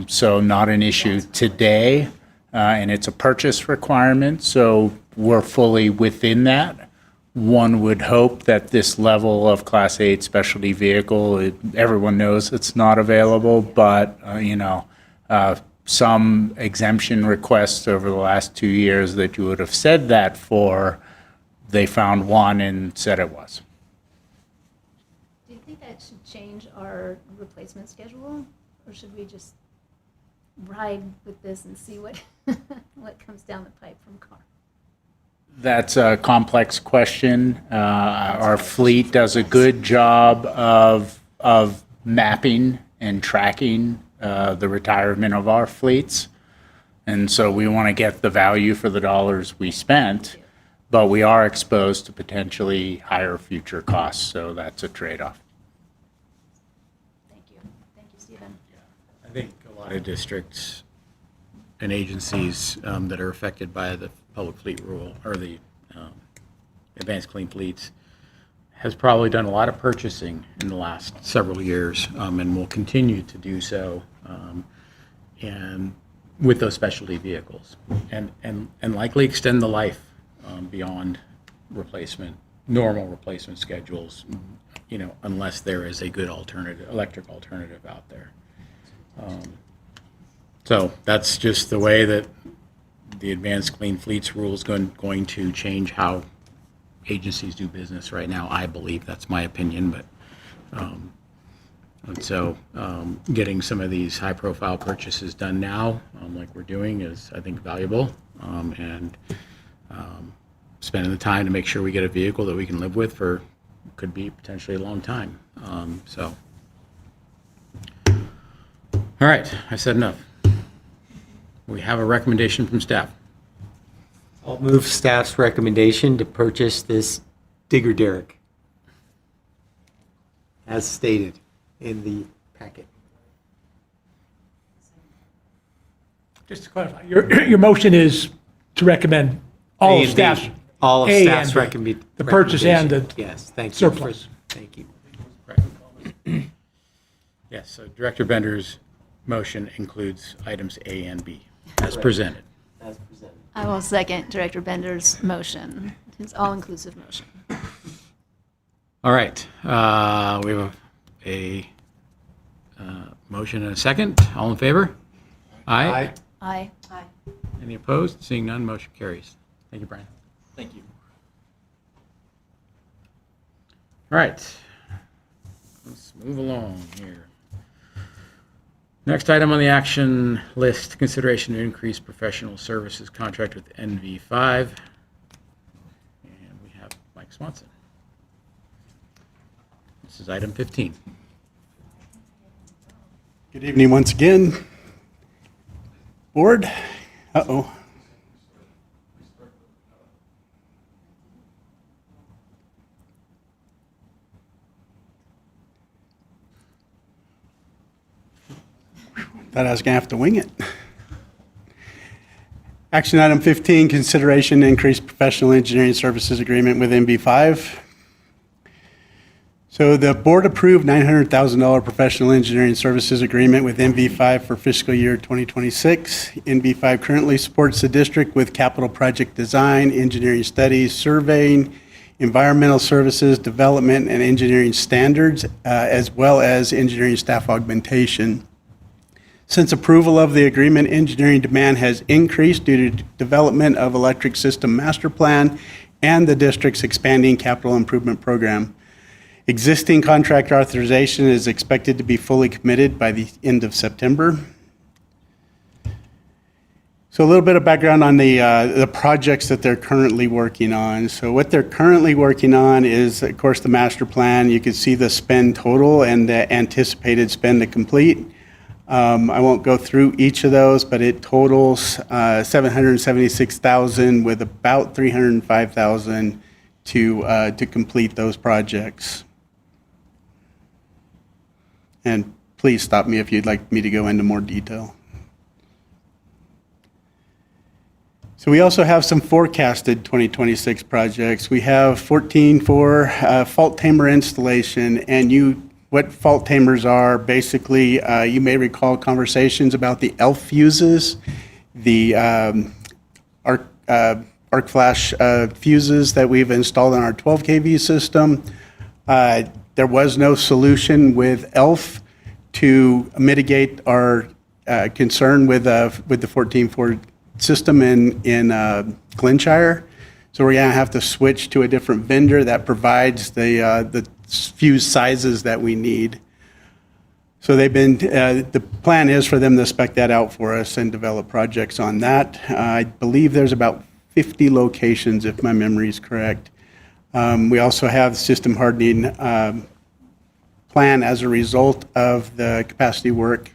So not an issue today, and it's a purchase requirement, so we're fully within that. One would hope that this level of Class 8 specialty vehicle, everyone knows it's not available, but, some exemption requests over the last 2 years that you would have said that for, they found one and said it was. do you think that should change our replacement schedule, or should we just ride with this and see what what comes down the pipe from CARB? That's a complex question. Our fleet does a good job of mapping and tracking the retirement of our fleets. And so we want to get the value for the dollars we spent, but we are exposed to potentially higher future costs, so that's a trade-off. Thank you. Thank you, Stephen. I think a lot of districts and agencies that are affected by the public fleet rule, or the advanced clean fleets, has probably done a lot of purchasing in the last several years, and will continue to do so, and with those specialty vehicles, and likely extend the life beyond normal replacement schedules, unless there is a good electric alternative out there. So that's just the way that the advanced clean fleets rule is going to change how agencies do business right now. I believe that's my opinion, but and so getting some of these high-profile purchases done now, like we're doing, is I think valuable, and spending the time to make sure we get a vehicle that we can live with for could be potentially a long time. So, all right, I said enough. We have a recommendation from staff. I'll move staff's recommendation to purchase this digger derrick as stated in the packet. Just to clarify, your motion is to recommend all A of and B. staff's. All of A staff's and B. recommend. The purchase and the recommendation. Yes, thank you. surplus. Thank you. Right. Yes, so Director Bender's motion includes items A and B as presented. As presented. I will second Director Bender's motion, his all-inclusive motion. All right, we have a motion and a second. All in favor? Aye. Aye. Any opposed? Seeing none, motion carries. Thank you, Brian. Thank you. All right, let's move along here. Next item on the action list, consideration to increase professional services contract with NV5. And we have Mike Swanson. This is item 15. Good evening once again. Board. Uh-oh. Thought I was going to have to wing it. Action item 15, consideration to increase professional engineering services agreement with NB5. So the board approved $900,000 professional engineering services agreement with NV5 for fiscal year 2026. NV5 currently supports the district with capital project design, engineering studies, surveying, environmental services, development, and engineering standards, as well as engineering staff augmentation. Since approval of the agreement, engineering demand has increased due to development of electric system master plan and the district's expanding capital improvement program. Existing contract authorization is expected to be fully committed by the end of September. So a little bit of background on the projects that they're currently working on. So what they're currently working on is, of course, the master plan. You can see the spend total and the anticipated spend to complete. I won't go through each of those, but it totals $776,000 with about $305,000 to complete those projects. And please stop me if you'd like me to go into more detail. So we also have some forecasted 2026 projects. We have 14 for fault tamer installation, and what fault tamers are, basically, you may recall conversations about the ELF fuses, the arc flash fuses that we've installed in our 12 kV system. There was no solution with ELF to mitigate our concern with the 14.4 system in Glenshire. So we're going to have to switch to a different vendor that provides the fuse sizes that we need. So the plan is for them to spec that out for us and develop projects on that. I believe there's about 50 locations, if my memory is correct. We also have system hardening plan as a result of the capacity work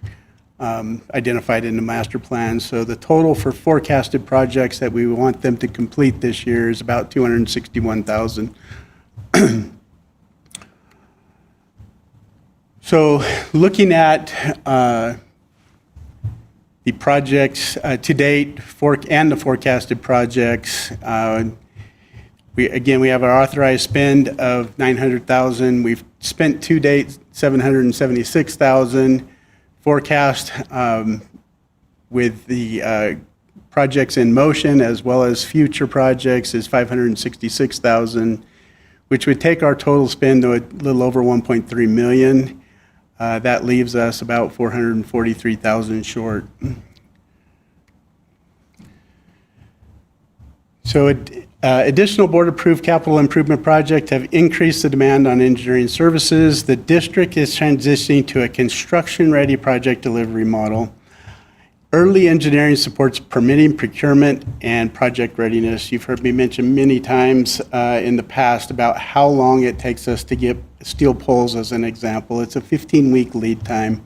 identified in the master plan. So the total for forecasted projects that we want them to complete this year is about $261,000. So looking at the projects to date and the forecasted projects, we have our authorized spend of $900,000. We've spent to date $776,000. Forecast with the projects in motion as well as future projects is $566,000, which would take our total spend to a little over $1.3 million. That leaves us about $443,000 short. So additional board-approved capital improvement projects have increased the demand on engineering services. The district is transitioning to a construction-ready project delivery model. Early engineering supports permitting, procurement, and project readiness. You've heard me mention many times in the past about how long it takes us to get steel poles, as an example. It's a 15-week lead time.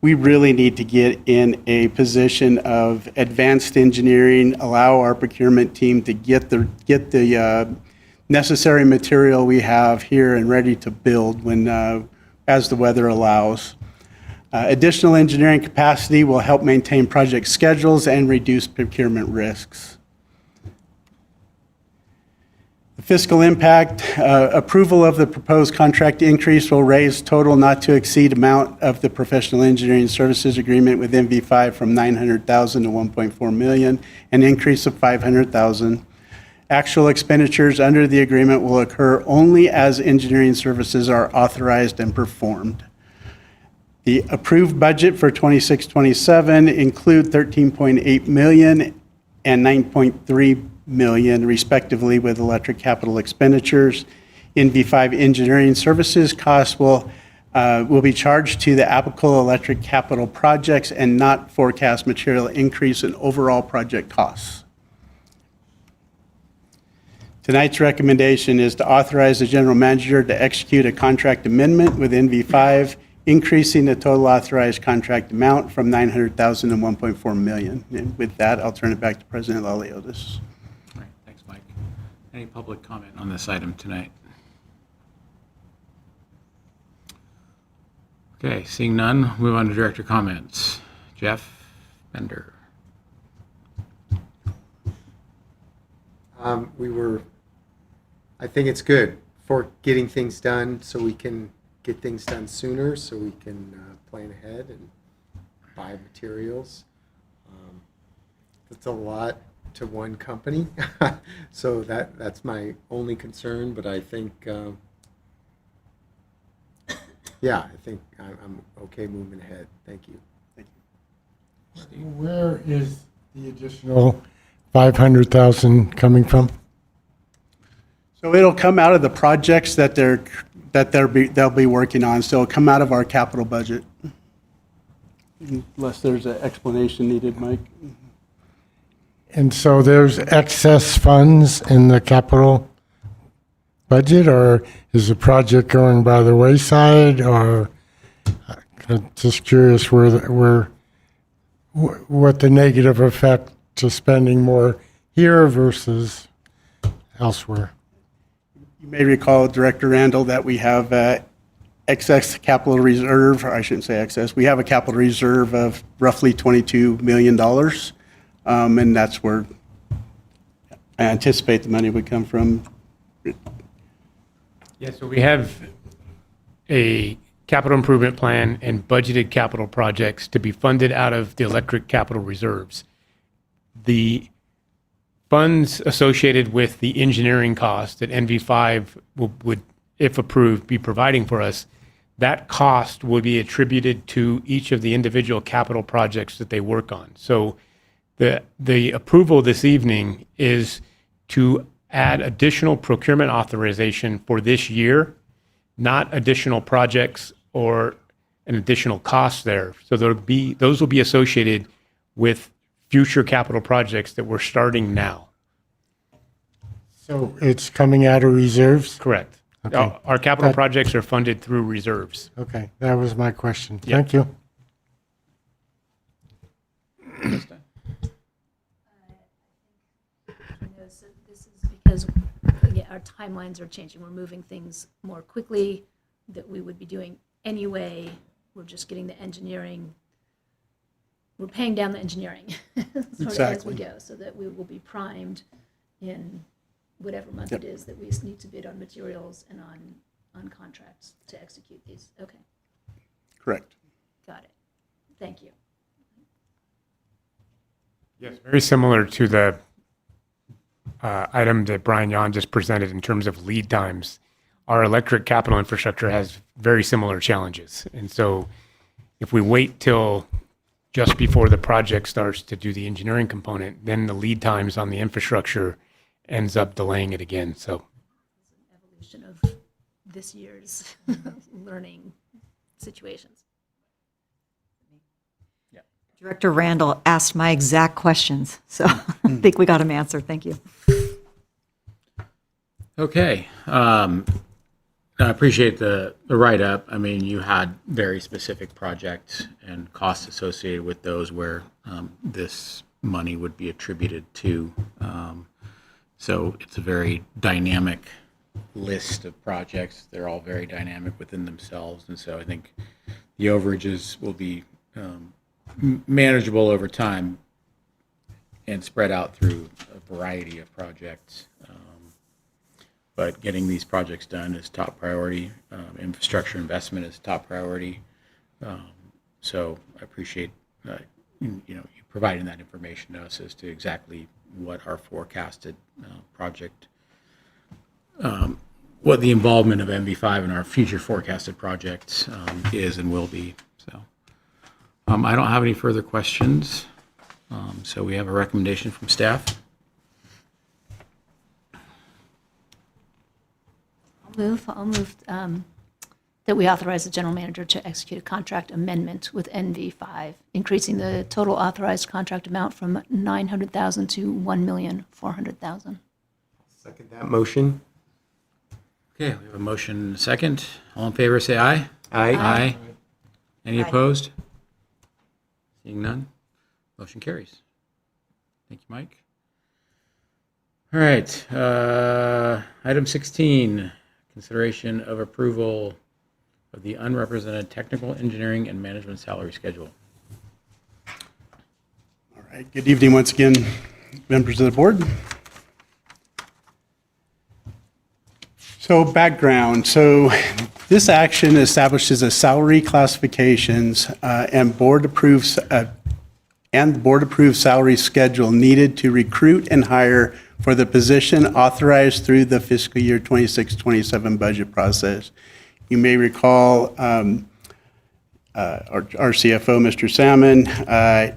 We really need to get in a position of advanced engineering, allow our procurement team to get the necessary material we have here and ready to build as the weather allows. Additional engineering capacity will help maintain project schedules and reduce procurement risks. The fiscal impact, approval of the proposed contract increase will raise total not to exceed amount of the professional engineering services agreement with NV5 from $900,000 to $1.4 million, an increase of $500,000. Actual expenditures under the agreement will occur only as engineering services are authorized and performed. The approved budget for 26-27 include $13.8 million and $9.3 million respectively with electric capital expenditures. NV5 engineering services costs will be charged to the applicable electric capital projects and not forecast material increase in overall project costs. Tonight's recommendation is to authorize the general manager to execute a contract amendment with NV5, increasing the total authorized contract amount from $900,000 to $1.4 million. And with that, I'll turn it back to President Laliotis. All right, thanks, Mike. Any public comment on this item tonight? Okay, seeing none, move on to director comments. Jeff Bender. I think it's good for getting things done so we can get things done sooner, so we can plan ahead and buy materials. That's a lot to one company, so that's my only concern, but I think, I think I'm okay moving ahead. Thank you. Where is the additional $500,000 coming from? So it'll come out of the projects that they'll be working on. So it'll come out of our capital budget. Unless there's an explanation needed, Mike. And so there's excess funds in the capital budget, or is the project going by the wayside, or I'm just curious what the negative effect to spending more here versus elsewhere. You may recall, Director Randall, that we have excess capital reserve, or I shouldn't say excess, we have a capital reserve of roughly $22 million, and that's where I anticipate the money would come from. Yeah, so we have a capital improvement plan and budgeted capital projects to be funded out of the electric capital reserves. The funds associated with the engineering cost that NV5 would, if approved, be providing for us, that cost will be attributed to each of the individual capital projects that they work on. So the approval this evening is to add additional procurement authorization for this year, not additional projects or an additional cost there. So those will be associated with future capital projects that we're starting now. So it's coming out of reserves? Correct. Okay. Our capital projects are funded through reserves. Okay, that was my question. Yeah. Thank you. So this is because our timelines are changing. We're moving things more quickly that we would be doing anyway. We're just getting the engineering. We're paying down the engineering sort of as we Exactly. go, so that we will be primed in whatever month Yep. it is that we need to bid on materials and on contracts to execute these. Okay, Correct. got it. Thank you. Yes, very similar to the item that Brian Yon just presented in terms of lead times. Our electric capital infrastructure has very similar challenges. And so if we wait till just before the project starts to do the engineering component, then the lead times on the infrastructure ends up delaying it again. So Evolution of this year's learning situations. Director Randall asked my exact questions, so I think we got him answered. Thank you. Okay. I appreciate the write-up. I mean, you had very specific projects and costs associated with those where this money would be attributed to. So it's a very dynamic list of projects. They're all very dynamic within themselves. And so I think the overages will be manageable over time and spread out through a variety of projects. But getting these projects done is top priority. Infrastructure investment is top priority. So I appreciate you providing that information to us as to exactly what our forecasted project, what the involvement of MV5 in our future forecasted projects is and will be. So I don't have any further questions. So we have a recommendation from staff. I'll move that we authorize the general manager to execute a contract amendment with NV5, increasing the total authorized contract amount from $900,000 to $1,400,000. Second that motion. Okay, we have a motion and a second. All in favor, say aye. Aye. Aye. Any Aye. opposed? Seeing none, motion carries. Thank you, Mike. All right, item 16, consideration of approval of the unrepresented technical engineering and management salary schedule. All right. Good evening once again, members of the board. So background. So this action establishes a salary classifications and board approves salary schedule needed to recruit and hire for the position authorized through the fiscal year 26-27 budget process. You may recall our CFO, Mr. Salmon,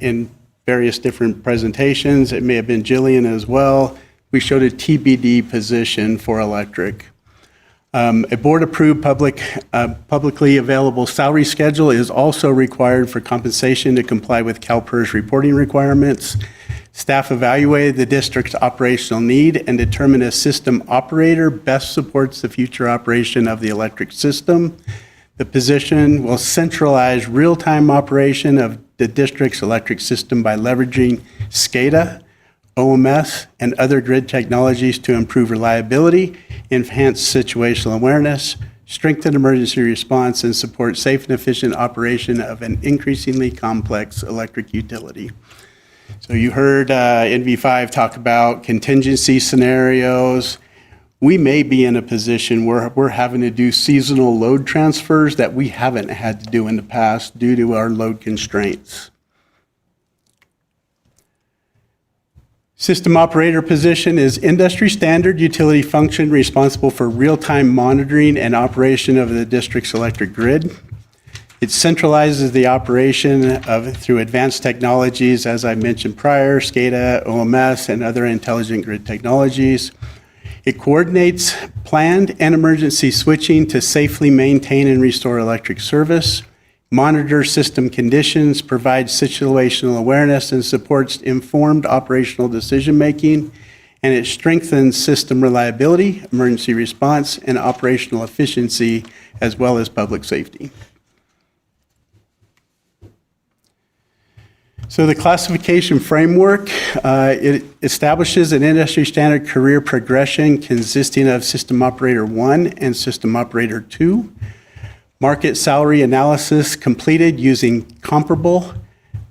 in various different presentations. It may have been Jillian as well. We showed a TBD position for electric. A board-approved publicly available salary schedule is also required for compensation to comply with CalPERS reporting requirements. Staff evaluated the district's operational need and determined a system operator best supports the future operation of the electric system. The position will centralize real-time operation of the district's electric system by leveraging SCADA, OMS, and other grid technologies to improve reliability, enhance situational awareness, strengthen emergency response, and support safe and efficient operation of an increasingly complex electric utility. So you heard NV5 talk about contingency scenarios. We may be in a position where we're having to do seasonal load transfers that we haven't had to do in the past due to our load constraints. System operator position is industry standard utility function responsible for real-time monitoring and operation of the district's electric grid. It centralizes the operation through advanced technologies, as I mentioned prior, SCADA, OMS, and other intelligent grid technologies. It coordinates planned and emergency switching to safely maintain and restore electric service, monitors system conditions, provides situational awareness, and supports informed operational decision-making, and it strengthens system reliability, emergency response, and operational efficiency, as well as public safety. So the classification framework, it establishes an industry standard career progression consisting of System Operator 1 and System Operator 2. Market salary analysis completed using comparable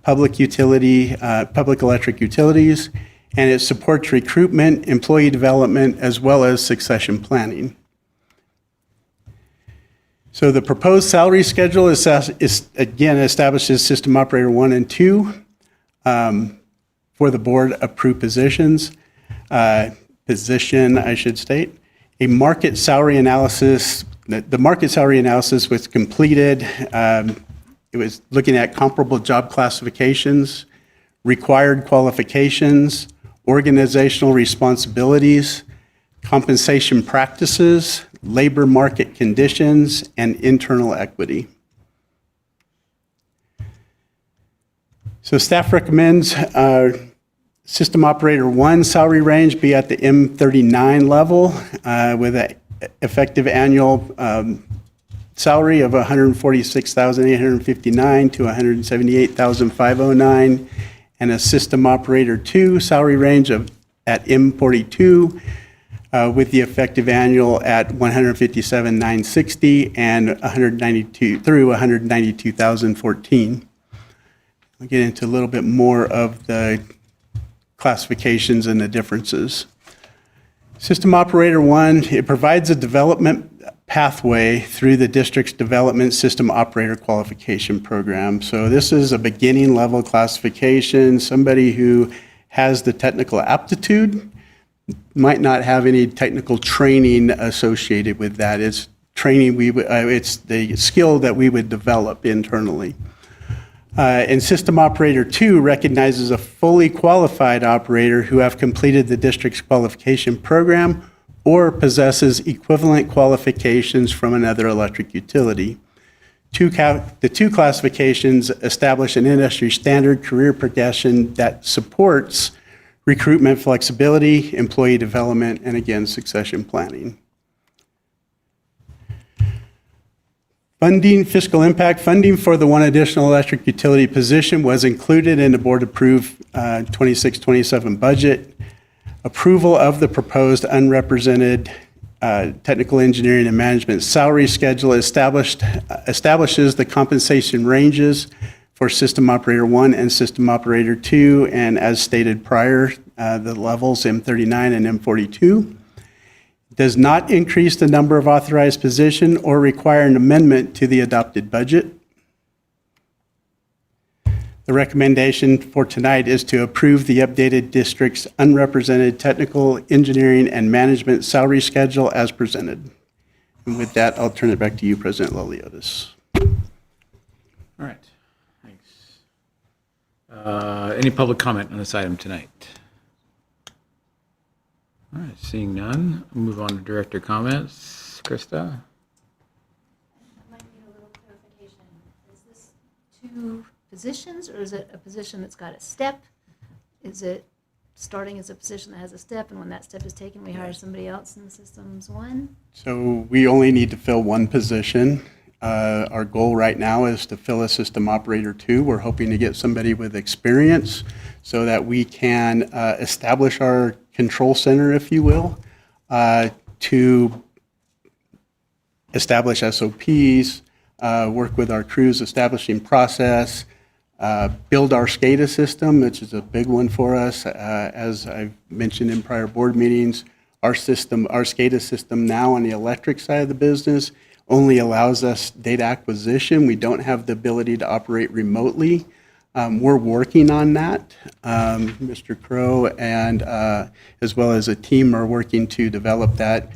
public electric utilities, and it supports recruitment, employee development, as well as succession planning. So the proposed salary schedule again establishes System Operator 1 and 2 for the board approved positions. Position, I should state. A market salary analysis, the market salary analysis was completed. It was looking at comparable job classifications, required qualifications, organizational responsibilities, compensation practices, labor market conditions, and internal equity. So staff recommends System Operator 1 salary range be at the M39 level with an effective annual salary of $146,859 to $178,509, and a System Operator 2 salary range at M42 with the effective annual at $157,960 and $192,014. I'll get into a little bit more of the classifications and the differences. System Operator 1, it provides a development pathway through the district's development system operator qualification program. So this is a beginning level classification. Somebody who has the technical aptitude might not have any technical training associated with that. It's training it's the skill that we would develop internally. And System Operator 2 recognizes a fully qualified operator who have completed the district's qualification program or possesses equivalent qualifications from another electric utility. The two classifications establish an industry standard career progression that supports recruitment flexibility, employee development, and again, succession planning. Funding, fiscal impact funding for the one additional electric utility position was included in the board-approved 26-27 budget. Approval of the proposed unrepresented technical engineering and management salary schedule establishes the compensation ranges for System Operator 1 and System Operator 2, and as stated prior, the levels M39 and M42. Does not increase the number of authorized position or require an amendment to the adopted budget. The recommendation for tonight is to approve the updated district's unrepresented technical engineering and management salary schedule as presented. And with that, I'll turn it back to you, President Liliotis. All right, thanks. Any public comment on this item tonight? All right, seeing none, we'll move on to director comments. Krista? I might need a little clarification. Is this two positions, or is it a position that's got a step? Is it starting as a position that has a step, and when that step is taken, we hire somebody else in Systems 1? So we only need to fill one position. Our goal right now is to fill a system operator 2. We're hoping to get somebody with experience so that we can establish our control center, if you will, to establish SOPs, work with our crews establishing process, build our SCADA system, which is a big one for us. As I've mentioned in prior board meetings, our SCADA system now on the electric side of the business only allows us data acquisition. We don't have the ability to operate remotely. We're working on that. Mr. Crow and as well as a team are working to develop that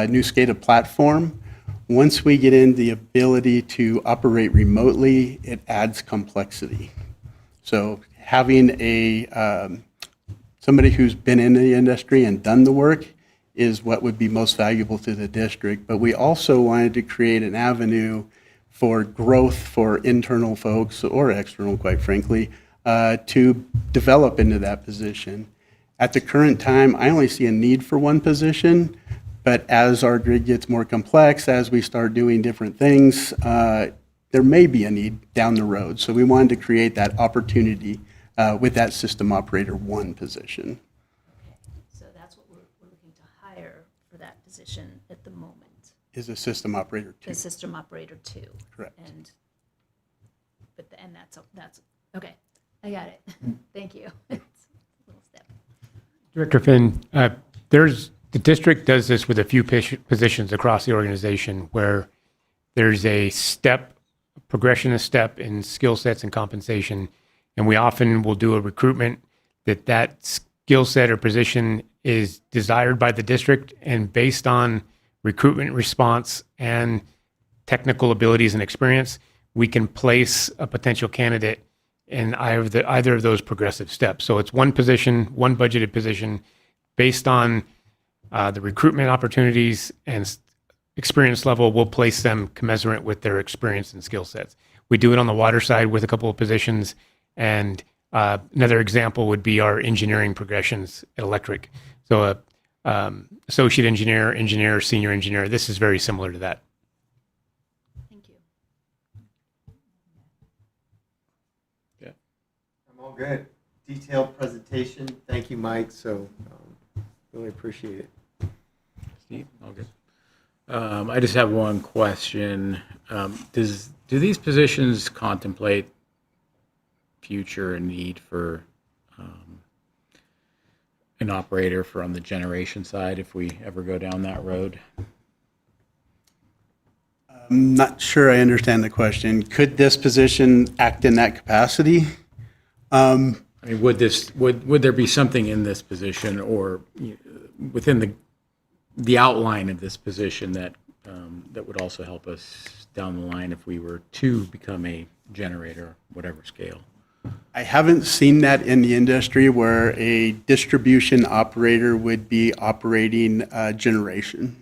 new SCADA platform. Once we get in the ability to operate remotely, it adds complexity. So having somebody who's been in the industry and done the work is what would be most valuable to the district. But we also wanted to create an avenue for growth for internal folks or external, quite frankly, to develop into that position. At the current time, I only see a need for one position, but as our grid gets more complex, as we start doing different things, there may be a need down the road. So we wanted to create that opportunity with that system operator 1 position. So that's what we're looking to hire for that position at the moment. Is a system operator 2. The system operator 2. Correct. And that's okay. I got it. Thank you. It's a little step. Director Finn, the district does this with a few positions across the organization where there's a progression in skill sets and compensation. And we often will do a recruitment that skill set or position is desired by the district, and based on recruitment response and technical abilities and experience, we can place a potential candidate in either of those progressive steps. So it's one position, one budgeted position based on the recruitment opportunities and experience level. We'll place them commensurate with their experience and skill sets. We do it on the water side with a couple of positions, and another example would be our engineering progressions at electric. So associate engineer, senior engineer. This is very similar to that. Thank you. Yeah. I'm all good. Detailed presentation. Thank you, Mike. So really appreciate it. Steve, all good. I just have one question. Do these positions contemplate future need for an operator from the generation side if we ever go down that road? I'm not sure I understand the question. Could this position act in that capacity? I mean, would there be something in this position or within the outline of this position that would also help us down the line if we were to become a generator, whatever scale? I haven't seen that in the industry where a distribution operator would be operating generation.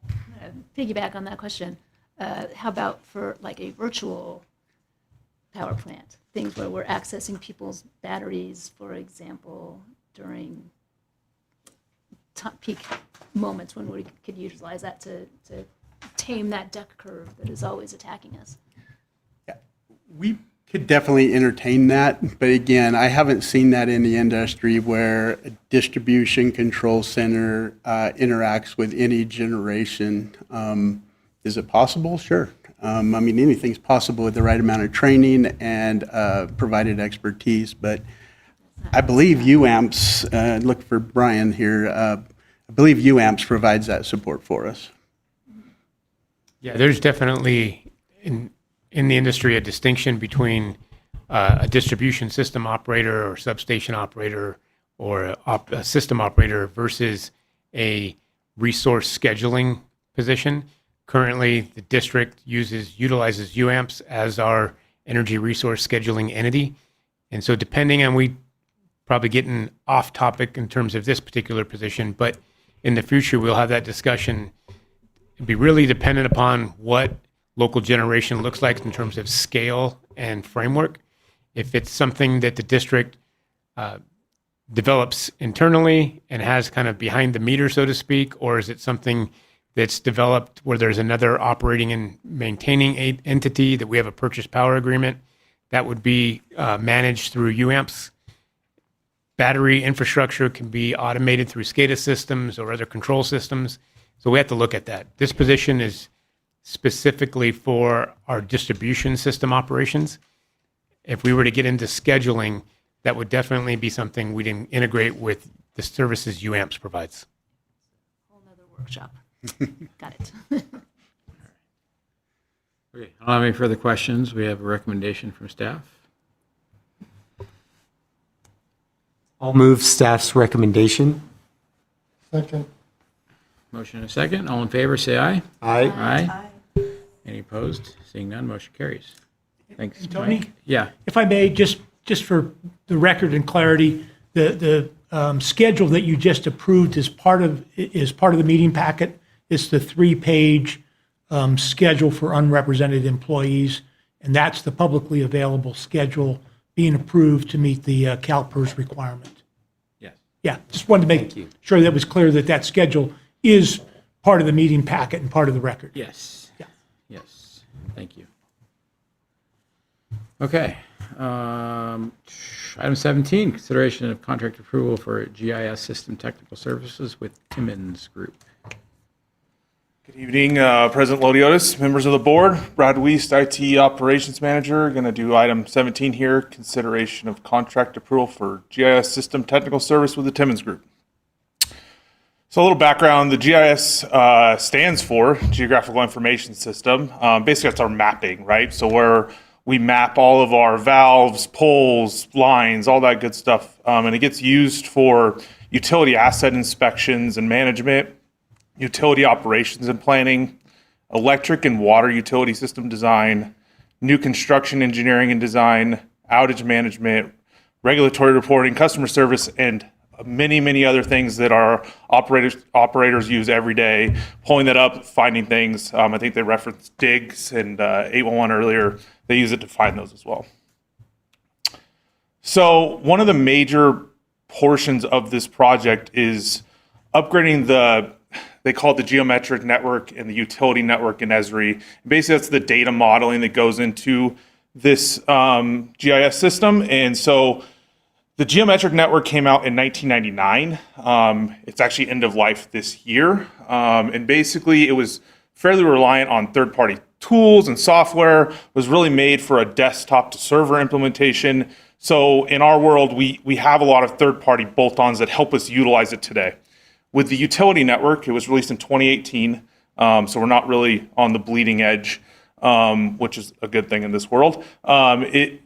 I'm gonna piggyback on that question. How about for like a virtual power plant? Things where we're accessing people's batteries, for example, during peak moments when we could utilize that to tame that duck curve that is always attacking us. We could definitely entertain that, but again, I haven't seen that in the industry where a distribution control center interacts with any generation. Is it possible? Sure. I mean, anything's possible with the right amount of training and provided expertise, but I believe UAMPS, look for Brian here, I believe UAMPS provides that support for us. Yeah, there's definitely in the industry a distinction between a distribution system operator or substation operator or a system operator versus a resource scheduling position. Currently, the district utilizes UAMPS as our energy resource scheduling entity. And so depending on, we probably getting off topic in terms of this particular position, but in the future, we'll have that discussion. It'd be really dependent upon what local generation looks like in terms of scale and framework. If it's something that the district develops internally and has kind of behind the meter, so to speak, or is it something that's developed where there's another operating and maintaining entity that we have a purchase power agreement that would be managed through UAMPS. Battery infrastructure can be automated through SCADA systems or other control systems. So we have to look at that. This position is specifically for our distribution system operations. If we were to get into scheduling, that would definitely be something we'd integrate with the services UAMPS provides. Whole nother workshop. Got it. Okay, I don't have any further questions. We have a recommendation from staff. I'll move staff's recommendation. Second. Motion and a second. All in favor, say aye. Aye. Aye. Any opposed? Seeing none, motion carries. Thanks, Tony? Mike. Yeah. If I may, just for the record and clarity, the schedule that you just approved is part of the meeting packet. It's the 3-page schedule for unrepresented employees, and that's the publicly available schedule being approved to meet the CalPERS requirement. Yes. Yeah, just wanted to Thank you. make sure that was clear that that schedule is part of the meeting packet and part of the record. Yes. Yeah. Yes. Thank you. Okay. Item 17, consideration of contract approval for GIS system technical services with Timmins Group. Good evening, President Lodiotis, members of the board. Brad Wiest, IT Operations Manager, going to do item 17 here, consideration of contract approval for GIS system technical service with the Timmins Group. So a little background, the GIS stands for Geographical Information System. Basically, that's our mapping, right? So where we map all of our valves, poles, lines, all that good stuff. And it gets used for utility asset inspections and management, utility operations and planning, electric and water utility system design, new construction engineering and design, outage management, regulatory reporting, customer service, and many, many other things that our operators use every day. Pulling that up, finding things. I think they referenced DIGS and 811 earlier. They use it to find those as well. So one of the major portions of this project is upgrading they call it the geometric network and the utility network in Esri. Basically, that's the data modeling that goes into this GIS system. And so the geometric network came out in 1999. It's actually end of life this year. And basically, it was fairly reliant on third-party tools and software. It was really made for a desktop to server implementation. So in our world, we have a lot of third-party bolt-ons that help us utilize it today. With the utility network, it was released in 2018, so we're not really on the bleeding edge, which is a good thing in this world. It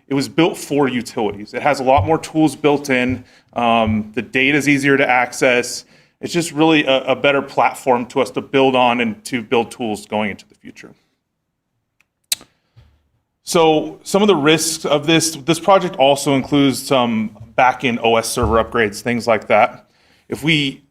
was built for utilities. It has a lot more tools built in. The data is easier to access. It's just really a better platform to us to build on and to build tools going into the future. So some of the risks of this project also includes some back-end OS server upgrades, things like that. If we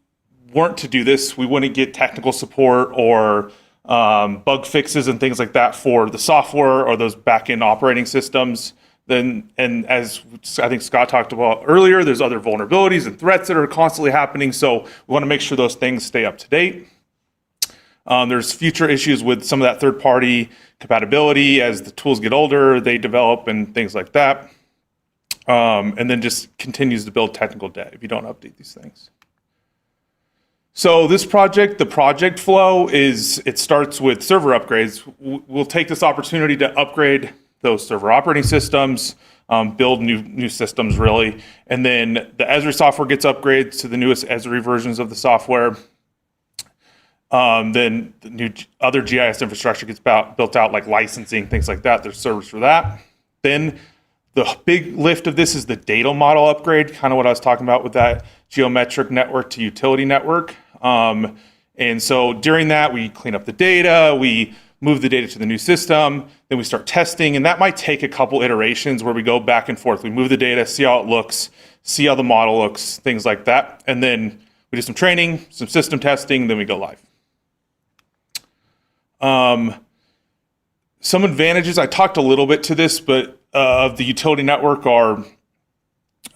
weren't to do this, we wouldn't get technical support or bug fixes and things like that for the software or those back-end operating systems. And as I think Scott talked about earlier, there's other vulnerabilities and threats that are constantly happening. So we want to make sure those things stay up to date. There's future issues with some of that third-party compatibility as the tools get older, they develop and things like that. And then just continues to build technical debt if you don't update these things. So this project, the project flow it starts with server upgrades. We'll take this opportunity to upgrade those server operating systems, build new systems really. And then the Esri software gets upgraded to the newest Esri versions of the software. Then the new other GIS infrastructure gets built out, like licensing, things like that. There's servers for that. Then the big lift of this is the data model upgrade, kind of what I was talking about with that geometric network to utility network. And so during that, we clean up the data, we move the data to the new system, then we start testing, and that might take a couple iterations where we go back and forth. We move the data, see how it looks, see how the model looks, things like that. And then we do some training, some system testing, then we go live. Some advantages, I talked a little bit to this, but of the utility network are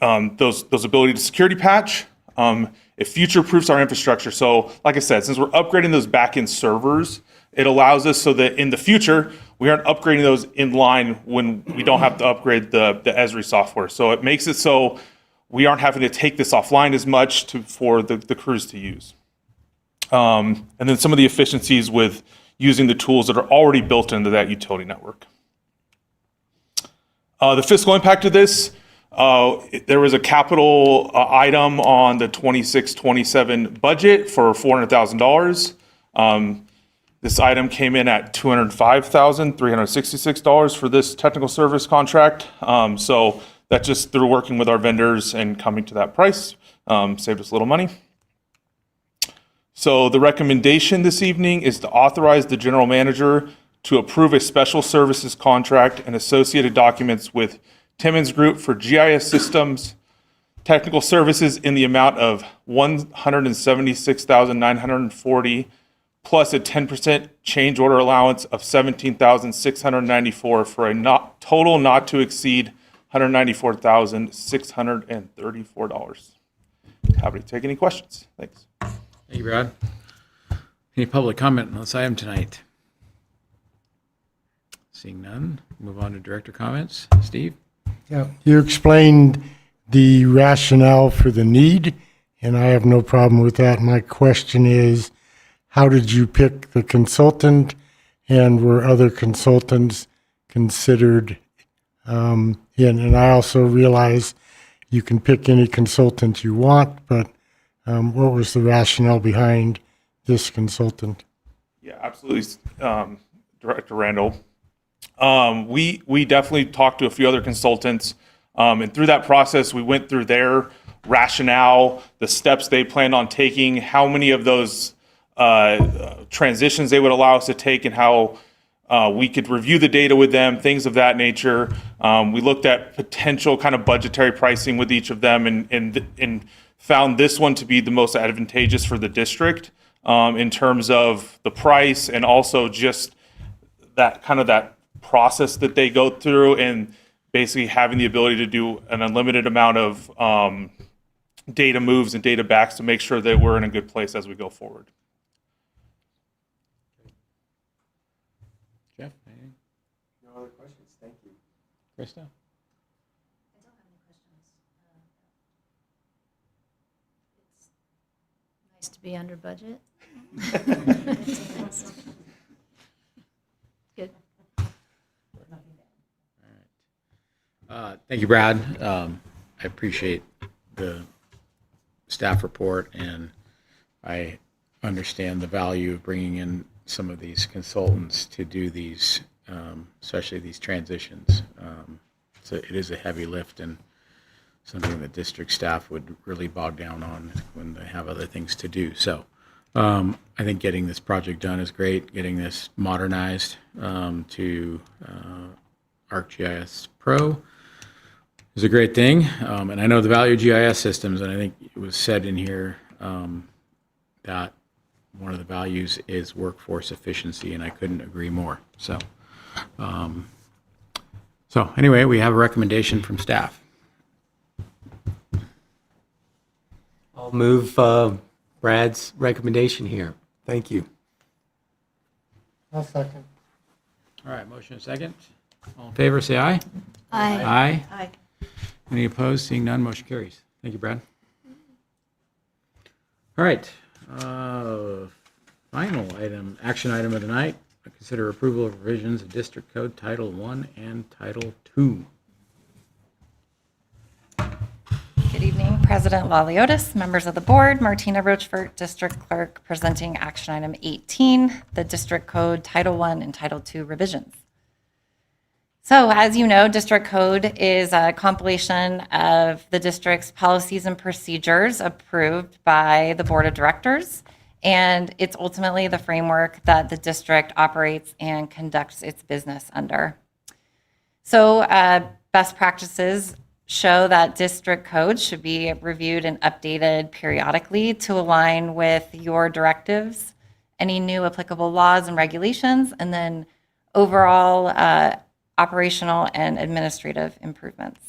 those ability to security patch. It future-proofs our infrastructure. So like I said, since we're upgrading those back-end servers, it allows us so that in the future, we aren't upgrading those in line when we don't have to upgrade the Esri software. So it makes it so we aren't having to take this offline as much for the crews to use. And then some of the efficiencies with using the tools that are already built into that utility network. The fiscal impact of this, there was a capital item on the 26-27 budget for $400,000. This item came in at $205,366 for this technical service contract. So that just through working with our vendors and coming to that price saved us a little money. So the recommendation this evening is to authorize the general manager to approve a special services contract and associated documents with Timmons Group for GIS systems, technical services in the amount of $176,940 plus a 10% change order allowance of $17,694 for a total not to exceed $194,634. Happy to take any questions. Thanks. Thank you, Brad. Any public comment on this item tonight? Seeing none, move on to director comments. Steve? Yeah, you explained the rationale for the need, and I have no problem with that. My question is, how did you pick the consultant, and were other consultants considered? And I also realize you can pick any consultant you want, but what was the rationale behind this consultant? Yeah, absolutely, Director Randall. We definitely talked to a few other consultants, and through that process, we went through their rationale, the steps they planned on taking, how many of those transitions they would allow us to take, and how we could review the data with them, things of that nature. We looked at potential kind of budgetary pricing with each of them, and found this one to be the most advantageous for the district in terms of the price and also just that process that they go through and basically having the ability to do an unlimited amount of data moves and data backs to make sure that we're in a good place as we go forward. Jeff? Anything? No other questions. Thank you. Krista? Nice to be under budget. Good. Thank you, Brad. I appreciate the staff report, and I understand the value of bringing in some of these consultants to do these, especially these transitions. So it is a heavy lift and something that district staff would really bog down on when they have other things to do. So I think getting this project done is great. Getting this modernized to ArcGIS Pro is a great thing. And I know the value of GIS systems, and I think it was said in here that one of the values is workforce efficiency, and I couldn't agree more. So, anyway, we have a recommendation from staff. I'll move Brad's recommendation here. Thank you. I'll second. All right, motion and second. All in favor, say aye. Aye. Aye. Aye. Any opposed? Seeing none, motion carries. Thank you, Brad. All right. Final item, action item of the night. Consider approval of revisions of District Code Title I and Title II. Good evening, President Laliotis, members of the board, Martina Rochford, District Clerk, presenting action item 18, the District Code Title I and Title II revisions. So as you know, District Code is a compilation of the district's policies and procedures approved by the Board of Directors, and it's ultimately the framework that the district operates and conducts its business under. So best practices show that district code should be reviewed and updated periodically to align with your directives, any new applicable laws and regulations, and then overall operational and administrative improvements.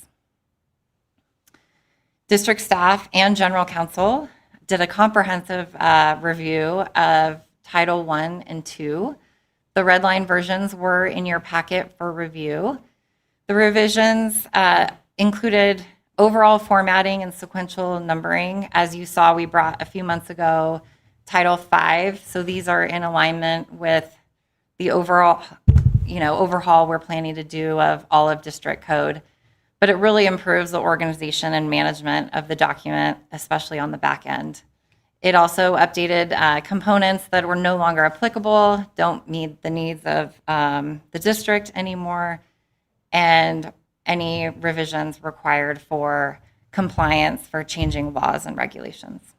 District staff and general counsel did a comprehensive review of Title I and II. The red line versions were in your packet for review. The revisions included overall formatting and sequential numbering. As you saw, we brought a few months ago Title V, so these are in alignment with the overall, overhaul we're planning to do of all of district code. But it really improves the organization and management of the document, especially on the back end. It also updated components that were no longer applicable, don't meet the needs of the district anymore, and any revisions required for compliance for changing laws and regulations.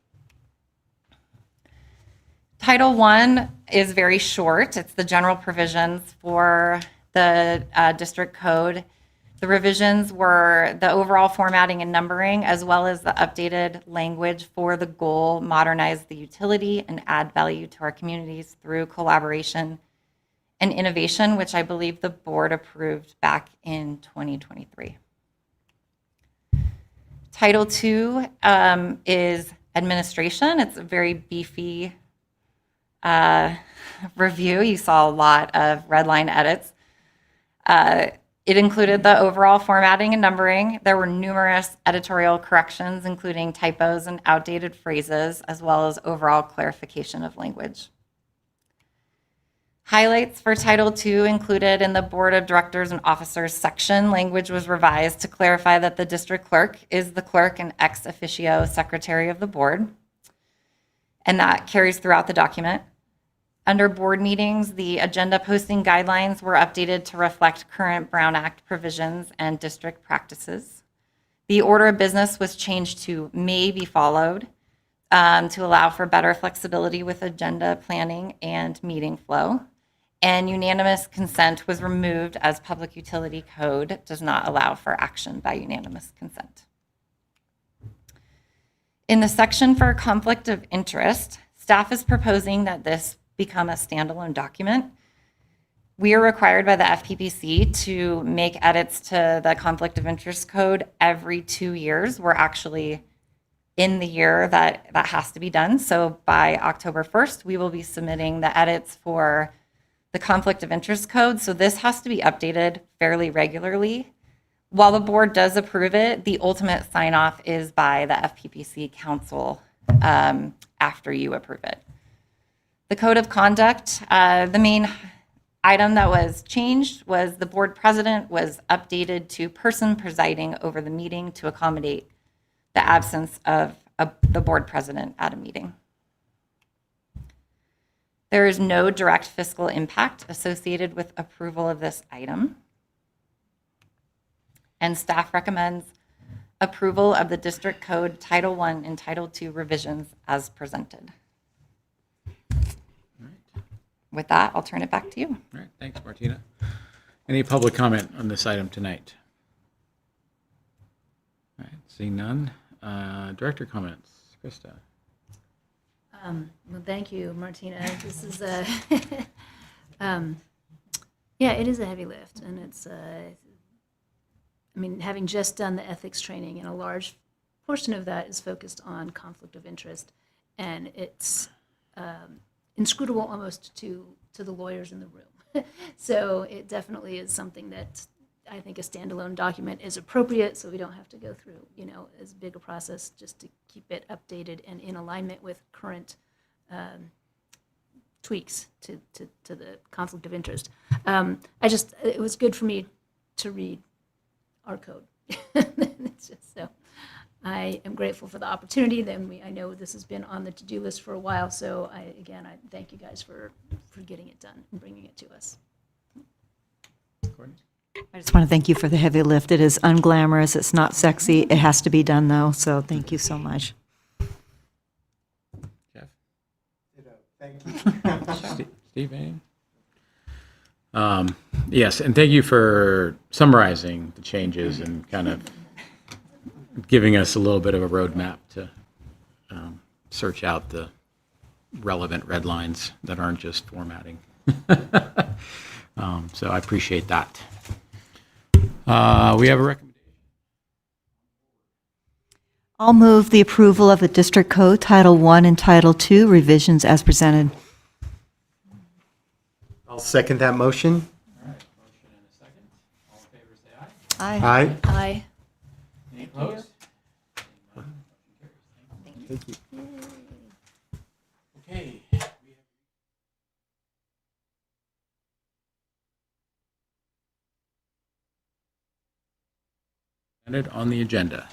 Title I is very short. It's the general provisions for the district code. The revisions were the overall formatting and numbering, as well as the updated language for the goal, modernize the utility and add value to our communities through collaboration and innovation, which I believe the board approved back in 2023. Title II is administration. It's a very beefy review. You saw a lot of red line edits. It included the overall formatting and numbering. There were numerous editorial corrections, including typos and outdated phrases, as well as overall clarification of language. Highlights for Title II included in the Board of Directors and Officers section, language was revised to clarify that the district clerk is the clerk and ex officio secretary of the board, and that carries throughout the document. Under board meetings, the agenda posting guidelines were updated to reflect current Brown Act provisions and district practices. The order of business was changed to may be followed to allow for better flexibility with agenda planning and meeting flow. And unanimous consent was removed as Public Utility Code does not allow for action by unanimous consent. In the section for conflict of interest, staff is proposing that this become a standalone document. We are required by the FPPC to make edits to the conflict of interest code every 2 years. We're actually in the year that has to be done. So by October 1st, we will be submitting the edits for the conflict of interest code. So this has to be updated fairly regularly. While the board does approve it, the ultimate sign off is by the FPPC council after you approve it. The code of conduct, the main item that was changed was the board president was updated to person presiding over the meeting to accommodate the absence of the board president at a meeting. There is no direct fiscal impact associated with approval of this item. And staff recommends approval of the district code Title I and Title II revisions as presented. With that, I'll turn it back to you. All right, thanks, Martina. Any public comment on this item tonight? All right, seeing none. Director comments. Krista. Well, thank you, Martina. This is a, yeah, it is a heavy lift, and it's, having just done the ethics training, and a large portion of that is focused on conflict of interest, and it's inscrutable almost to the lawyers in the room. So it definitely is something that I think a standalone document is appropriate, so we don't have to go through, as big a process just to keep it updated and in alignment with current tweaks to the conflict of interest. It was good for me to read our code. It's just so. I am grateful for the opportunity. I know this has been on the to-do list for a while, so I thank you guys for getting it done and bringing it to us. Courtney? I just want to thank you for the heavy lift. It is unglamorous. It's not sexy. It has to be done, though, so thank you so much. Jeff? Thank you. Steve? Yes, and thank you for summarizing the changes and kind of giving us a little bit of a roadmap to search out the relevant red lines that aren't just formatting. So I appreciate that. We have a recommendation. I'll move the approval of the District Code Title I and Title II revisions as presented. I'll second that motion. Aye. Aye. Aye. Any opposed? Thank you. Okay. On the agenda.